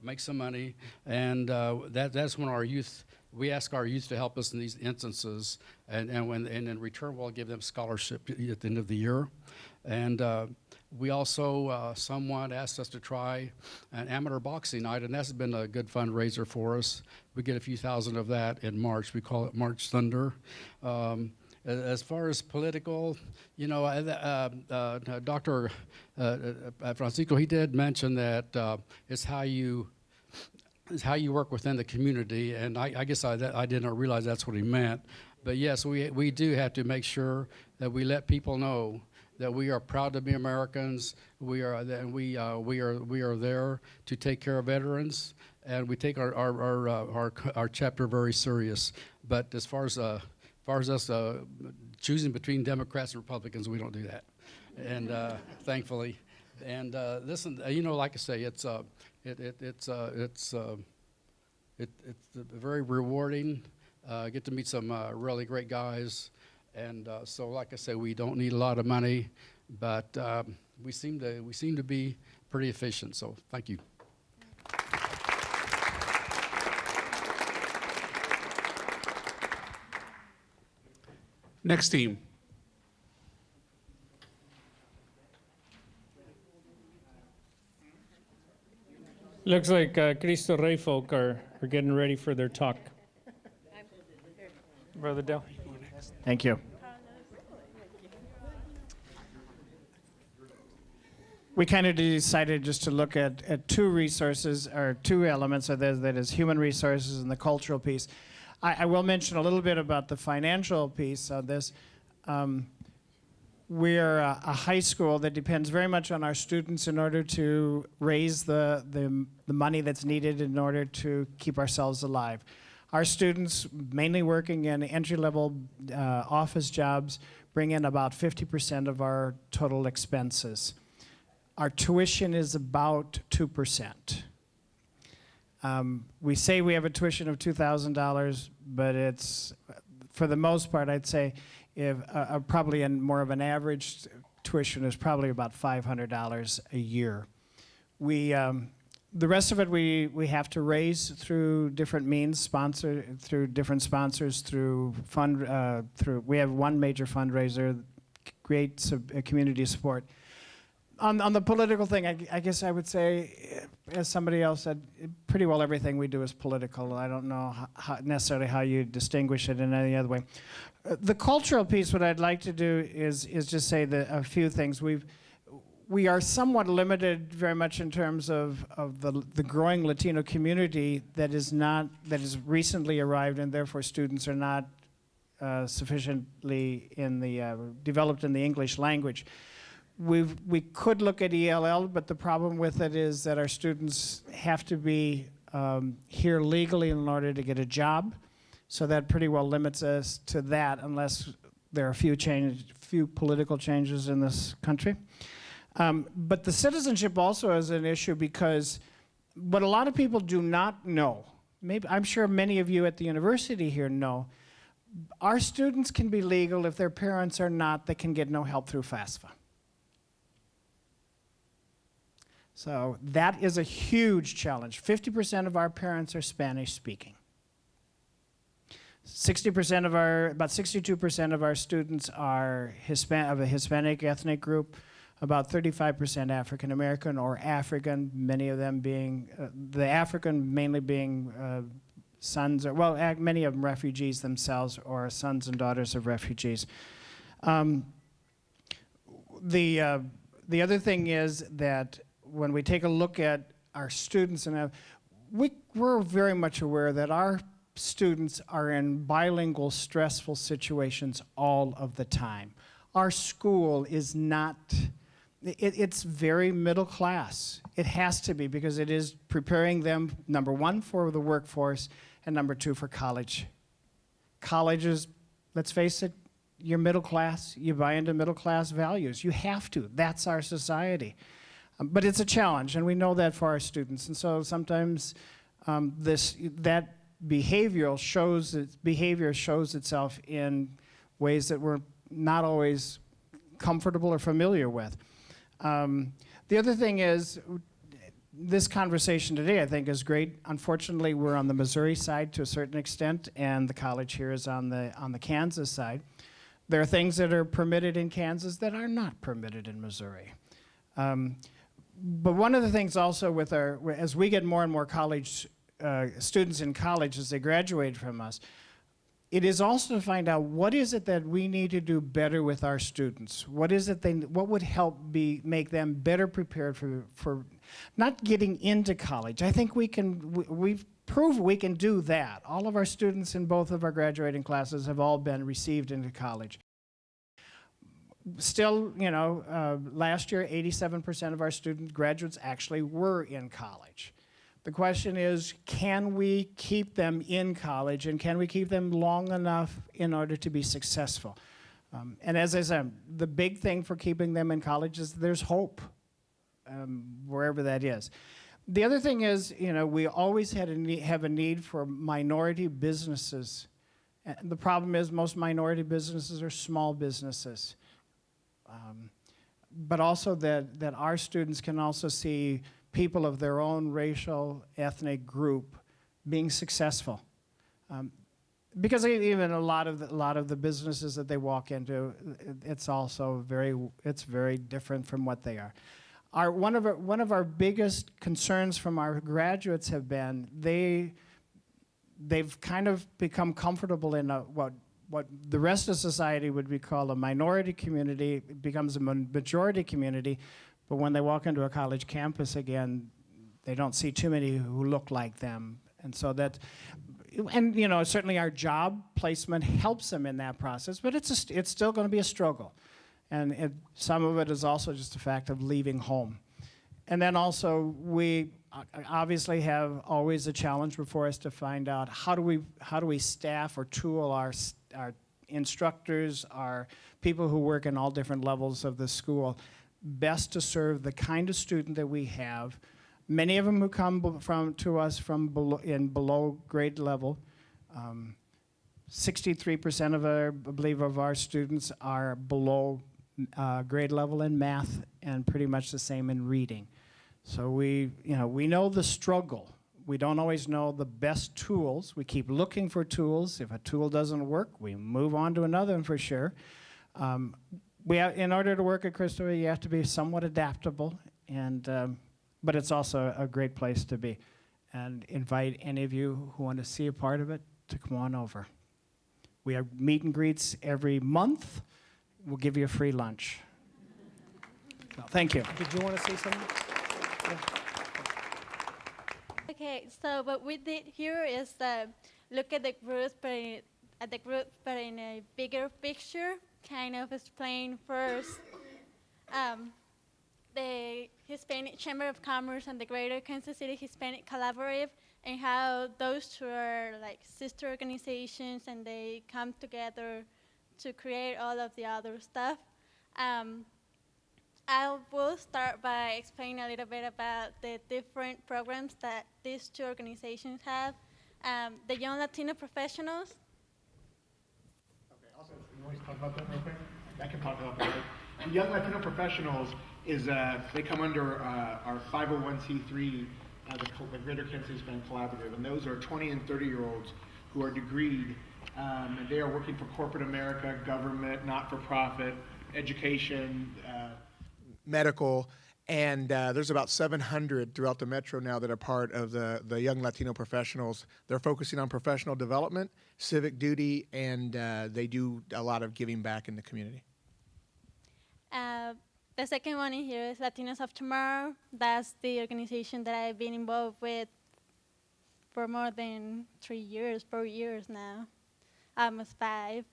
make some money, and that's when our youth. We ask our youth to help us in these instances, and in return we'll give them scholarship at the end of the year. And we also, someone asked us to try an amateur boxing night, and that's been a good fundraiser for us. We get a few thousand of that in March. We call it March Thunder. As far as political, you know, Dr. Francisco, he did mention that it's how you work within the community, and I guess I didn't realize that's what he meant. But yes, we do have to make sure that we let people know that we are proud to be Americans. We are there to take care of veterans, and we take our chapter very serious. But as far as us choosing between Democrats and Republicans, we don't do that, and thankfully. And listen, you know, like I say, it's very rewarding. Get to meet some really great guys, and so like I say, we don't need a lot of money, but we seem to be pretty efficient. So thank you. Next team. Looks like Cristo Rey folk are getting ready for their talk. Brother Dell. Thank you. We kind of decided just to look at two resources, or two elements of this, that is human resources and the cultural piece. I will mention a little bit about the financial piece of this. We're a high school that depends very much on our students in order to raise the money that's needed in order to keep ourselves alive. Our students, mainly working in entry-level office jobs, bring in about 50% of our total expenses. Our tuition is about 2%. We say we have a tuition of $2,000, but it's, for the most part, I'd say, if probably more of an average tuition is probably about $500 a year. The rest of it we have to raise through different means, through different sponsors, through we have one major fundraiser, great community support. On the political thing, I guess I would say, as somebody else said, pretty well everything we do is political. I don't know necessarily how you distinguish it in any other way. The cultural piece, what I'd like to do is just say a few things. We are somewhat limited very much in terms of the growing Latino community that is recently arrived, and therefore students are not sufficiently developed in the English language. We could look at ELL, but the problem with it is that our students have to be here legally in order to get a job. So that pretty well limits us to that, unless there are a few political changes in this country. But the citizenship also is an issue, because what a lot of people do not know, I'm sure many of you at the university here know, our students can be legal. If their parents are not, they can get no help through FAFSA. So that is a huge challenge. 50% of our parents are Spanish speaking. 60% about 62% of our students are of a Hispanic ethnic group, about 35% African American or African, many of them being, the African mainly being sons, many of them refugees themselves or sons and daughters of refugees. The other thing is that when we take a look at our students, and we're very much aware that our students are in bilingual stressful situations all of the time. our school is not, it's very middle class. It has to be, because it is preparing them, number one, for the workforce, and number two, for college. Colleges, let's face it, you're middle class, you buy into middle class values. You have to. That's our society. But it's a challenge, and we know that for our students. And so sometimes that behavior shows itself in ways that we're not always comfortable or familiar with. The other thing is, this conversation today, I think, is great. Unfortunately, we're on the Missouri side to a certain extent, and the college here is on the Kansas side. There are things that are permitted in Kansas that are not permitted in Missouri. But one of the things also as we get more and more college students in college as they graduate from us, it is also to find out what is it that we need to do better with our students. What would help make them better prepared for not getting into college. I think we've proved we can do that. All of our students in both of our graduating classes have all been received into college. Still, last year, 87% of our graduates actually were in college. The question is, can we keep them in college, and can we keep them long enough in order to be successful? And as I said, the big thing for keeping them in college is there's hope, wherever that is. The other thing is, we always have a need for minority businesses. And the problem is most minority businesses are small businesses. But also that our students can also see people of their own racial, ethnic group being successful. Because even a lot of the businesses that they walk into, it's also very different from what they are. One of our biggest concerns from our graduates have been they've kind of become comfortable in what the rest of society would call a minority community. It becomes a majority community, but when they walk into a college campus again, they don't see too many who look like them. And so certainly our job placement helps them in that process, but it's still going to be a struggle. And some of it is also just the fact of leaving home. And then also, we obviously have always a challenge before us to find out how do we staff or tool our instructors, our people who work in all different levels of the school, best to serve the kind of student that we have. Many of them who come to us from below grade level. 63% of our students are below grade level in math, and pretty much the same in reading. So we know the struggle. We don't always know the best tools. We keep looking for tools. If a tool doesn't work, we move on to another one for sure. In order to work at Christopher, you have to be somewhat adaptable, but it's also a great place to be. And invite any of you who want to see a part of it to come on over. We have meet and greets every month. We'll give you a free lunch. Well, thank you. Did you want to say something? Yeah. Okay, so what we did here is look at the groups, but in a bigger picture. Kind of explain first the Hispanic Chamber of Commerce and the Greater Kansas City Hispanic Collaborative, and how those two are like sister organizations, and they come together to create all of the other stuff. I will start by explaining a little bit about the different programs that these two organizations have. The Young Latino Professionals. Okay, also, you want to talk about that real quick? I can talk about that. The Young Latino Professionals they come under our 501c3, the Greater Kansas City Hispanic Collaborative, and those are 20 and 30-year-olds who are degreed, and they are working for corporate America, government, not-for-profit, education, medical, and there's about 700 throughout the metro now that are part of the Young Latino Professionals. They're focusing on professional development, civic duty, and they do a lot of giving back in the community. The second one in here is Latinos of Tomorrow. That's the organization that I've been involved with for more than 4 years now, almost 5.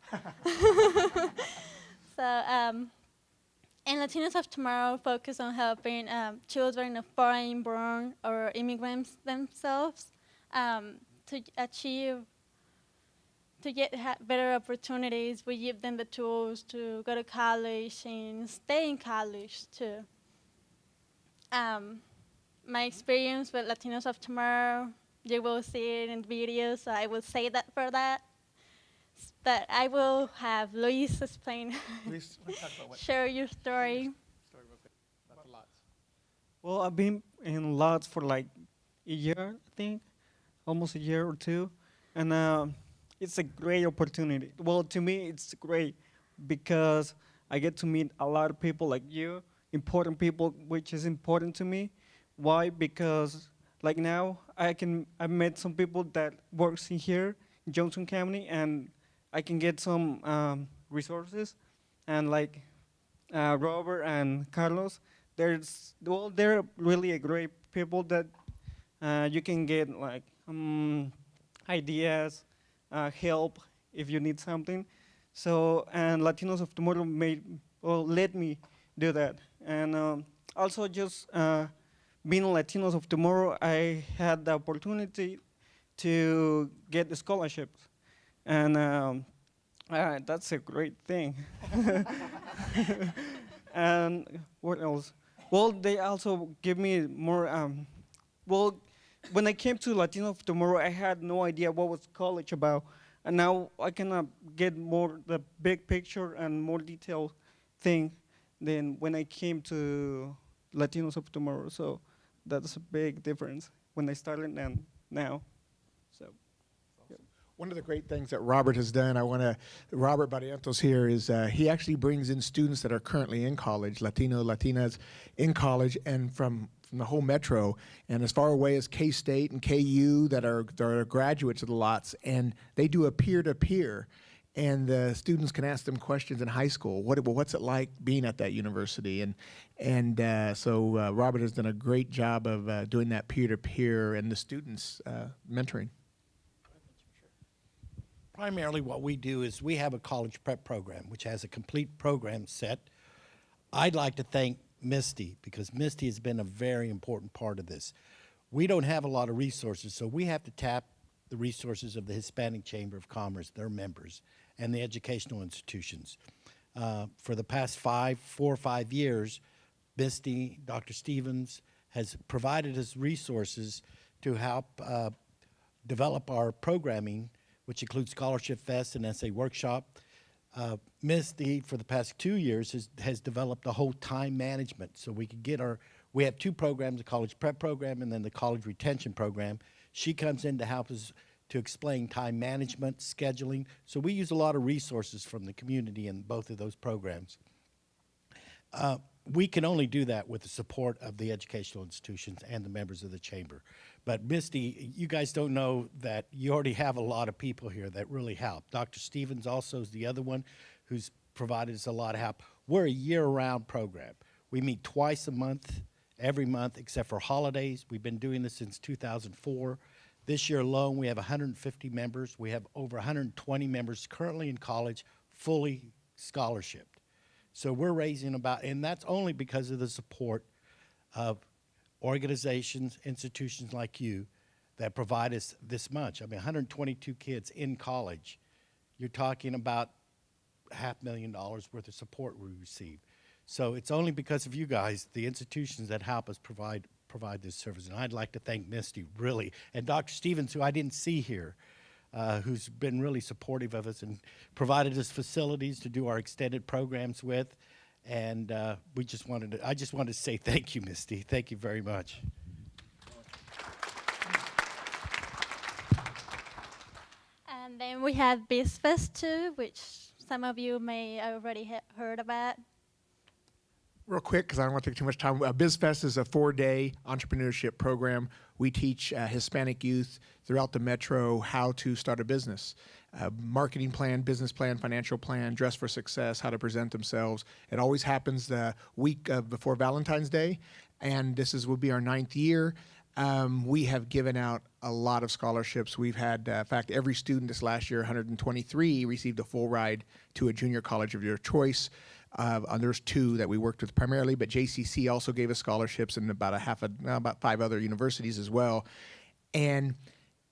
So, and Latinos of Tomorrow focus on helping children of foreign-born or immigrants themselves to achieve, to get better opportunities. We give them the tools to go to college and stay in college too. My experience with Latinos of Tomorrow, you will see it in videos, so I will say that for that. But I will have Luis explain, Luis, let's talk about what? share your story. About the lots. Well, I've been in lots for like a year, I think, almost a year or two, and it's a great opportunity. Well, to me, it's great because I get to meet a lot of people like you, important people, which is important to me. Why? Because like now, I met some people that works in here in Johnson County, and I can get some resources, and like Robert and Carlos, they're really a great people that you can get like ideas, help if you need something. So, and Latinos of Tomorrow let me do that. And also just being Latinos of Tomorrow, I had the opportunity to get the scholarships. And that's a great thing. And what else? Well, they also give me more, well, when I came to Latino of Tomorrow, I had no idea what was college about. And now I can get more the big picture and more detailed thing than when I came to Latinos of Tomorrow. So that's a big difference when I started and now. So. One of the great things that Robert has done, Robert Barrientos here, is he actually brings in students that are currently in college, Latinas in college, and from the whole metro, and as far away as K-State and KU that are graduates of the lots, and they do a peer-to-peer, and the students can ask them questions in high school. What's it like being at that university? So Robert has done a great job of doing that peer-to-peer and the students mentoring. Primarily what we do is we have a college prep program, which has a complete program set. I'd like to thank Misty, because Misty has been a very important part of this. We don't have a lot of resources, so we have to tap the resources of the Hispanic Chamber of Commerce, their members, and the educational institutions. For the past 4 or 5 years, Misty, Dr. Stevens, has provided us resources to help develop our programming, which includes Scholarship Fest and Essay Workshop. Misty, for the past 2 years, has developed a whole time management, so we could get we have 2 programs, the college prep program and then the college retention program. She comes in to help us to explain time management, scheduling, so we use a lot of resources from the community in both of those programs. We can only do that with the support of the educational institutions and the members of the chamber. But Misty, you guys don't know that you already have a lot of people here that really help. Dr. Stevens also is the other one who's provided us a lot of help. We're a year-round program. We meet twice a month, every month, except for holidays. We've been doing this since 2004. This year alone, we have 150 members. We have over 120 members currently in college, fully scholarshiped. So we're raising and that's only because of the support of organizations, institutions like you that provide us this much. I mean, 122 kids in college. You're talking about $500,000 worth of support we receive. So it's only because of you guys, the institutions, that help us provide this service. And I'd like to thank Misty, really, and Dr. Stevens, who I didn't see here, who's been really supportive of us and provided us facilities to do our extended programs with. And I just wanted to say thank you, Misty. Thank you very much. And then we have BizFest too, which some of you may already heard about. Real quick, because I don't want to take too much time. BizFest is a 4-day entrepreneurship program. We teach Hispanic youth throughout the metro how to start a business. Marketing plan, business plan, financial plan, dress for success, how to present themselves. It always happens the week before Valentine's Day, and this will be our 9th year. We have given out a lot of scholarships. We've had, in fact, every student this last year, 123, received a full ride to a junior college of their choice. There's 2 that we worked with primarily, but JCC also gave us scholarships, and about about 5 other universities as well. And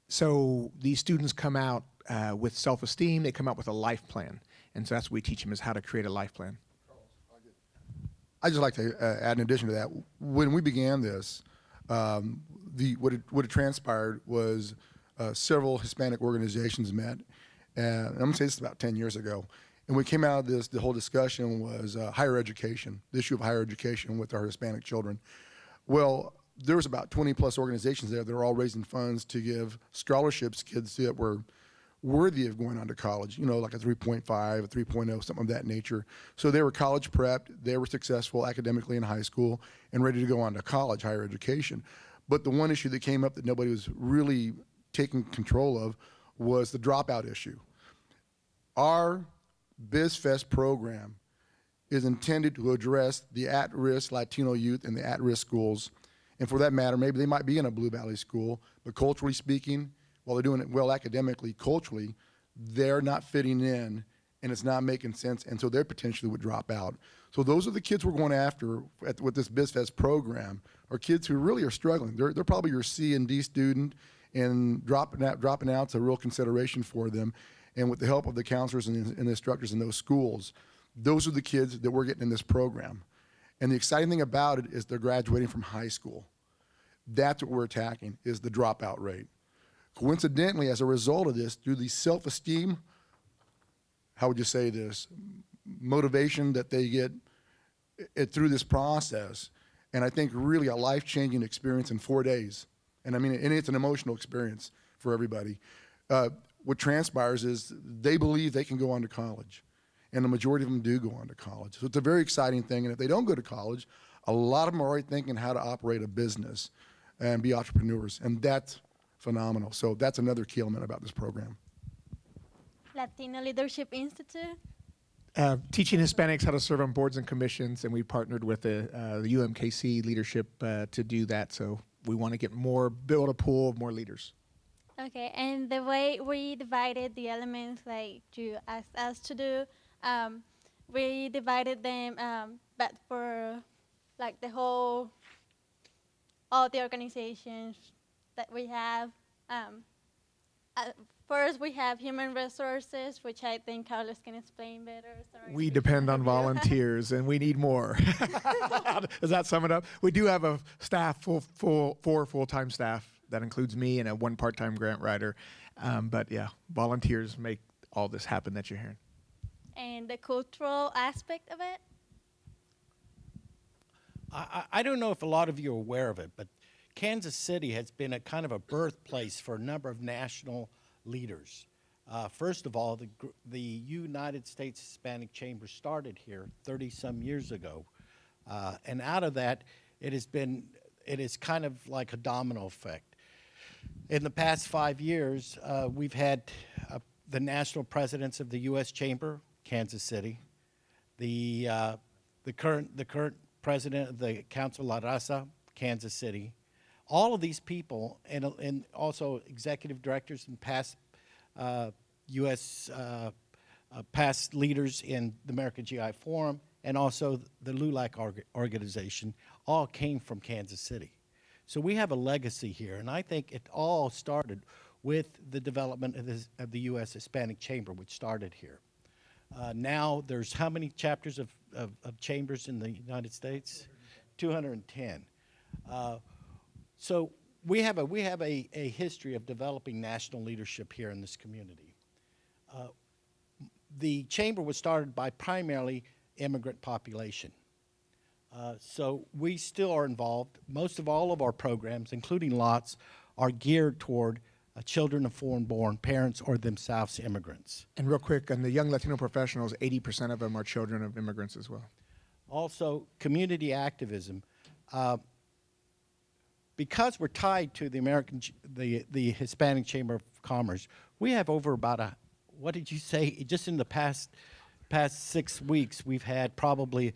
so these students come out with self-esteem. They come out with a life plan, and so that's what we teach them, is how to create a life plan. I'd just like to add in addition to that, when we began this, what had transpired was several Hispanic organizations met, and I'm going to say this is about 10 years ago, and we came out of this, the whole discussion was higher education, the issue of higher education with our Hispanic children. Well, there was about 20 plus organizations there that are all raising funds to give scholarships to kids that were worthy of going on to college, you know, like a 3.5, a 3.0, something of that nature. So they were college prepped, they were successful academically in high school and ready to go on to college, higher education. But the one issue that came up that nobody was really taking control of was the dropout issue. Our BizFest program is intended to address the at-risk Latino youth in the at-risk schools. And for that matter, maybe they might be in a Blue Valley school, but culturally speaking, while they're doing it well academically, culturally, they're not fitting in and it's not making sense, and so they potentially would drop out. So those are the kids we're going after with this BizFest program, are kids who really are struggling. They're probably your C and D student, and dropping out's a real consideration for them. And with the help of the counselors and the instructors in those schools, those are the kids that we're getting in this program. And the exciting thing about it is they're graduating from high school. That's what we're attacking, is the dropout rate. Coincidentally, as a result of this, through the self-esteem, how would you say this, motivation that they get through this process, and I think really a life-changing experience in 4 days. And I mean, and it's an emotional experience for everybody. What transpires is they believe they can go on to college, and the majority of them do go on to college. So it's a very exciting thing, and if they don't go to college, a lot of them are already thinking how to operate a business and be entrepreneurs, and that's phenomenal. So that's another key element about this program. Latino Leadership Institute. Teaching Hispanics how to serve on boards and commissions, and we partnered with the UMKC leadership to do that. So we want to get build a pool of more leaders. Okay, and the way we divided the elements, like you asked us to do, we divided them, but for like all the organizations that we have. First, we have human resources, which I think Carlos can explain better. Sorry. We depend on volunteers, and we need more. Does that sum it up? We do have a staff, four full-time staff. That includes me and one part-time grant writer. But yeah, volunteers make all this happen that you're hearing. And the cultural aspect of it? I don't know if a lot of you are aware of it, but Kansas City has been a kind of a birthplace for a number of national leaders. First of all, the United States Hispanic Chamber started here 30-some years ago. And out of that, it is kind of like a domino effect. In the past 5 years, we've had the national presidents of the U.S. Chamber, Kansas City, the current president of the Council La Raza, Kansas City. All of these people, and also executive directors and past U.S. Past leaders in the American GI Forum, and also the LULAC organization, all came from Kansas City. So we have a legacy here, and I think it all started with the development of the U.S. Hispanic Chamber, which started here. Now there's how many chapters of chambers in the United States? 210. So we have a history of developing national leadership here in this community. The chamber was started by primarily immigrant population. So we still are involved. Most of all of our programs, including LOTS, are geared toward children of foreign-born parents or themselves immigrants. And real quick, on the young Latino professionals, 80% of them are children of immigrants as well. Also, community activism. Because we're tied to the Hispanic Chamber of Commerce, we have over about what did you say? Just in the past 6 weeks, we've had probably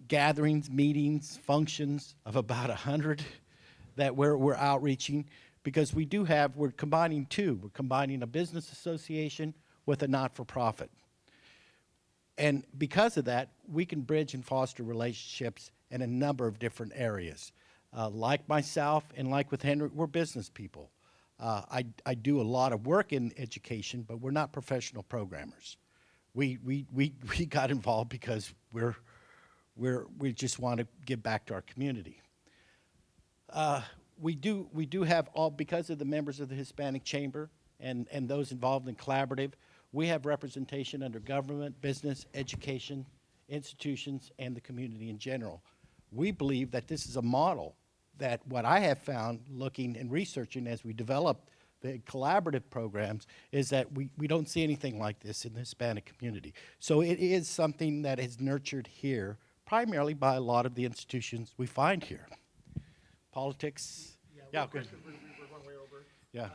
gatherings, meetings, functions of about 100 that we're outreaching, because we're combining two. We're combining a business association with a not-for-profit. And because of that, we can bridge and foster relationships in a number of different areas. Like myself and like with Henry, we're business people. I do a lot of work in education, but we're not professional programmers. We got involved because we just want to give back to our community. We do have all, because of the members of the Hispanic Chamber and those involved in collaborative, we have representation under government, business, education, institutions, and the community in general. We believe that this is a model that what I have found looking and researching as we develop the collaborative programs is that we don't see anything like this in the Hispanic community. So it is something that is nurtured here primarily by a lot of the institutions we find here. Politics. Yeah, good. We're one way over. Yeah.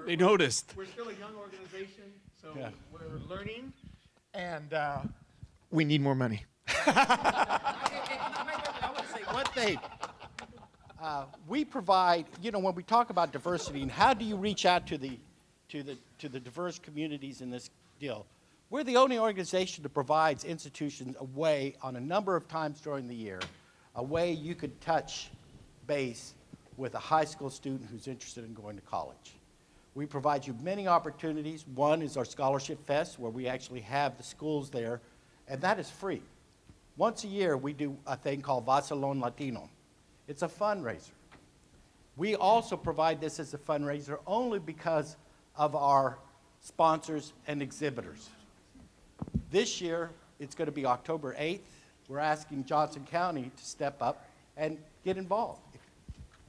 They noticed. We're still a young organization, so Yeah. we're learning, and we need more money. I want to say one thing. We provide, you know, when we talk about diversity and how do you reach out to the diverse communities in this deal, we're the only organization that provides institutions a way on a number of times during the year, a way you could touch base with a high school student who's interested in going to college. We provide you many opportunities. One is our Scholarship Fest, where we actually have the schools there, and that is free. Once a year, we do a thing called Vasalon Latino. It's a fundraiser. We also provide this as a fundraiser only because of our sponsors and exhibitors. This year, it's going to be October 8th. We're asking Johnson County to step up and get involved.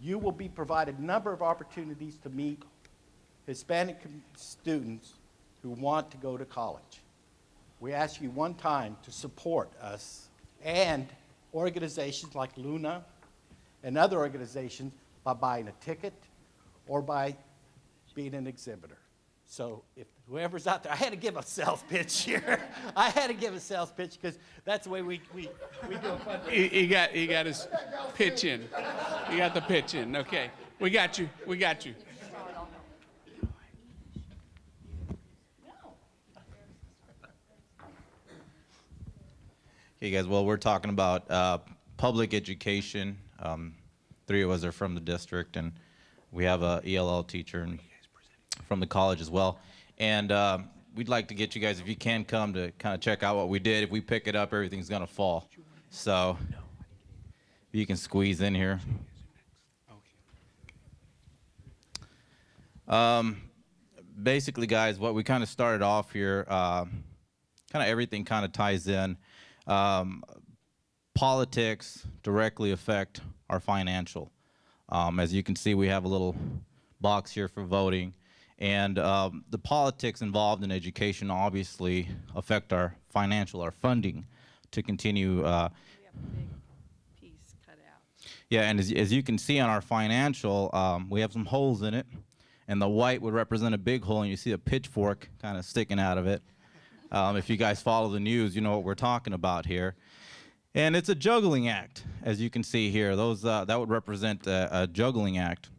You will be provided a number of opportunities to meet Hispanic students who want to go to college. We ask you one time to support us and organizations like Luna and other organizations by buying a ticket or by being an exhibitor. So if whoever's out there, I had to give a sales pitch here. I had to give a sales pitch because that's the way we do a fundraiser. He got his pitch in. He got the pitch in. Okay. We got you. We got you. Hey guys, well, we're talking about public education. 3 of us are from the district, and we have a ELL teacher from the college as well. And we'd like to get you guys, if you can, come to kind of check out what we did. If we pick it up, everything's gonna fall. So if you can squeeze in here. Basically, guys, what we kind of started off here, kind of everything kind of ties in. Politics directly affect our financial. As you can see, we have a little box here for voting. And the politics involved in education obviously affect our financial, our funding to continue. We have a big piece cut out. Yeah, and as you can see on our financial, we have some holes in it. And the white would represent a big hole, and you see a pitchfork kind of sticking out of it. If you guys follow the news, you know what we're talking about here. And it's a juggling act, as you can see here. Those that would represent a juggling act.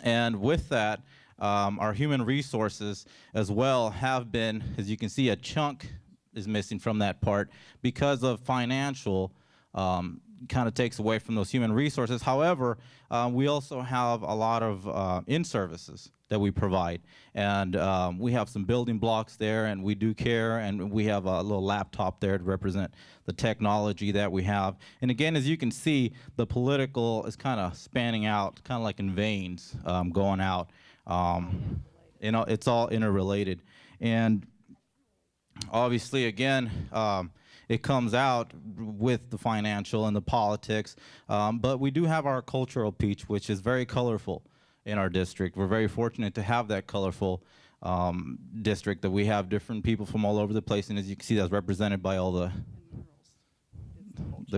And with that, our human resources as well have been, as you can see, a chunk is missing from that part because of financial kind of takes away from those human resources. However, we also have a lot of in-services that we provide. And we have some building blocks there, and we do care, and we have a little laptop there to represent the technology that we have. And again, as you can see, the political is kind of spanning out, kind of like in veins going out. You know, it's all interrelated. And obviously, again, it comes out with the financial and the politics, but we do have our cultural peach, which is very colorful in our district. We're very fortunate to have that colorful district, that we have different people from all over the place, and as you can see, that's represented by all the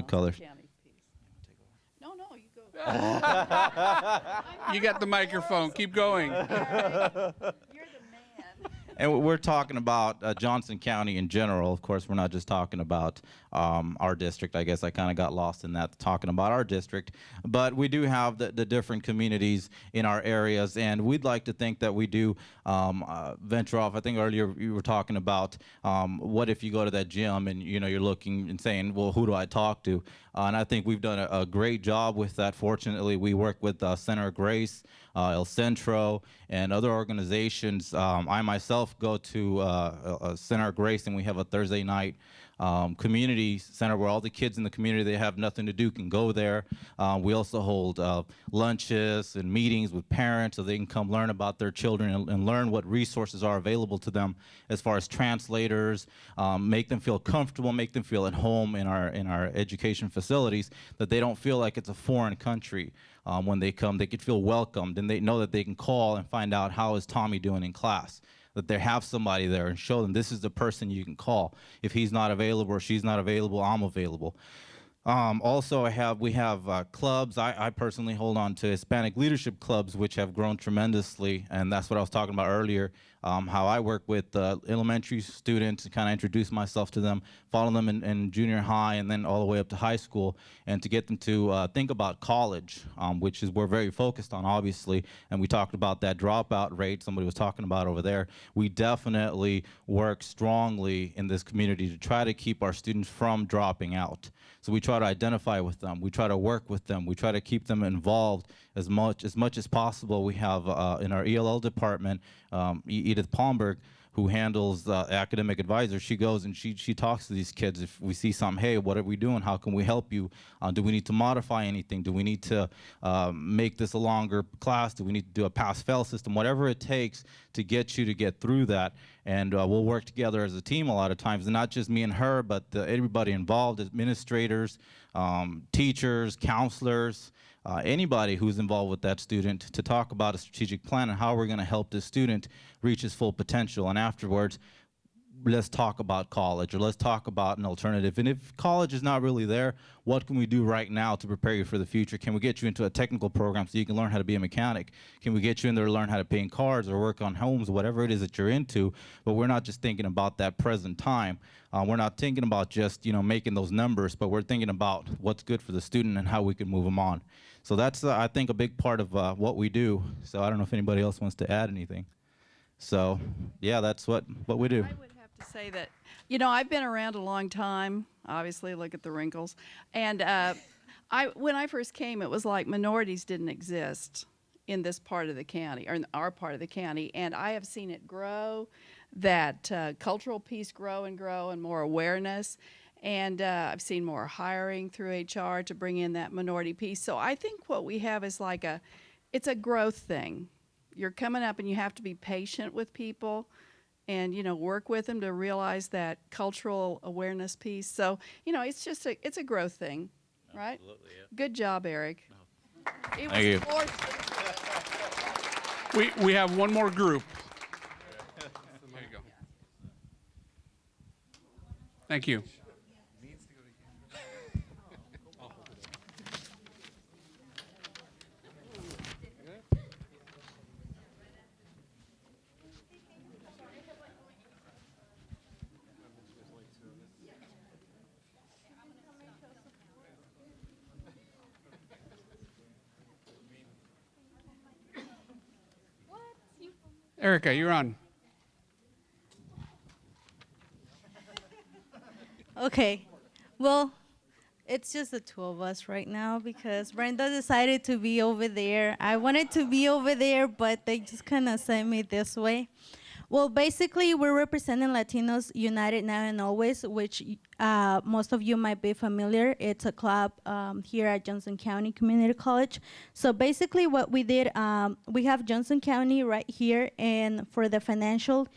colors. No, you go. You got the microphone. Keep going. And we're talking about Johnson County in general. Of course, we're not just talking about our district. I guess I kind of got lost in that talking about our district. But we do have the different communities in our areas, and we'd like to think that we do venture off. I think earlier you were talking about what if you go to that gym and you're looking and saying, well, who do I talk to? And I think we've done a great job with that. Fortunately, we work with Center of Grace, El Centro, and other organizations. I myself go to Center of Grace, and we have a Thursday night community center where all the kids in the community that have nothing to do can go there. We also hold lunches and meetings with parents so they can come learn about their children and learn what resources are available to them as far as translators, make them feel comfortable, make them feel at home in our education facilities, that they don't feel like it's a foreign country. When they come, they could feel welcomed, and they know that they can call and find out how is Tommy doing in class, that they have somebody there and show them this is the person you can call. If he's not available or she's not available, I'm available. Also, we have clubs. I personally hold on to Hispanic leadership clubs, which have grown tremendously, and that's what I was talking about earlier, how I work with elementary students and kind of introduce myself to them, follow them in junior high and then all the way up to high school, and to get them to think about college, which is we're very focused on, obviously, and we talked about that dropout rate somebody was talking about over there. We definitely work strongly in this community to try to keep our students from dropping out. So we try to identify with them. We try to work with them. We try to keep them involved as much as possible. We have in our ELL department, Edith Palmberg, who handles academic advisor. She goes and she talks to these kids. If we see something, hey, what are we doing? How can we help you? Do we need to modify anything? Do we need to make this a longer class? Do we need to do a pass-fail system? Whatever it takes to get you to get through that. And we'll work together as a team a lot of times, and not just me and her, but everybody involved, administrators, teachers, counselors, anybody who's involved with that student, to talk about a strategic plan and how we're going to help this student reach his full potential. And afterwards, let's talk about college, or let's talk about an alternative. And if college is not really there, what can we do right now to prepare you for the future? Can we get you into a technical program so you can learn how to be a mechanic? Can we get you in there to learn how to paint cars or work on homes, whatever it is that you're into? But we're not just thinking about that present time. We're not thinking about just making those numbers, but we're thinking about what's good for the student and how we can move them on. So that's, I think, a big part of what we do. So I don't know if anybody else wants to add anything. So, yeah, that's what we do. I would have to say that, I've been around a long time. Obviously, look at the wrinkles. And when I first came, it was like minorities didn't exist in this part of the county, or in our part of the county. And I have seen it grow, that cultural piece grow, and more awareness. And I've seen more hiring through HR to bring in that minority piece. So I think what we have is it's a growth thing. You're coming up and you have to be patient with people and, work with them to realize that cultural awareness piece. So, it's a growth thing, right? Absolutely, yeah. Good job, Eric. It Thank you. We have one more group. There you go. Thank you. Erica, you're on. Okay. Well, it's just the two of us right now because Brenda decided to be over there. I wanted to be over there, but they just kind of sent me this way. Well, basically, we're representing Latinos United Now and Always, which most of you might be familiar. It's a club here at Johnson County Community College. So basically what we did, we have Johnson County right here, and for the financial,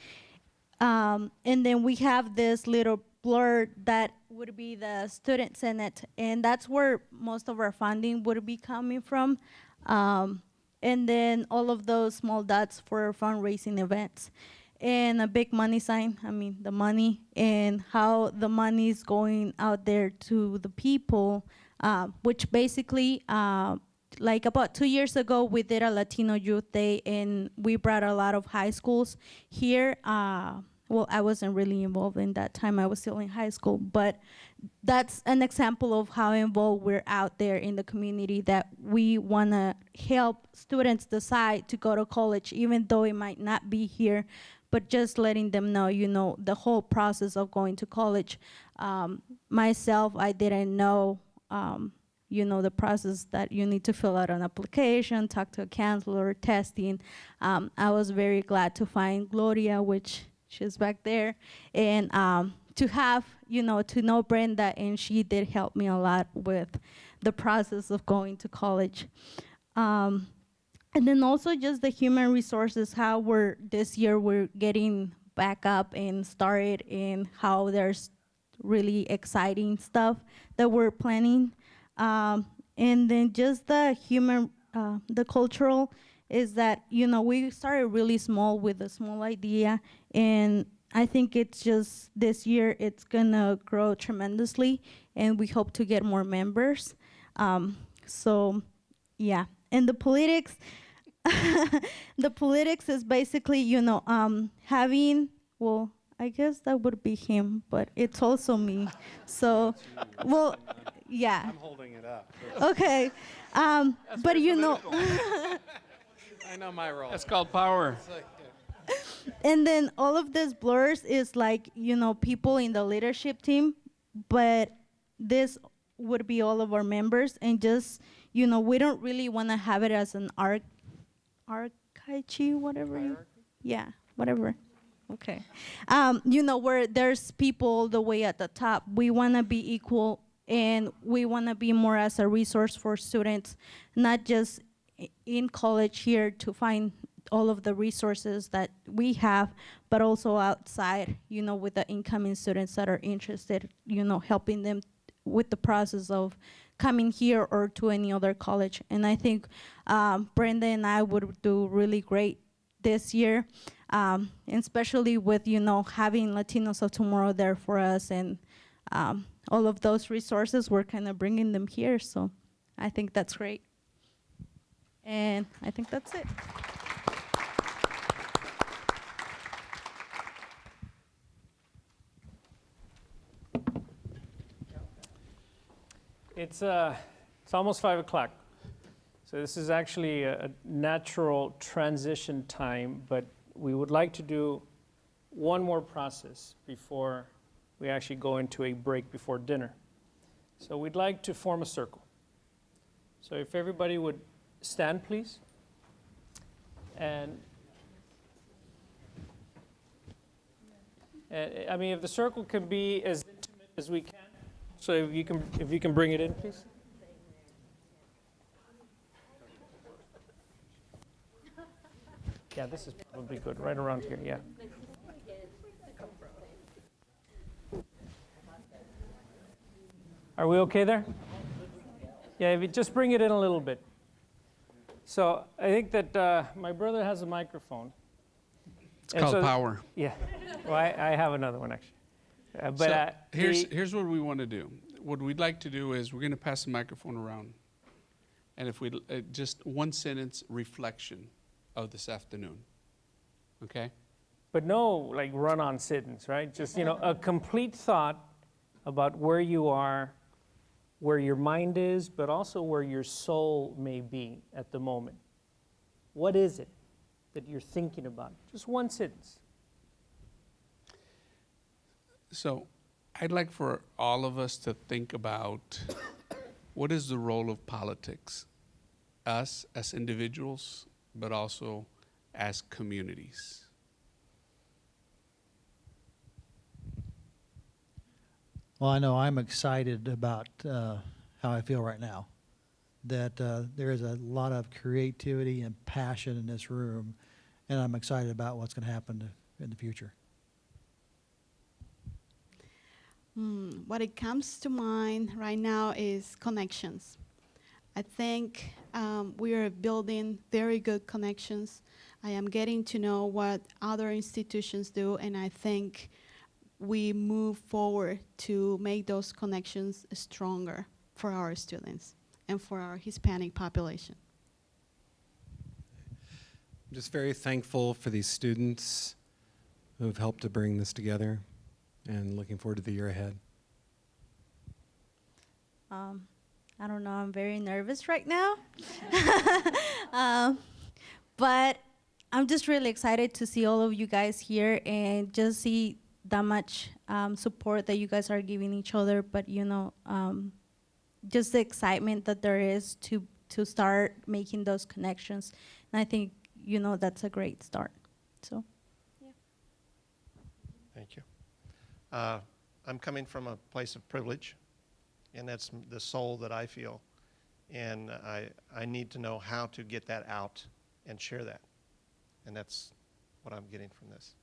and then we have this little blur that would be the Student Senate, and that's where most of our funding would be coming from. And then all of those small dots for fundraising events. And a big money sign, the money and how the money is going out there to the people, which basically, like about 2 years ago, we did a Latino Youth Day, and we brought a lot of high schools here. well, I wasn't really involved in that time. I was still in high school, but that's an example of how involved we're out there in the community, that we want to help students decide to go to college, even though it might not be here, but just letting them know, you know, the whole process of going to college. Myself, I didn't know, you know, the process that you need to fill out an application, talk to a counselor, testing. I was very glad to find Gloria, which she's back there, and to have, you know, to know Brenda, and she did help me a lot with the process of going to college. And then also just the human resources, how this year we're getting back up and started, and how there's really exciting stuff that we're planning. And then just the human, the cultural is that, you know, we started really small with a small idea, and I think it's just this year it's gonna grow tremendously, and we hope to get more members. So yeah, and the politics, the politics is basically, you know, having, well, I guess that would be him, but it's also me. So, well, yeah. I'm holding it up. Okay, but you know. I know my role. That's called power. And then all of this blurs is like, you know, people in the leadership team, but this would be all of our members, and just, you know, we don't really want to have it as an archive, whatever. Yeah, whatever. Okay. You know, where there's people all the way at the top. We want to be equal, and we want to be more as a resource for students, not just in college here to find all of the resources that we have, but also outside, you know, with the incoming students that are interested, you know, helping them with the process of coming here or to any other college. And I think Brenda and I would do really great this year, and especially with, you know, having Latinos of Tomorrow there for us, and all of those resources, we're kind of bringing them here. So I think that's great. And I think that's it. It's almost 5 o'clock. So this is actually a natural transition time, but we would like to do one more process before we actually go into a break before dinner. So we'd like to form a circle. So if everybody would stand, please. And I mean, if the circle can be as intimate as we can. So if you can bring it in, please. Yeah, this is probably good, right around here, yeah. Are we okay there? Yeah, if you just bring it in a little bit. So I think that my brother has a microphone. It's called power. Yeah, well, I have another one actually. So here's what we want to do. What we'd like to do is we're going to pass the microphone around. And if we just one sentence reflection of this afternoon. Okay? But no, like run-on sentence, right? Just, you know, a complete thought about where you are, where your mind is, but also where your soul may be at the moment. What is it that you're thinking about? Just one sentence. So I'd like for all of us to think about what is the role of politics, us as individuals, but also as communities. Well, I know I'm excited about how I feel right now, that there is a lot of creativity and passion in this room, and I'm excited about what's going to happen in the future. What it comes to mind right now is connections. I think we are building very good connections. I am getting to know what other institutions do, and I think we move forward to make those connections stronger for our students and for our Hispanic population. I'm just very thankful for these students who have helped to bring this together, and looking forward to the year ahead. I don't know, I'm very nervous right now. But I'm just really excited to see all of you guys here and just see that much support that you guys are giving each other, but you know, just the excitement that there is to start making those connections. And I think, you know, that's a great start. So, yeah. Thank you. I'm coming from a place of privilege, and that's the soul that I feel. And I need to know how to get that out and share that. And that's what I'm getting from this.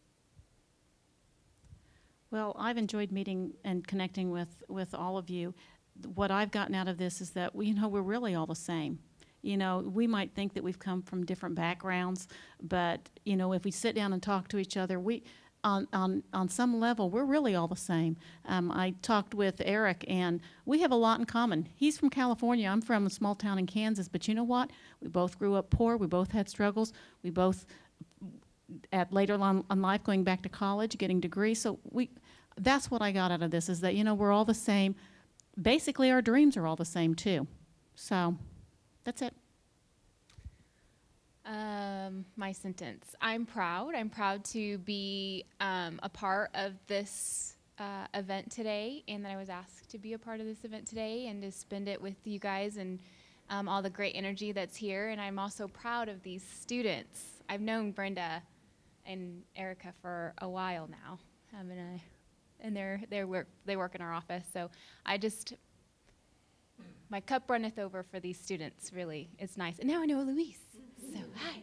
Well, I've enjoyed meeting and connecting with all of you. What I've gotten out of this is that we're really all the same. You know, we might think that we've come from different backgrounds, but you know, if we sit down and talk to each other, on some level, we're really all the same. I talked with Eric, and we have a lot in common. He's from California. I'm from a small town in Kansas, but you know what? We both grew up poor. We both had struggles. We both, at later on in life, going back to college, getting degrees. So that's what I got out of this, is that, you know, we're all the same. Basically, our dreams are all the same, too. So that's it. My sentence. I'm proud. I'm proud to be a part of this event today, and that I was asked to be a part of this event today and to spend it with you guys and all the great energy that's here. And I'm also proud of these students. I've known Brenda and Erica for a while now, and they work in our office. So my cup runneth over for these students. Really, it's nice. And now I know Luis. So hi.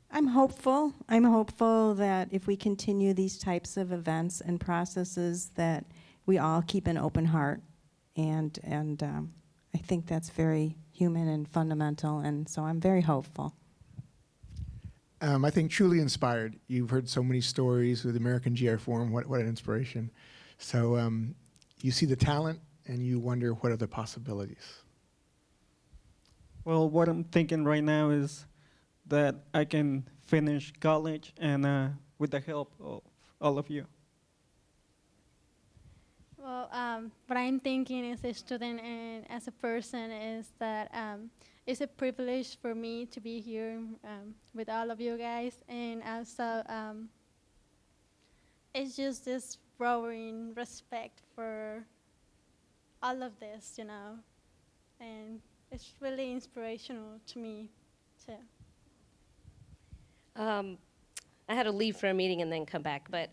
I'm hopeful. I'm hopeful that if we continue these types of events and processes, that we all keep an open heart, and I think that's very human and fundamental, and so I'm very hopeful. I think truly inspired. You've heard so many stories with American GI Forum. What an inspiration. So you see the talent, and you wonder what are the possibilities. Well, what I'm thinking right now is that I can finish college, and with the help of all of you. Well, what I'm thinking as a student and as a person is that it's a privilege for me to be here with all of you guys, and also it's just this growing respect for all of this, you know, and it's really inspirational to me, too. I had to leave for a meeting and then come back, but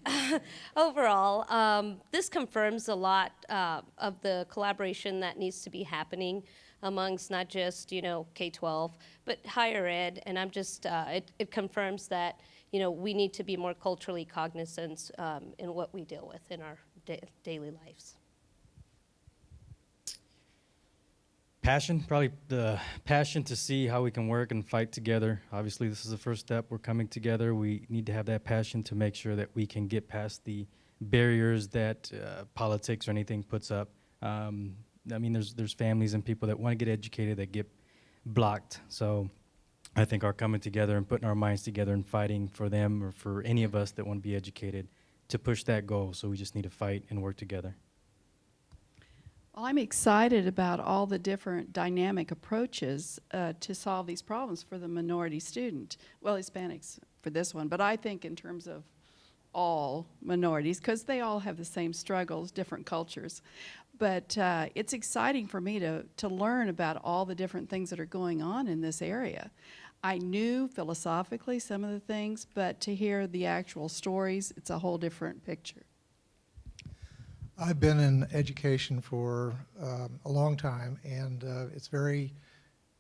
overall, this confirms a lot of the collaboration that needs to be happening amongst not just, you know, K-12, but higher ed, and I'm just, it confirms that, you know, we need to be more culturally cognizant in what we deal with in our daily lives. Passion, probably the passion to see how we can work and fight together. Obviously, this is the first step. We're coming together. We need to have that passion to make sure that we can get past the barriers that politics or anything puts up. I mean, there's families and people that want to get educated that get blocked. So I think our coming together and putting our minds together and fighting for them or for any of us that want to be educated to push that goal. So we just need to fight and work together. Well, I'm excited about all the different dynamic approaches to solve these problems for the minority student. Well, Hispanics for this one, but I think in terms of all minorities, because they all have the same struggles, different cultures. But it's exciting for me to learn about all the different things that are going on in this area. I knew philosophically some of the things, but to hear the actual stories, it's a whole different picture. I've been in education for a long time, and it's very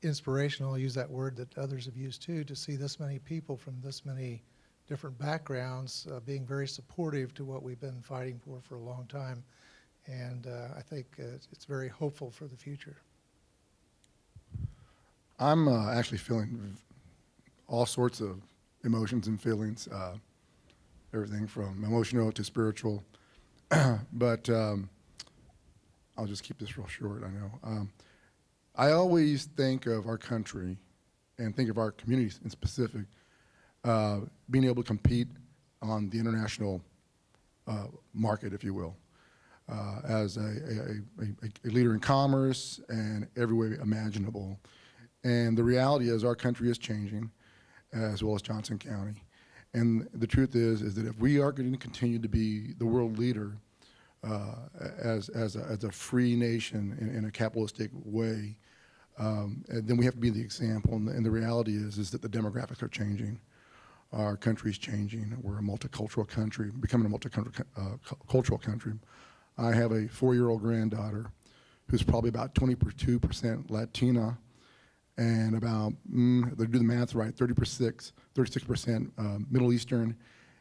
inspirational, I'll use that word that others have used too, to see this many people from this many different backgrounds being very supportive to what we've been fighting for a long time. And I think it's very hopeful for the future. I'm actually feeling all sorts of emotions and feelings, everything from emotional to spiritual. But I'll just keep this real short, I know. I always think of our country and think of our communities in specific, being able to compete on the international market, if you will, as a leader in commerce and every way imaginable. And the reality is our country is changing, as well as Johnson County. And the truth is that if we are going to continue to be the world leader as a free nation in a capitalistic way, then we have to be the example. And the reality is that the demographics are changing. Our country's changing. We're a multicultural country, becoming a multicultural country. I have a 4-year-old granddaughter who's probably about 22% Latina, and about, they do the math right, 36% Middle Eastern,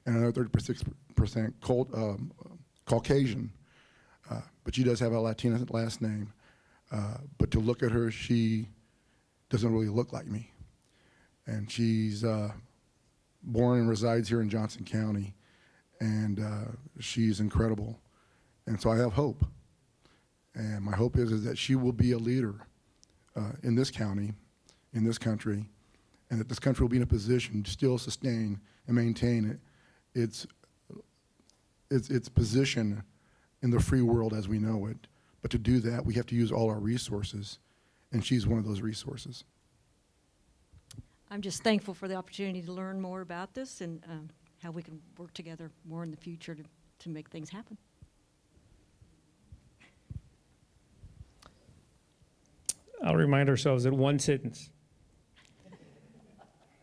and another 36% Caucasian. But she does have a Latina last name. But to look at her, she doesn't really look like me. And she's born and resides here in Johnson County, and she's incredible. And so I have hope. And my hope is that she will be a leader in this county, in this country, and that this country will be in a position to still sustain and maintain its position in the free world as we know it. But to do that, we have to use all our resources, and she's one of those resources. I'm just thankful for the opportunity to learn more about this and how we can work together more in the future to make things happen. I'll remind ourselves that one sentence.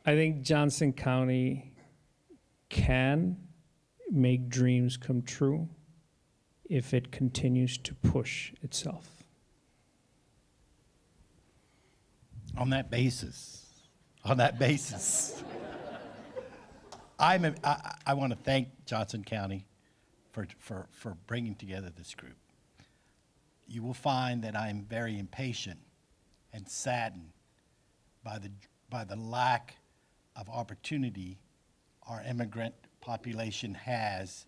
I think Johnson County can make dreams come true if it continues to push itself. On that basis, I want to thank Johnson County for bringing together this group. You will find that I'm very impatient and saddened by the lack of opportunity our immigrant population has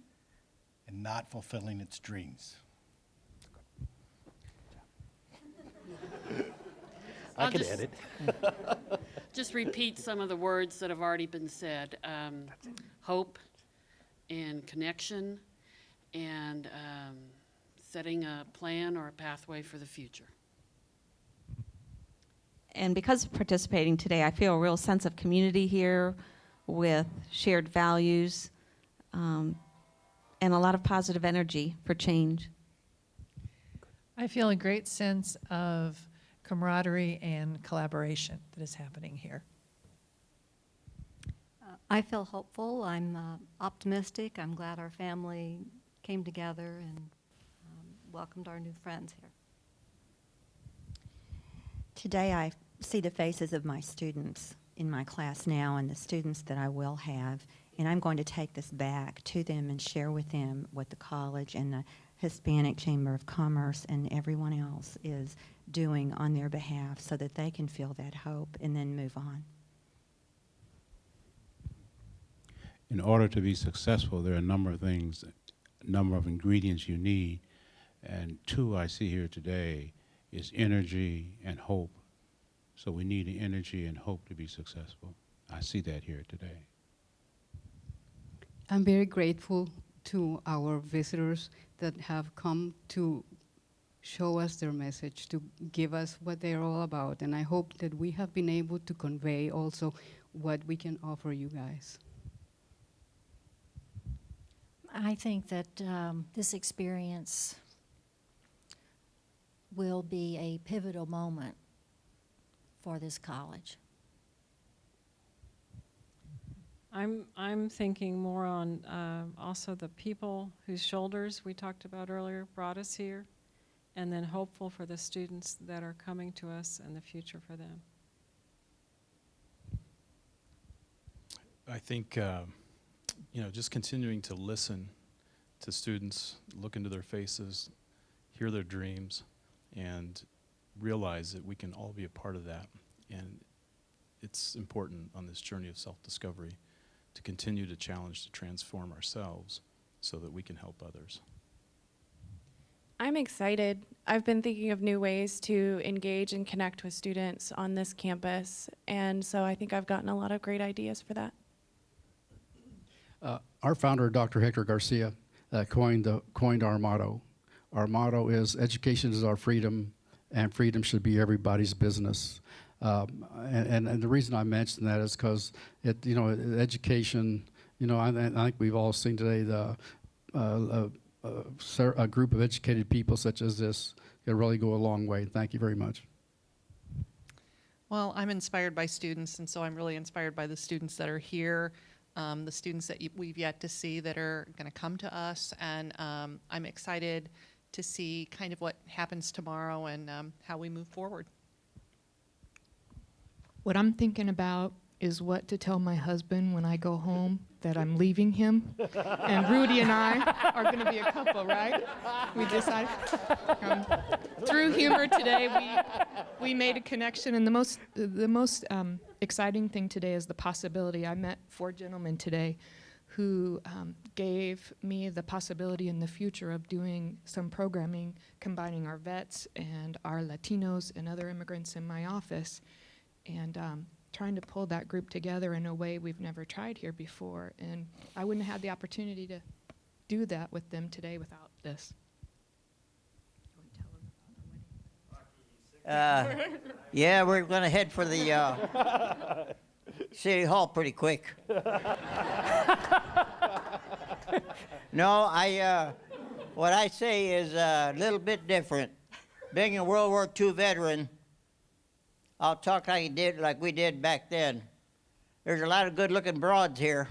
in not fulfilling its dreams. I can edit. Just repeat some of the words that have already been said. Hope and connection and setting a plan or a pathway for the future. And because of participating today, I feel a real sense of community here with shared values and a lot of positive energy for change. I feel a great sense of camaraderie and collaboration that is happening here. I feel hopeful. I'm optimistic. I'm glad our family came together and welcomed our new friends here. Today I see the faces of my students in my class now and the students that I will have, and I'm going to take this back to them and share with them what the college and the Hispanic Chamber of Commerce and everyone else is doing on their behalf so that they can feel that hope and then move on. In order to be successful, there are a number of things, a number of ingredients you need, and two I see here today is energy and hope. So we need the energy and hope to be successful. I see that here today. I'm very grateful to our visitors that have come to show us their message, to give us what they're all about. And I hope that we have been able to convey also what we can offer you guys. I think that this experience will be a pivotal moment for this college. I'm thinking more on also the people whose shoulders we talked about earlier brought us here, and then hopeful for the students that are coming to us and the future for them. I think just continuing to listen to students, look into their faces, hear their dreams, and realize that we can all be a part of that. And it's important on this journey of self-discovery to continue to challenge, to transform ourselves so that we can help others. I'm excited. I've been thinking of new ways to engage and connect with students on this campus, and so I think I've gotten a lot of great ideas for that. Our founder, Dr. Hector Garcia, coined our motto. Our motto is education is our freedom, and freedom should be everybody's business. And the reason I mention that is because education. I think we've all seen today a group of educated people such as this can really go a long way. Thank you very much. Well, I'm inspired by students, and so I'm really inspired by the students that are here, the students that we've yet to see that are going to come to us, and I'm excited to see kind of what happens tomorrow and how we move forward. What I'm thinking about is what to tell my husband when I go home that I'm leaving him. And Rudy and I are going to be a couple, right? We decided. Through humor today, we made a connection, and the most exciting thing today is the possibility. I met 4 gentlemen today who gave me the possibility in the future of doing some programming, combining our vets and our Latinos and other immigrants in my office, and trying to pull that group together in a way we've never tried here before. And I wouldn't have had the opportunity to do that with them today without this. Yeah, we're going to head for the City Hall pretty quick. No, what I say is a little bit different. Being a World War II veteran, I'll talk like we did back then. There's a lot of good-looking broads here.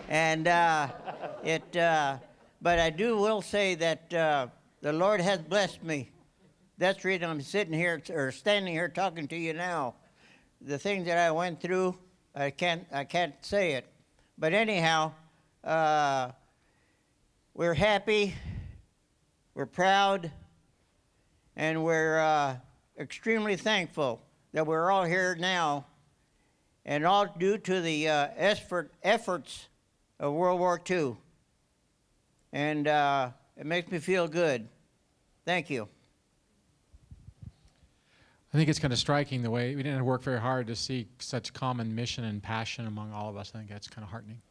And but I will say that the Lord has blessed me. That's the reason I'm sitting here or standing here talking to you now. The things that I went through, I can't say it. But anyhow, we're happy. We're proud, and we're extremely thankful that we're all here now, and all due to the efforts of World War II. And it makes me feel good. Thank you. I think it's kind of striking the way we didn't have to work very hard to see such common mission and passion among all of us. I think that's kind of heartening.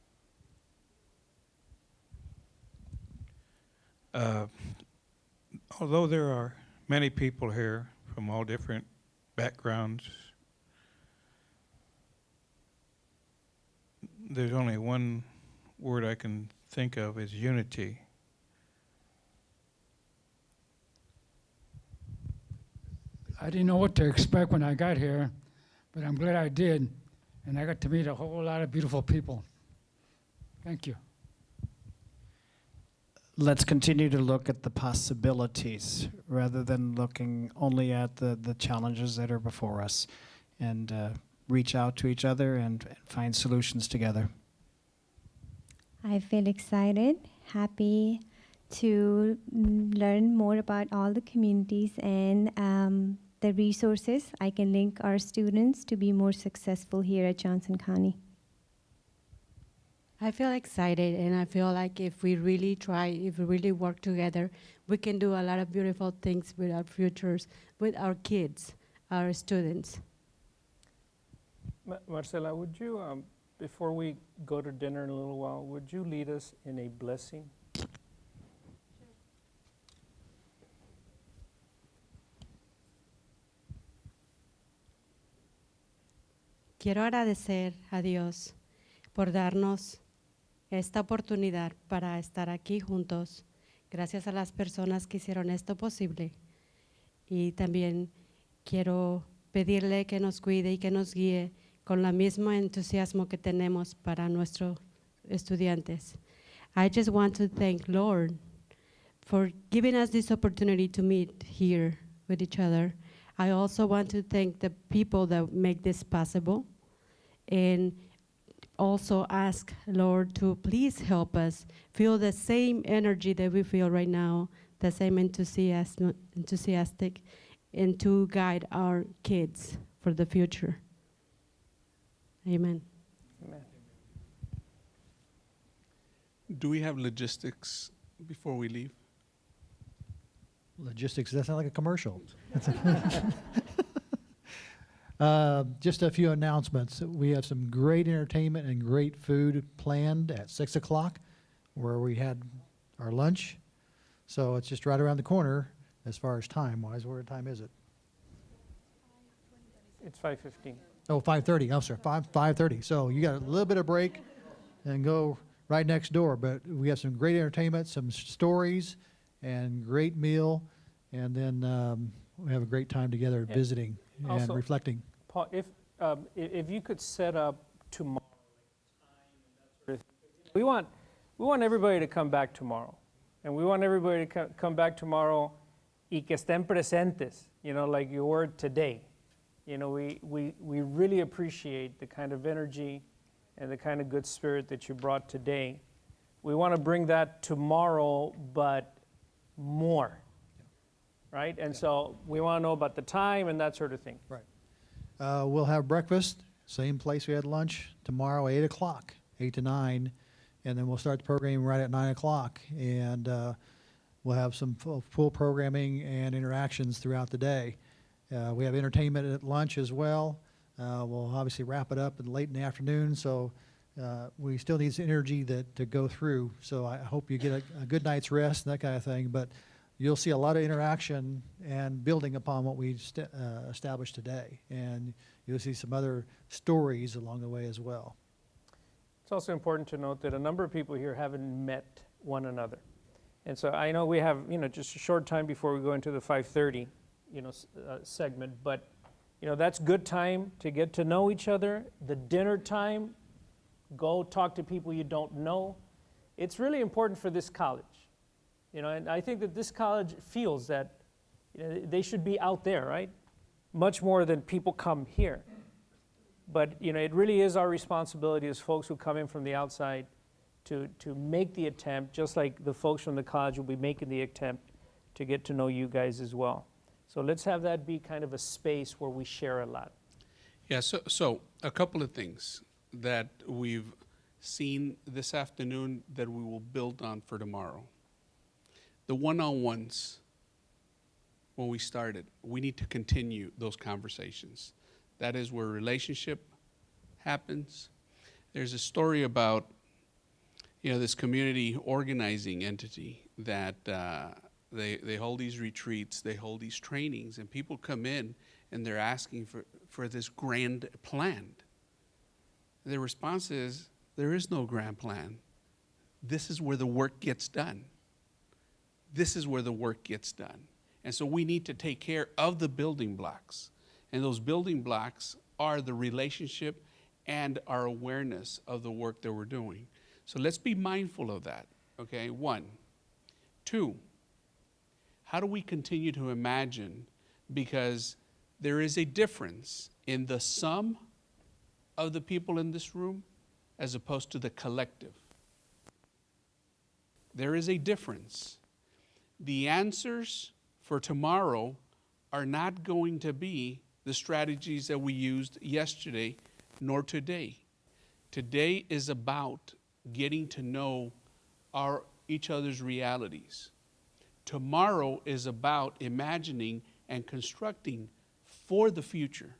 Although there are many people here from all different backgrounds, there's only one word I can think of is unity. I didn't know what to expect when I got here, but I'm glad I did, and I got to meet a whole lot of beautiful people. Thank you. Let's continue to look at the possibilities rather than looking only at the challenges that are before us, and reach out to each other and find solutions together. I feel excited, happy to learn more about all the communities and the resources I can link our students to be more successful here at Johnson County. I feel excited, and I feel like if we really try, if we really work together, we can do a lot of beautiful things with our futures, with our kids, our students. Marcela, would you, before we go to dinner in a little while, would you lead us in a blessing? Quiero agradecer a Dios por darnos esta oportunidad para estar aquí juntos. Gracias a las personas que hicieron esto posible. Y también quiero pedirle que nos cuide y que nos guíe con el mismo entusiasmo que tenemos para nuestros estudiantes. I just want to thank Lord for giving us this opportunity to meet here with each other. I also want to thank the people that make this possible, and also ask Lord to please help us feel the same energy that we feel right now, the same enthusiastic, and to guide our kids for the future. Amen. Amen. Do we have logistics before we leave? Logistics, that sounds like a commercial. Just a few announcements. We have some great entertainment and great food planned at 6 o'clock, where we had our lunch. So it's just right around the corner as far as time-wise. What time is it? It's 5:15. Oh, 5:30. I'm sorry, 5:30. So you got a little bit of break and go right next door. But we have some great entertainment, some stories, and great meal. And then we have a great time together visiting and Also, reflecting. Paul, if you could set up tomorrow, we want everybody to come back tomorrow, and we want everybody to come back tomorrow, y que estén presentes. You know, like your word today. You know, we really appreciate the kind of energy and the kind of good spirit that you brought today. We want to bring that tomorrow, but more. Right? And so we want to know about the time and that sort of thing. Right. We'll have breakfast, same place we had lunch, tomorrow, 8 o'clock, 8 to 9, and then we'll start the programming right at 9 o'clock. And we'll have some full programming and interactions throughout the day. We have entertainment at lunch as well. We'll obviously wrap it up late in the afternoon, so we still need some energy to go through. So I hope you get a good night's rest and that kind of thing. But you'll see a lot of interaction and building upon what we established today. And you'll see some other stories along the way as well. It's also important to note that a number of people here haven't met one another. And so I know we have, just a short time before we go into the 5:30, segment, but, that's good time to get to know each other. The dinner time, go talk to people you don't know. It's really important for this college. And I think that this college feels that they should be out there, right? Much more than people come here. But, it really is our responsibility as folks who come in from the outside to make the attempt, just like the folks from the college will be making the attempt to get to know you guys as well. So let's have that be kind of a space where we share a lot. Yeah, so a couple of things that we've seen this afternoon that we will build on for tomorrow. The one-on-ones, when we started, we need to continue those conversations. That is where relationship happens. There's a story about, this community organizing entity that they hold these retreats, they hold these trainings, and people come in and they're asking for this grand plan. The response is, there is no grand plan. This is where the work gets done. This is where the work gets done. And so we need to take care of the building blocks. And those building blocks are the relationship and our awareness of the work that we're doing. So let's be mindful of that, okay? 1. 2, how do we continue to imagine? Because there is a difference in the sum of the people in this room as opposed to the collective. There is a difference. The answers for tomorrow are not going to be the strategies that we used yesterday nor today. Today is about getting to know each other's realities. Tomorrow is about imagining and constructing for the future.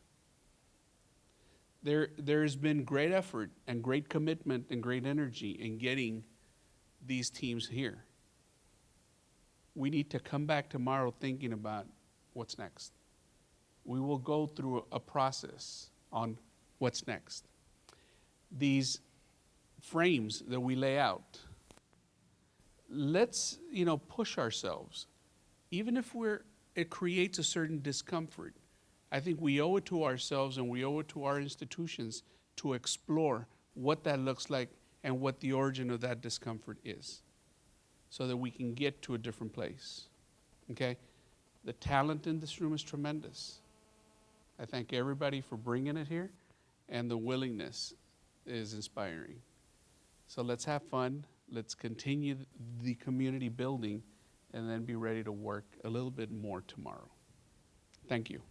There has been great effort and great commitment and great energy in getting these teams here. We need to come back tomorrow thinking about what's next. We will go through a process on what's next. These frames that we lay out, let's push ourselves. Even if it creates a certain discomfort, I think we owe it to ourselves and we owe it to our institutions to explore what that looks like and what the origin of that discomfort is, so that we can get to a different place, okay? The talent in this room is tremendous. I thank everybody for bringing it here, and the willingness is inspiring. So let's have fun, let's continue the community building, and then be ready to work a little bit more tomorrow. Thank you.